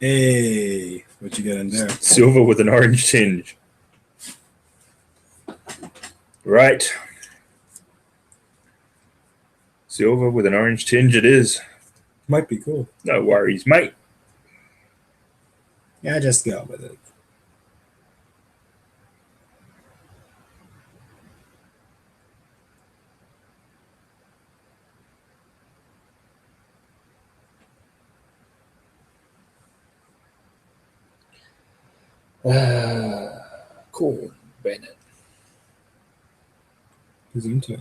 Hey, what you got in there? Silver with an orange tinge. Right. Silver with an orange tinge it is. Might be cool. No worries, mate. Yeah, just go with it. Cool, Bennett. He's into it.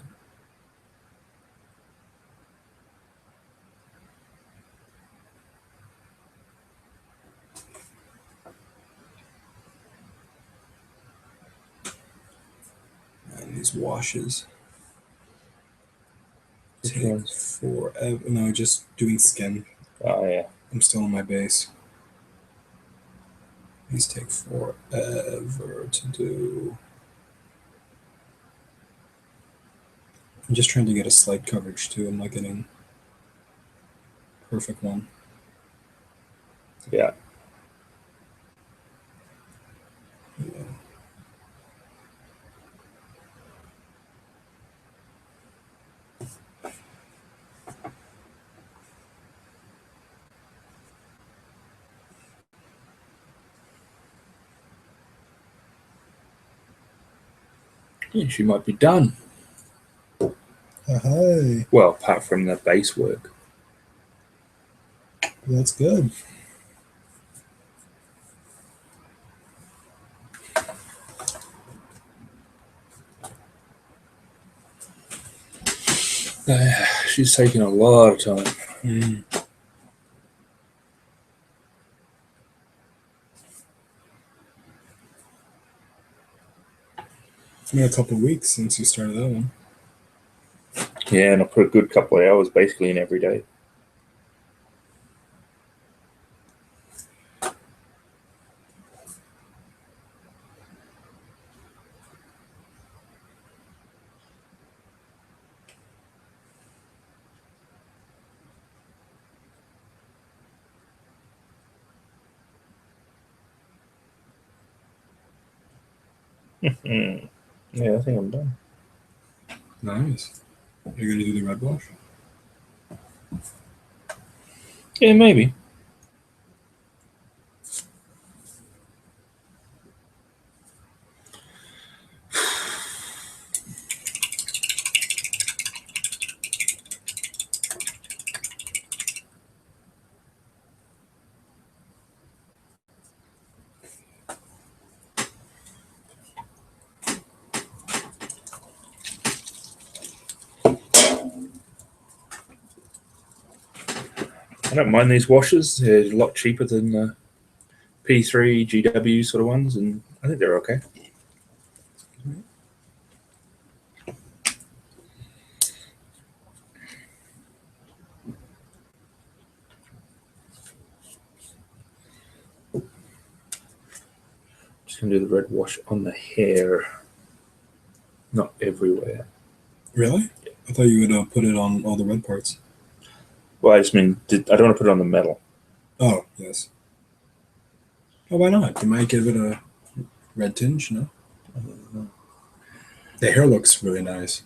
And these washes take forever. No, just doing skin. Oh, yeah. I'm still on my base. These take forever to do. I'm just trying to get a slight coverage too. I'm not getting perfect one. Yeah. Yeah. Yeah, she might be done. Hi. Well, apart from the base work. That's good. She's taking a lot of time. Mm. It's been a couple of weeks since you started that one. Yeah, and I put a good couple of hours basically in every day. Yeah, I think I'm done. Nice. You're gonna do the red wash? Yeah, maybe. I don't mind these washers. They're a lot cheaper than P3 GW sort of ones, and I think they're okay. Just gonna do the red wash on the hair, not everywhere. Really? I thought you would put it on all the red parts. Well, I just mean I don't want to put it on the metal. Oh, yes. Oh, why not? You might give it a red tinge, no? The hair looks really nice.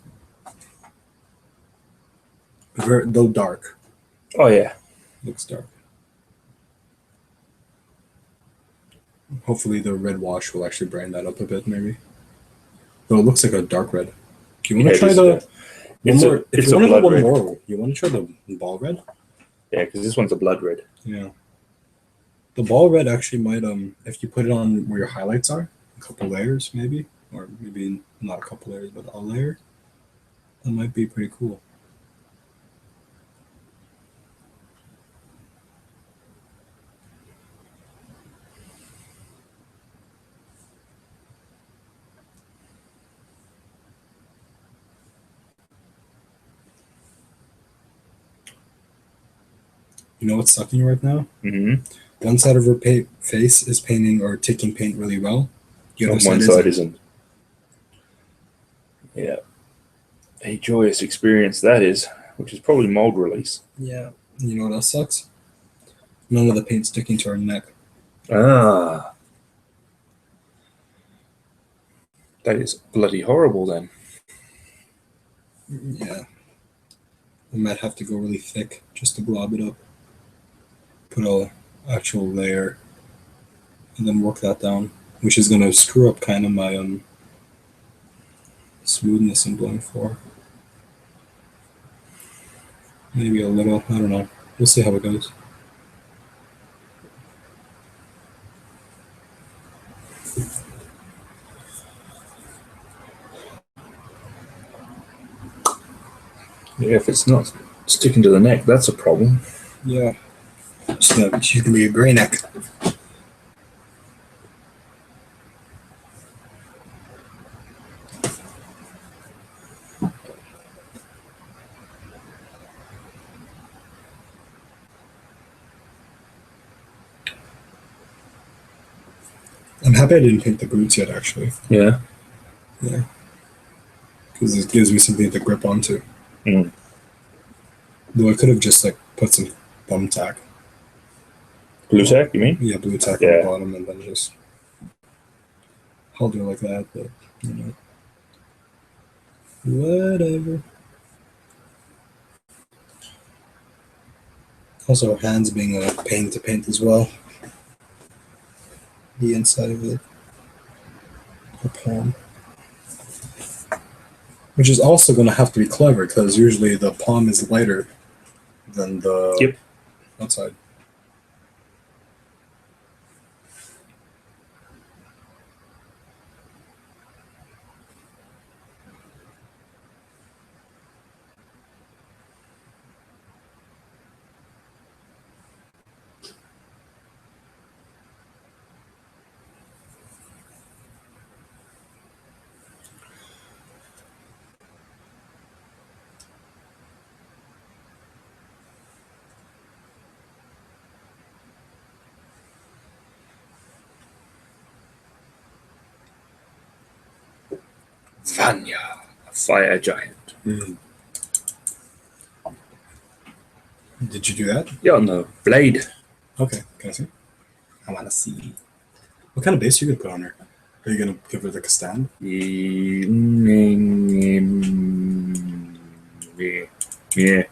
Though dark. Oh yeah. Looks dark. Hopefully the red wash will actually brighten that up a bit, maybe. Though it looks like a dark red. Do you want to try the one more? If you want to do one more, you want to try the ball red? Yeah, because this one's a blood red. Yeah. The ball red actually might if you put it on where your highlights are, a couple layers maybe, or maybe not a couple layers, but a layer. That might be pretty cool. You know what's sucking right now? Mm-hmm. One side of her face is painting or taking paint really well. The other one side isn't. Yeah. A joyous experience that is, which is probably mold release. Yeah. You know what else sucks? None of the paint sticking to her neck. Ah. That is bloody horrible then. Yeah. I might have to go really thick just to blob it up. Put a actual layer and then work that down, which is going to screw up kind of my smoothness I'm going for. Maybe a little, I don't know. We'll see how it goes. Yeah, if it's not sticking to the neck, that's a problem. Yeah. She's going to be a gray neck. I'm happy I didn't paint the boots yet, actually. Yeah. Yeah. Because it gives me something to grip onto. Mm. Though I could have just put some bum tack. Blue tack, you mean? Yeah, blue tack on the bottom and then just hold it like that, but you know. Whatever. Also, her hands being a pain to paint as well. The inside of it. Her palm. Which is also going to have to be clever because usually the palm is lighter than the outside. Vanya, a fire giant. Mm. Did you do that? Yeah, on the blade. Okay, can I see? I want to see. What kind of base are you going to put on her? Are you going to give her a stand? Yeah.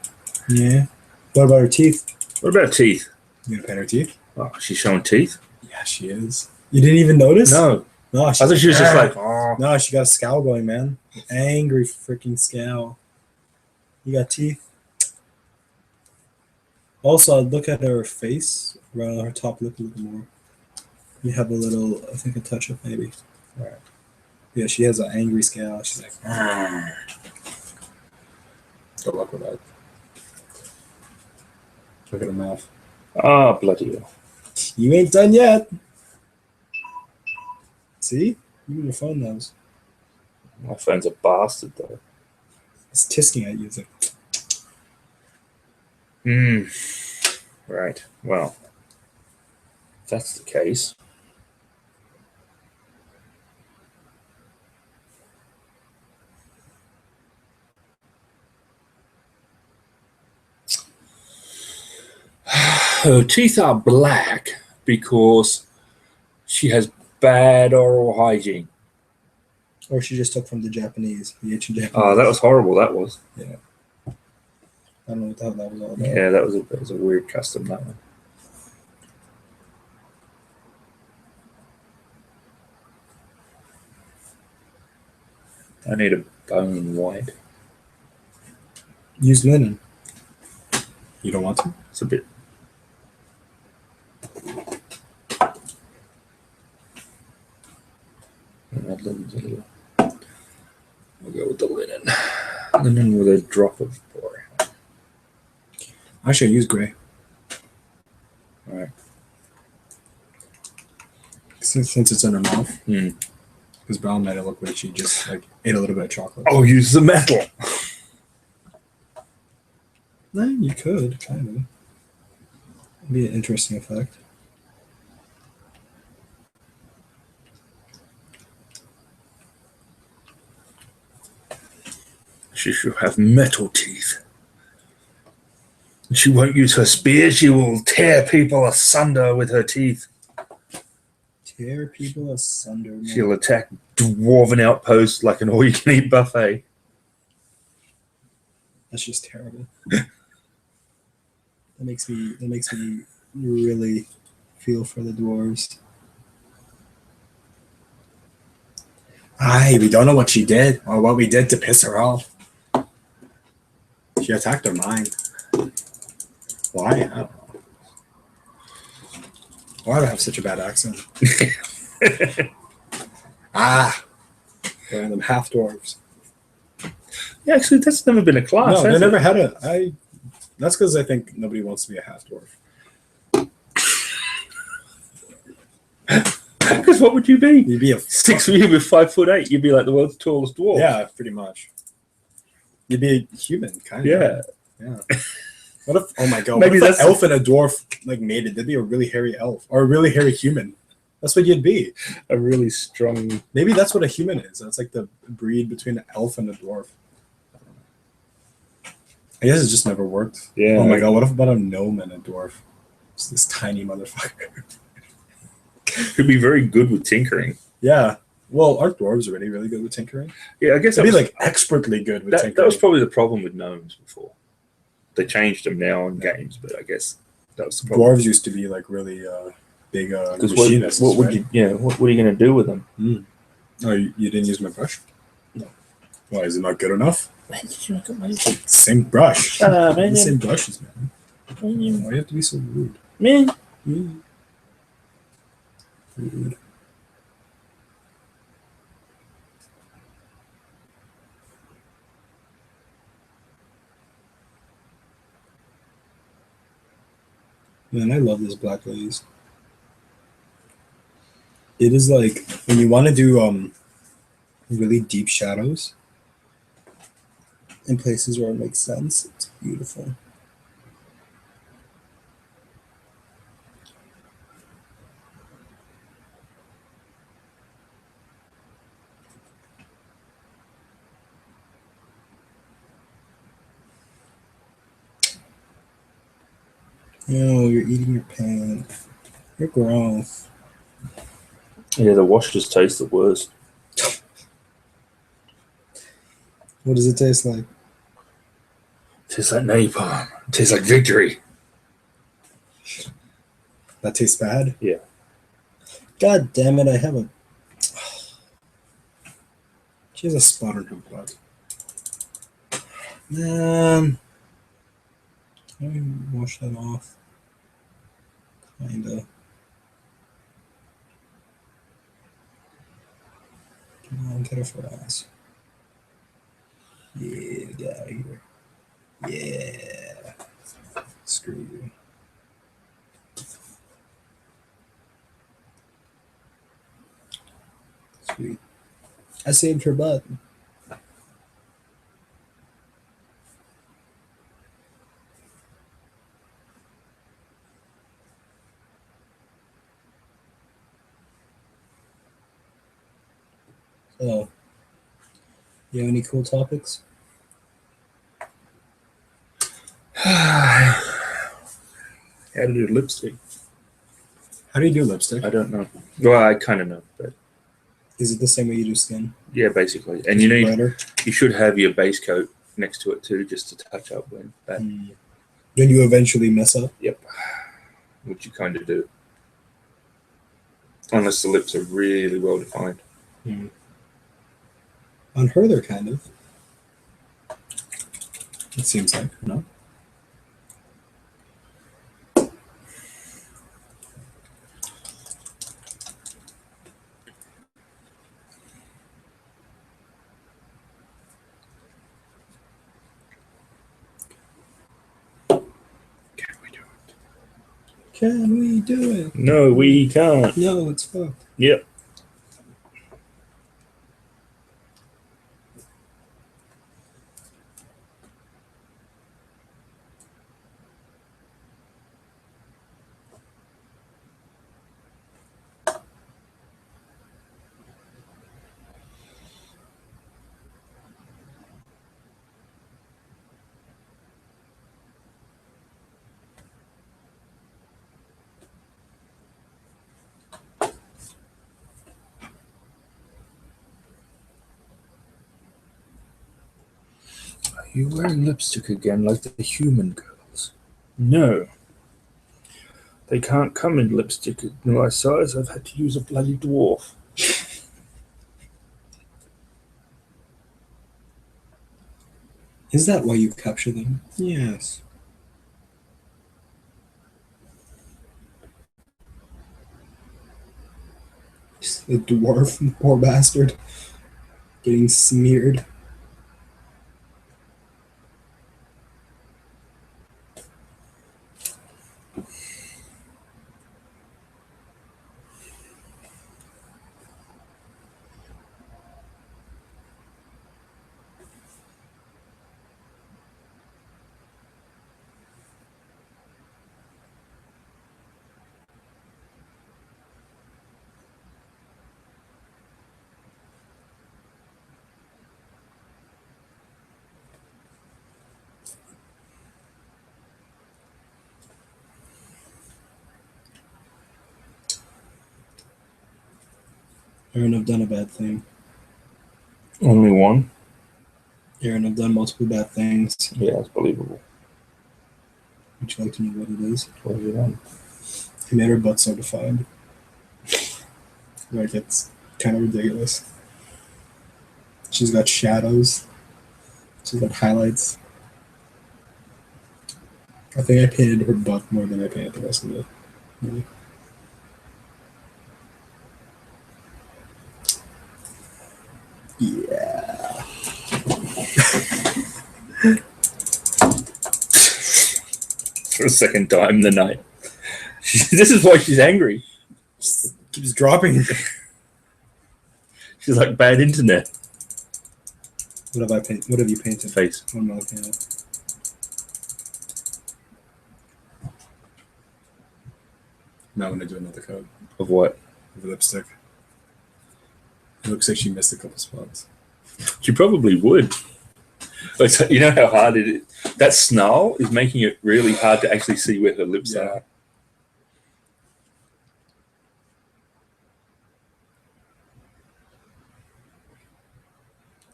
Yeah. What about her teeth? What about teeth? You going to paint her teeth? Oh, she's showing teeth? Yeah, she is. You didn't even notice? No. No, I thought she was just like, oh. No, she got a scowl going, man. Angry freaking scowl. You got teeth. Also, look at her face, around her top lip a little more. You have a little, I think, a touch up maybe. All right. Yeah, she has an angry scowl. She's like, good luck with that. Look at her mouth. Ah, bloody hell. You ain't done yet. See? Even your phone knows. My phone's a bastard, though. It's tisking at you. It's like, Right. Well, if that's the case. Her teeth are black because she has bad oral hygiene. or she just took from the Japanese, the ancient Japanese. Oh, that was horrible, that was. Yeah. I don't know what the hell that was all about. Yeah, that was a weird custom, that one. I need a bone white. Use linen. You don't want to? It's a bit. I'll go with the linen. Linen with a drop of borax. Actually, I use gray. All right. Since it's in her mouth. Hmm. Because brown made it look like she just like ate a little bit of chocolate. Oh, use the metal. No, you could, kind of. It'd be an interesting effect. She should have metal teeth. She won't use her spear. She will tear people asunder with her teeth. Tear people asunder. Man. She'll attack dwarven outposts like an all-you-can-eat buffet. That's just terrible. That makes me really feel for the dwarves. Aye, we don't know what she did or what we did to piss her off. She attacked our mind. Why? I don't know. Why do I have such a bad accent? Random half dwarves. Yeah, actually, that's never been a class. No, they never had a. That's because I think nobody wants to be a half dwarf. Because what would you be? You'd be a 6 feet with 5'8". You'd be like the world's tallest dwarf. Yeah, pretty much. You'd be a human, kind of. Yeah. Yeah. What if? Oh my god! Maybe what if that's an elf and a dwarf like mated? They'd be a really hairy elf or a really hairy human. That's what you'd be. a really strong. Maybe that's what a human is. That's like the breed between an elf and a dwarf. I guess it just never worked. Yeah. Oh my god! What if about a gnome and a dwarf? Just this tiny motherfucker. Could be very good with tinkering. Yeah. Well, aren't dwarves already really good with tinkering? Yeah, I guess They'd be like expertly good with tinkering. That was probably the problem with gnomes before. They changed them now in games, but I guess that was the problem. Dwarves used to be like really big Because machinists. what would right? what are you going to do with them? Oh, you didn't use my brush? No. Why, is it not good enough? Man, did you look at my Same brush. Shut up, man. Same brushes, man. Why do you have to be so rude? Man. Rude. Man, I love this black glaze. It is like when you want to do really deep shadows in places where it makes sense. It's beautiful. Yo, you're eating your pen. You're gross. Yeah, the wash just tastes the worst. What does it taste like? Tastes like napalm. Tastes like victory. That tastes bad? Yeah. God damn it, I have a... She has a spot on her blood. Man. Let me wash that off. Kinda. Come on, get her for ass. Yeah, get out of here. Yeah. Screw you. Sweet. I saved her butt. So, you have any cool topics? How to do lipstick? How do you do lipstick? I don't know. Well, I kind of know, but Is it the same way you do skin? yeah, basically. And you Brighter? should have your base coat next to it too, just to touch up when that. Then you eventually mess up. Yep. Which you kind of do. Unless the lips are really well defined. On her, they're kind of. It seems like, no? Can we do it? No, we can't. No, it's fucked. Yep. Are you wearing lipstick again like the human girls? No. They can't come in lipstick in my size. I've had to use a bloody dwarf. Is that why you capture them? Yes. The dwarf, poor bastard, getting smeared. Aaron, I've done a bad thing. Only one? Aaron, I've done multiple bad things. Yeah, it's believable. Would you like to know what it is? What have you done? I made her butt so defined. Like, it's kind of ridiculous. She's got shadows. She's got highlights. I think I painted her butt more than I painted the rest of it. Really. Yeah. For the second time the night. This is why she's angry. Keeps dropping. She's like bad internet. What have I painted? What have you painted? Face. What am I looking at? Now I'm gonna do another coat Of what? of lipstick. It looks like she missed a couple spots. She probably would. But you know how hard it is? That snarl is making it really hard to actually see where her lips are.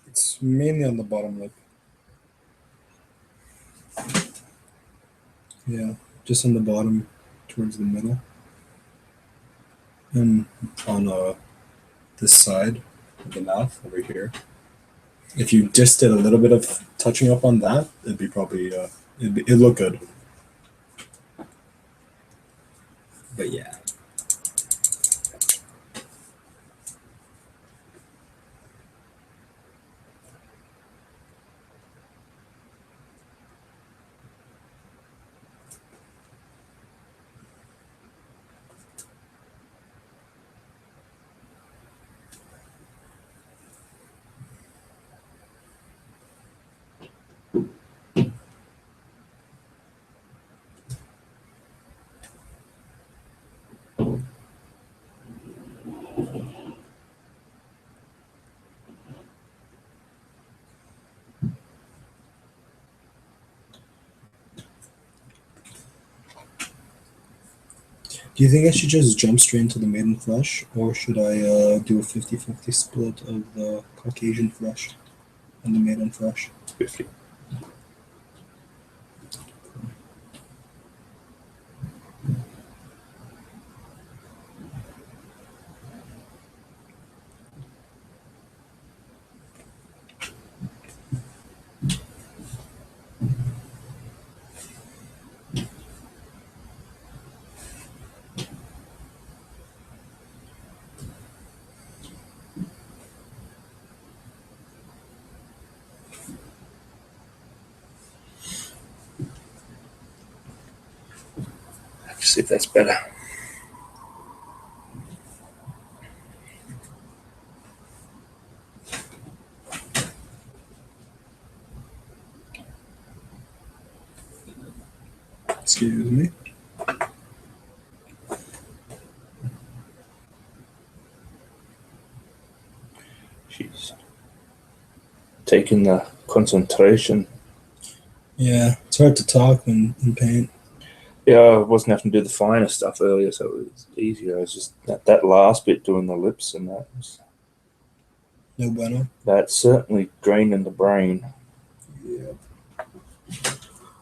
It's mainly on the bottom lip. Yeah, just on the bottom towards the middle. And on this side of the mouth over here. If you just did a little bit of touching up on that, it'd be probably it'd look good. But yeah. Do you think I should just jump straight into the maiden flesh, or should I do a 50-50 split of the Caucasian flesh and the maiden flesh? 50. if that's better. Excuse me. She's taking the concentration. Yeah, it's hard to talk when in pain. Yeah, I wasn't having to do the finer stuff earlier, so it was easier. It was just that last bit doing the lips, and No bueno. that's certainly draining the brain. Yeah.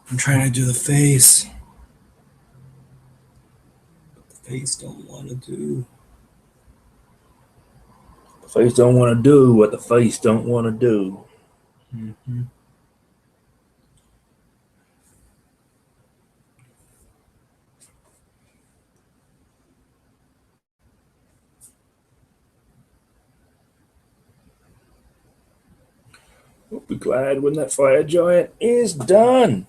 I'm trying to do the face. But the face don't want to do. The face don't want to do what the face don't want to do. Mm-hmm. We'll be glad when that fire giant is done.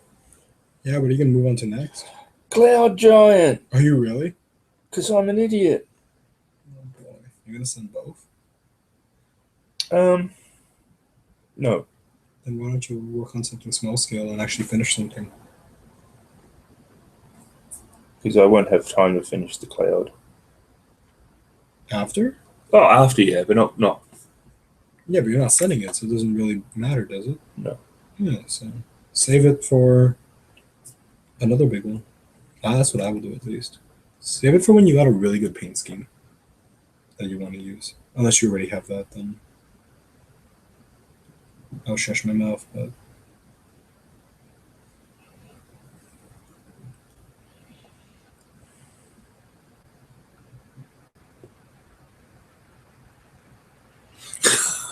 Yeah, what are you going to move on to next? Cloud giant. Are you really? Because I'm an idiot. Oh boy. You're going to send both? No. Then why don't you work on something small scale and actually finish something? Because I won't have time to finish the cloud. After? Oh, after, yeah, but not. Yeah, but you're not sending it, so it doesn't really matter, does it? No. Yeah, so save it for another big one. That's what I would do at least. Save it for when you got a really good paint scheme that you want to use. Unless you already have that, then I'll shush my mouth, but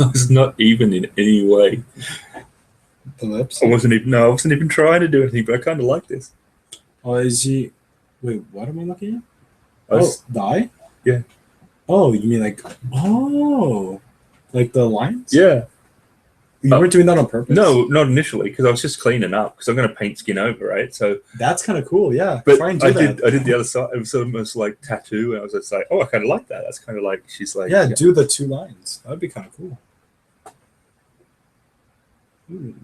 I was not even in any way. the lips. I wasn't even trying to do anything, but I kind of like this. Oh, is he? Wait, what am I looking at? Oh, the eye? Yeah. Oh, you mean like like the lines? Yeah. You weren't doing that on purpose? No, not initially, because I was just cleaning up, because I'm going to paint skin over, right? So that's kind of cool, yeah. but Try and do I that. did the other side. It was almost like tattoo, and I was just like, oh, I kind of like that. That's kind of like, she's like, yeah, do the two lines. That would be kind of cool.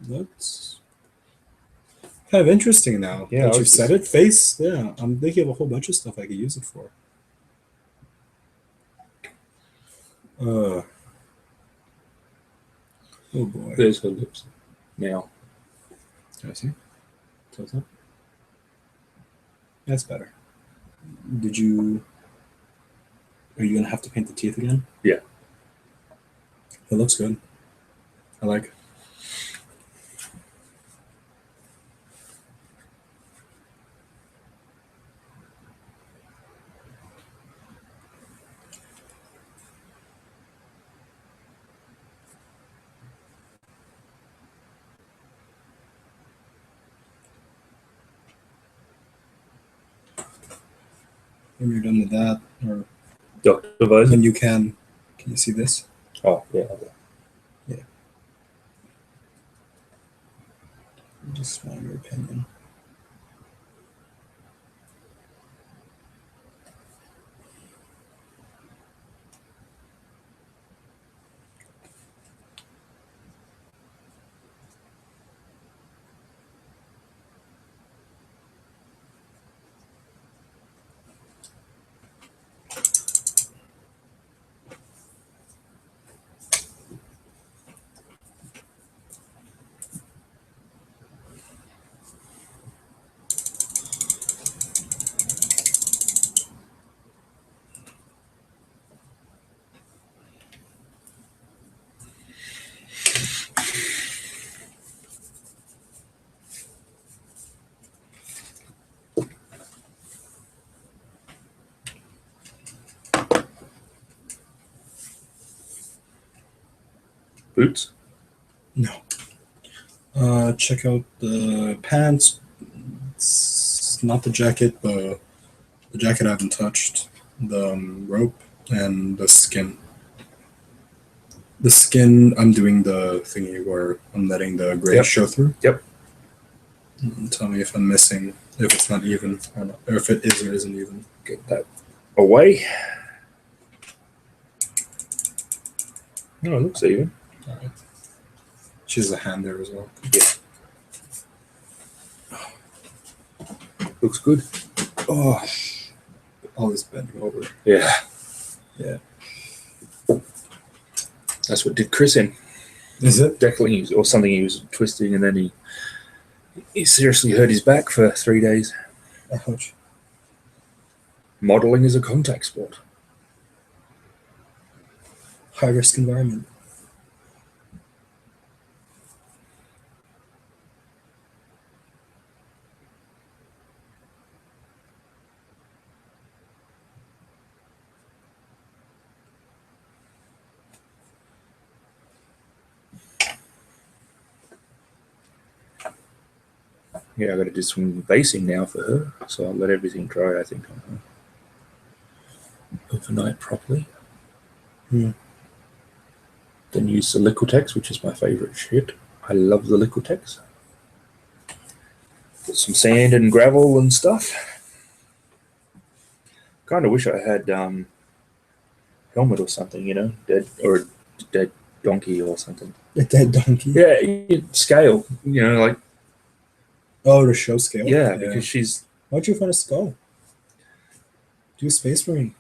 That's kind of interesting now. Yeah, that you've said it. Face, yeah. I'm thinking of a whole bunch of stuff I could use it for. Oh boy. There's her lips. Now. Can I see? Close up. That's better. Are you gonna have to paint the teeth again? Yeah. It looks good. I like it. When you're done with that, or Dr. Visor? then you can you see this? Oh, yeah. Yeah. Just want your opinion. Boots? No. Check out the pants. It's not the jacket, the jacket I haven't touched. The rope and the skin. The skin, I'm doing the thingy where I'm letting the gray Yep. show through. Yep. Tell me if I'm missing, if it's not even, or, not, or if it is or isn't even. Get that away. No, it looks even. All right. She has a hand there as well. Yeah. Looks good. Oh, always bending over. Yeah. Yeah. That's what did Chris in. Is it? Definitely, or something he was twisting, and then he seriously hurt his back for 3 days. Ouch. Modeling is a contact sport. High risk environment. Yeah, I got to do some basing now for her, so I'll let everything dry, I think, on her. Overnight properly. Hmm. Then use the Liquitex, which is my favorite shit. I love the Liquitex. Put some sand and gravel and stuff. Kind of wish I had helmet or something, dead or a dead donkey or something. A dead donkey? Yeah, scale, like. Oh, to show scale? Yeah, because she's. Why'd you find a skull? Do a space marine.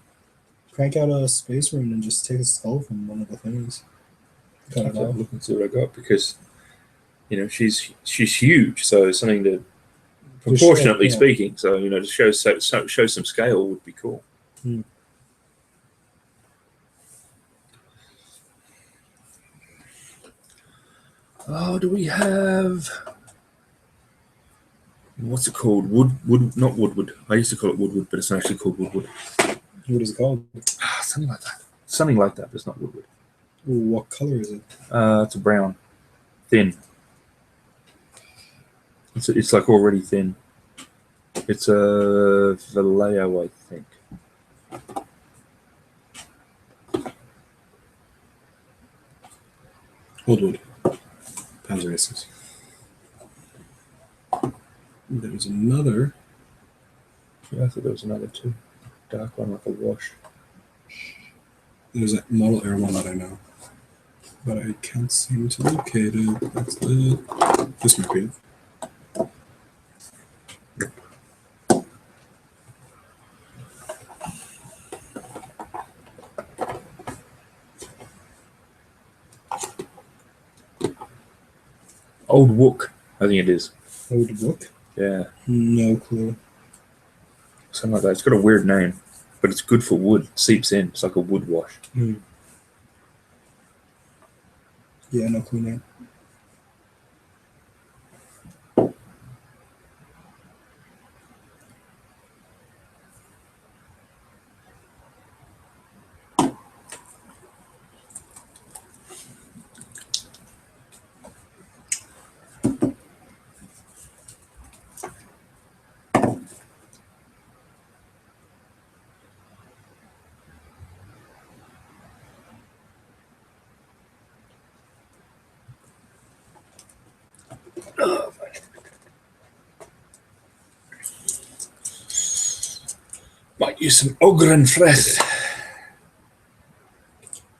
Crank out a space marine and just take a skull from one of the things. Cut it off. Look and see what I got, because she's huge, so something to proportionately speaking. So to show some scale would be cool. Hmm. Oh, do we have? What's it called? Not Woodwood. I used to call it Woodwood, but it's not actually called Woodwood. What is it called? Something like that. Something like that, but it's not Woodwood. Ooh, what color is it? It's a brown, thin. It's like already thin. It's a Vallejo, I think. Woodwood. Panzer Aces. There's another. Yeah, I thought there was another too. Dark one, like a wash. There's a Model Air one that I know, but I can't seem to locate it. That's it. This might be it. Old Wook, I think it is. Old Wook? Yeah. No clue. Something like that. It's got a weird name, but it's good for wood. It seeps in. It's like a wood wash. Mm. Yeah, no clue name. Might use some Ogren Freth.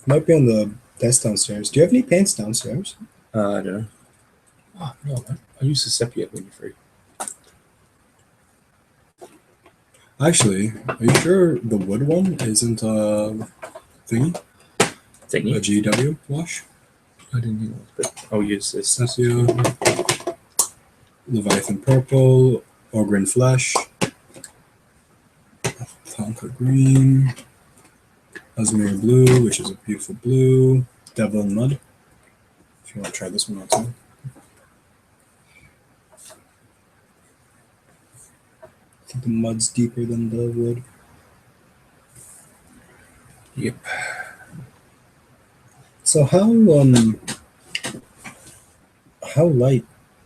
Might be on the desk downstairs. Do you have any paints downstairs? I don't know. Oh, no, man. I use the sepia when you're free. Actually, are you sure the wood one isn't a thingy? Thingy? A GW wash? I didn't know, but I'll use this. Sepia, Leviathan Purple, Ogren Flesh, Tonka Green, Asmir Blue, which is a beautiful blue, Devlin Mud. If you want to try this one out too. I think the mud's deeper than the wood. Yep. So how light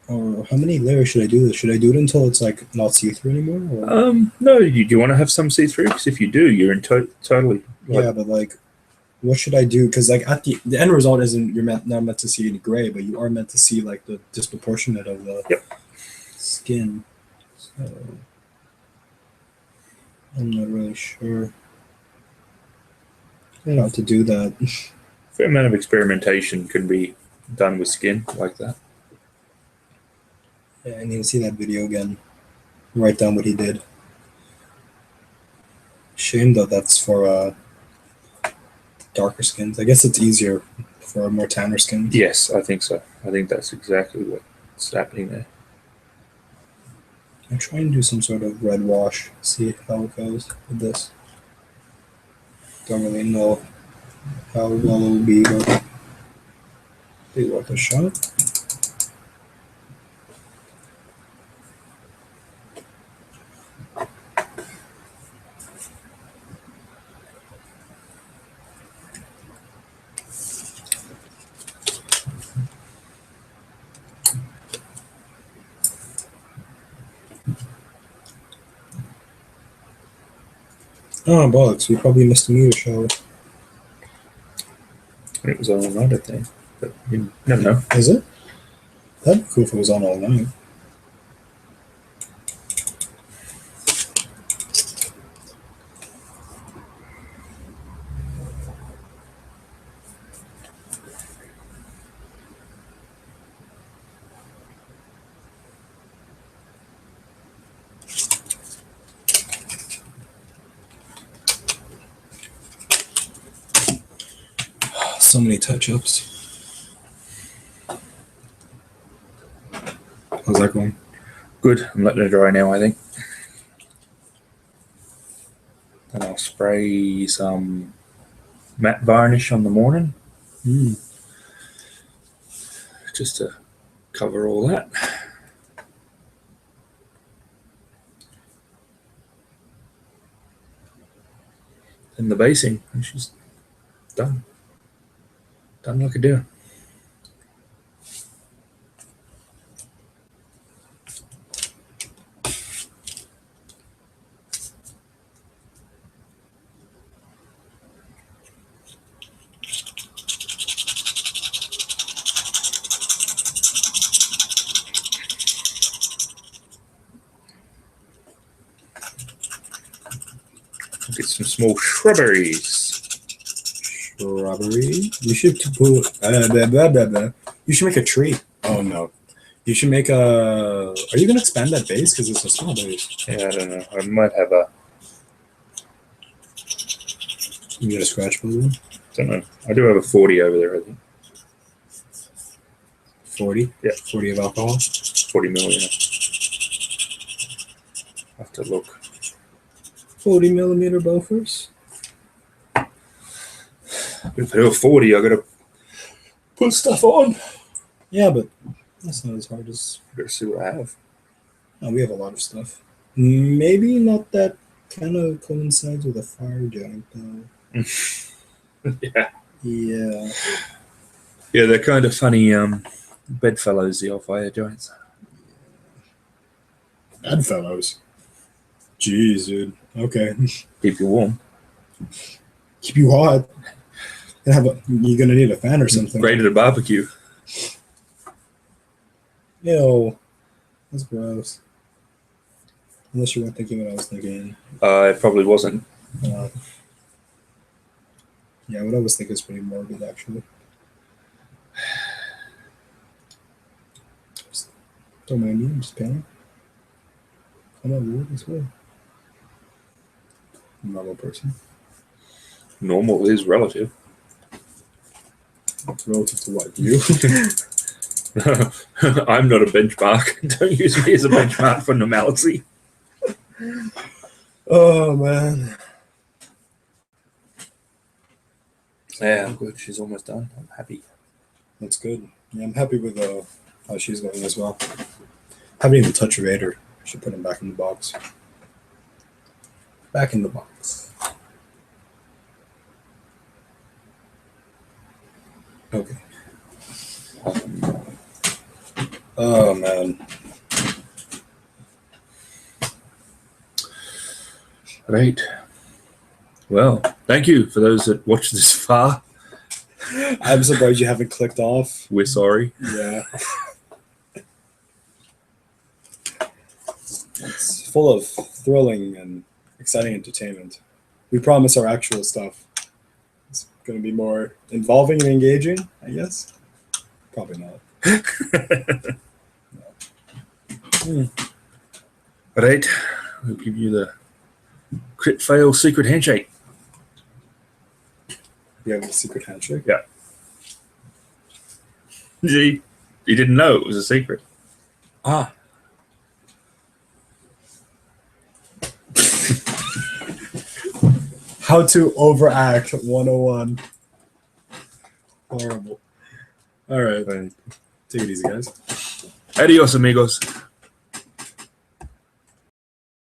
or how many layers should I do this? Should I do it until it's like not see-through anymore? Or? No. Do you want to have some see-through? Because if you do, you're in totally. Yeah, but like, what should I do? Because like at the end result isn't not meant to see any gray, but you are meant to see like the disproportionate of the. Yep. skin. So I'm not really sure how to do that. Fair amount of experimentation can be done with skin like that. Yeah, I need to see that video again. Write down what he did. Shame though that's for darker skins. I guess it's easier for more tanner skins. Yes, I think so. I think that's exactly what's happening there. I'll try and do some sort of red wash, see how it goes with this. Don't really know how well it will be, but be worth a shot. Oh, bollocks, we probably missed a meter shower. It was all night, I think. But you never know. Is it? That'd be cool if it was on all night. So many touch-ups. How's that going? Good. I'm letting it dry now, I think. And I'll spray some matte varnish on the morning. Just to cover all that. And the basing, and she's done. Done like a deer. Get some small shrubberies. Shrubbery? You should put. You should make a tree. Oh no. You should make a. Are you gonna expand that base because it's a small base? Yeah, I don't know. I might have a. You got a scratch builder? Don't know. I do have a 40 over there, I think. 40? Yeah. 40 of alcohol? 40 mil, yeah. I have to look. 40 millimeter buffers? If I do a 40, I gotta put stuff on. Yeah, but that's not as hard as. I gotta see what I have. Oh, we have a lot of stuff. Maybe not that kind of coincides with a fire giant, though. Yeah. Yeah. Yeah, they're kind of funny bedfellows, the old fire giants. Bedfellows? Jeez, dude. Okay. Keep you warm. Keep you hot. You're gonna need a fan or something. Great at a barbecue. Ew. That's gross. Unless you weren't thinking what I was thinking. It probably wasn't. Yeah, what I was thinking is pretty morbid, actually. Don't mind me, I'm just panning. I'm not weird as well. Normal person. Normal is relative. Relative to what? You? I'm not a benchmark. Don't use me as a benchmark for normality. Oh, man. Yeah, I'm good. She's almost done. I'm happy. That's good. Yeah, I'm happy with how she's going as well. Haven't even touched Raider. Should put him back in the box. Back in the box. Okay. Oh, man. Right. Well, thank you for those that watched this far. I'm surprised you haven't clicked off. We're sorry. Yeah. It's full of thrilling and exciting entertainment. We promise our actual stuff is going to be more involving and engaging, I guess. Probably not. All right, we'll give you the crit fail secret handshake. You have a secret handshake? Yeah. See, you didn't know it was a secret. Ah. How to overact 101. Horrible. All right. Take it easy, guys. Adios, amigos.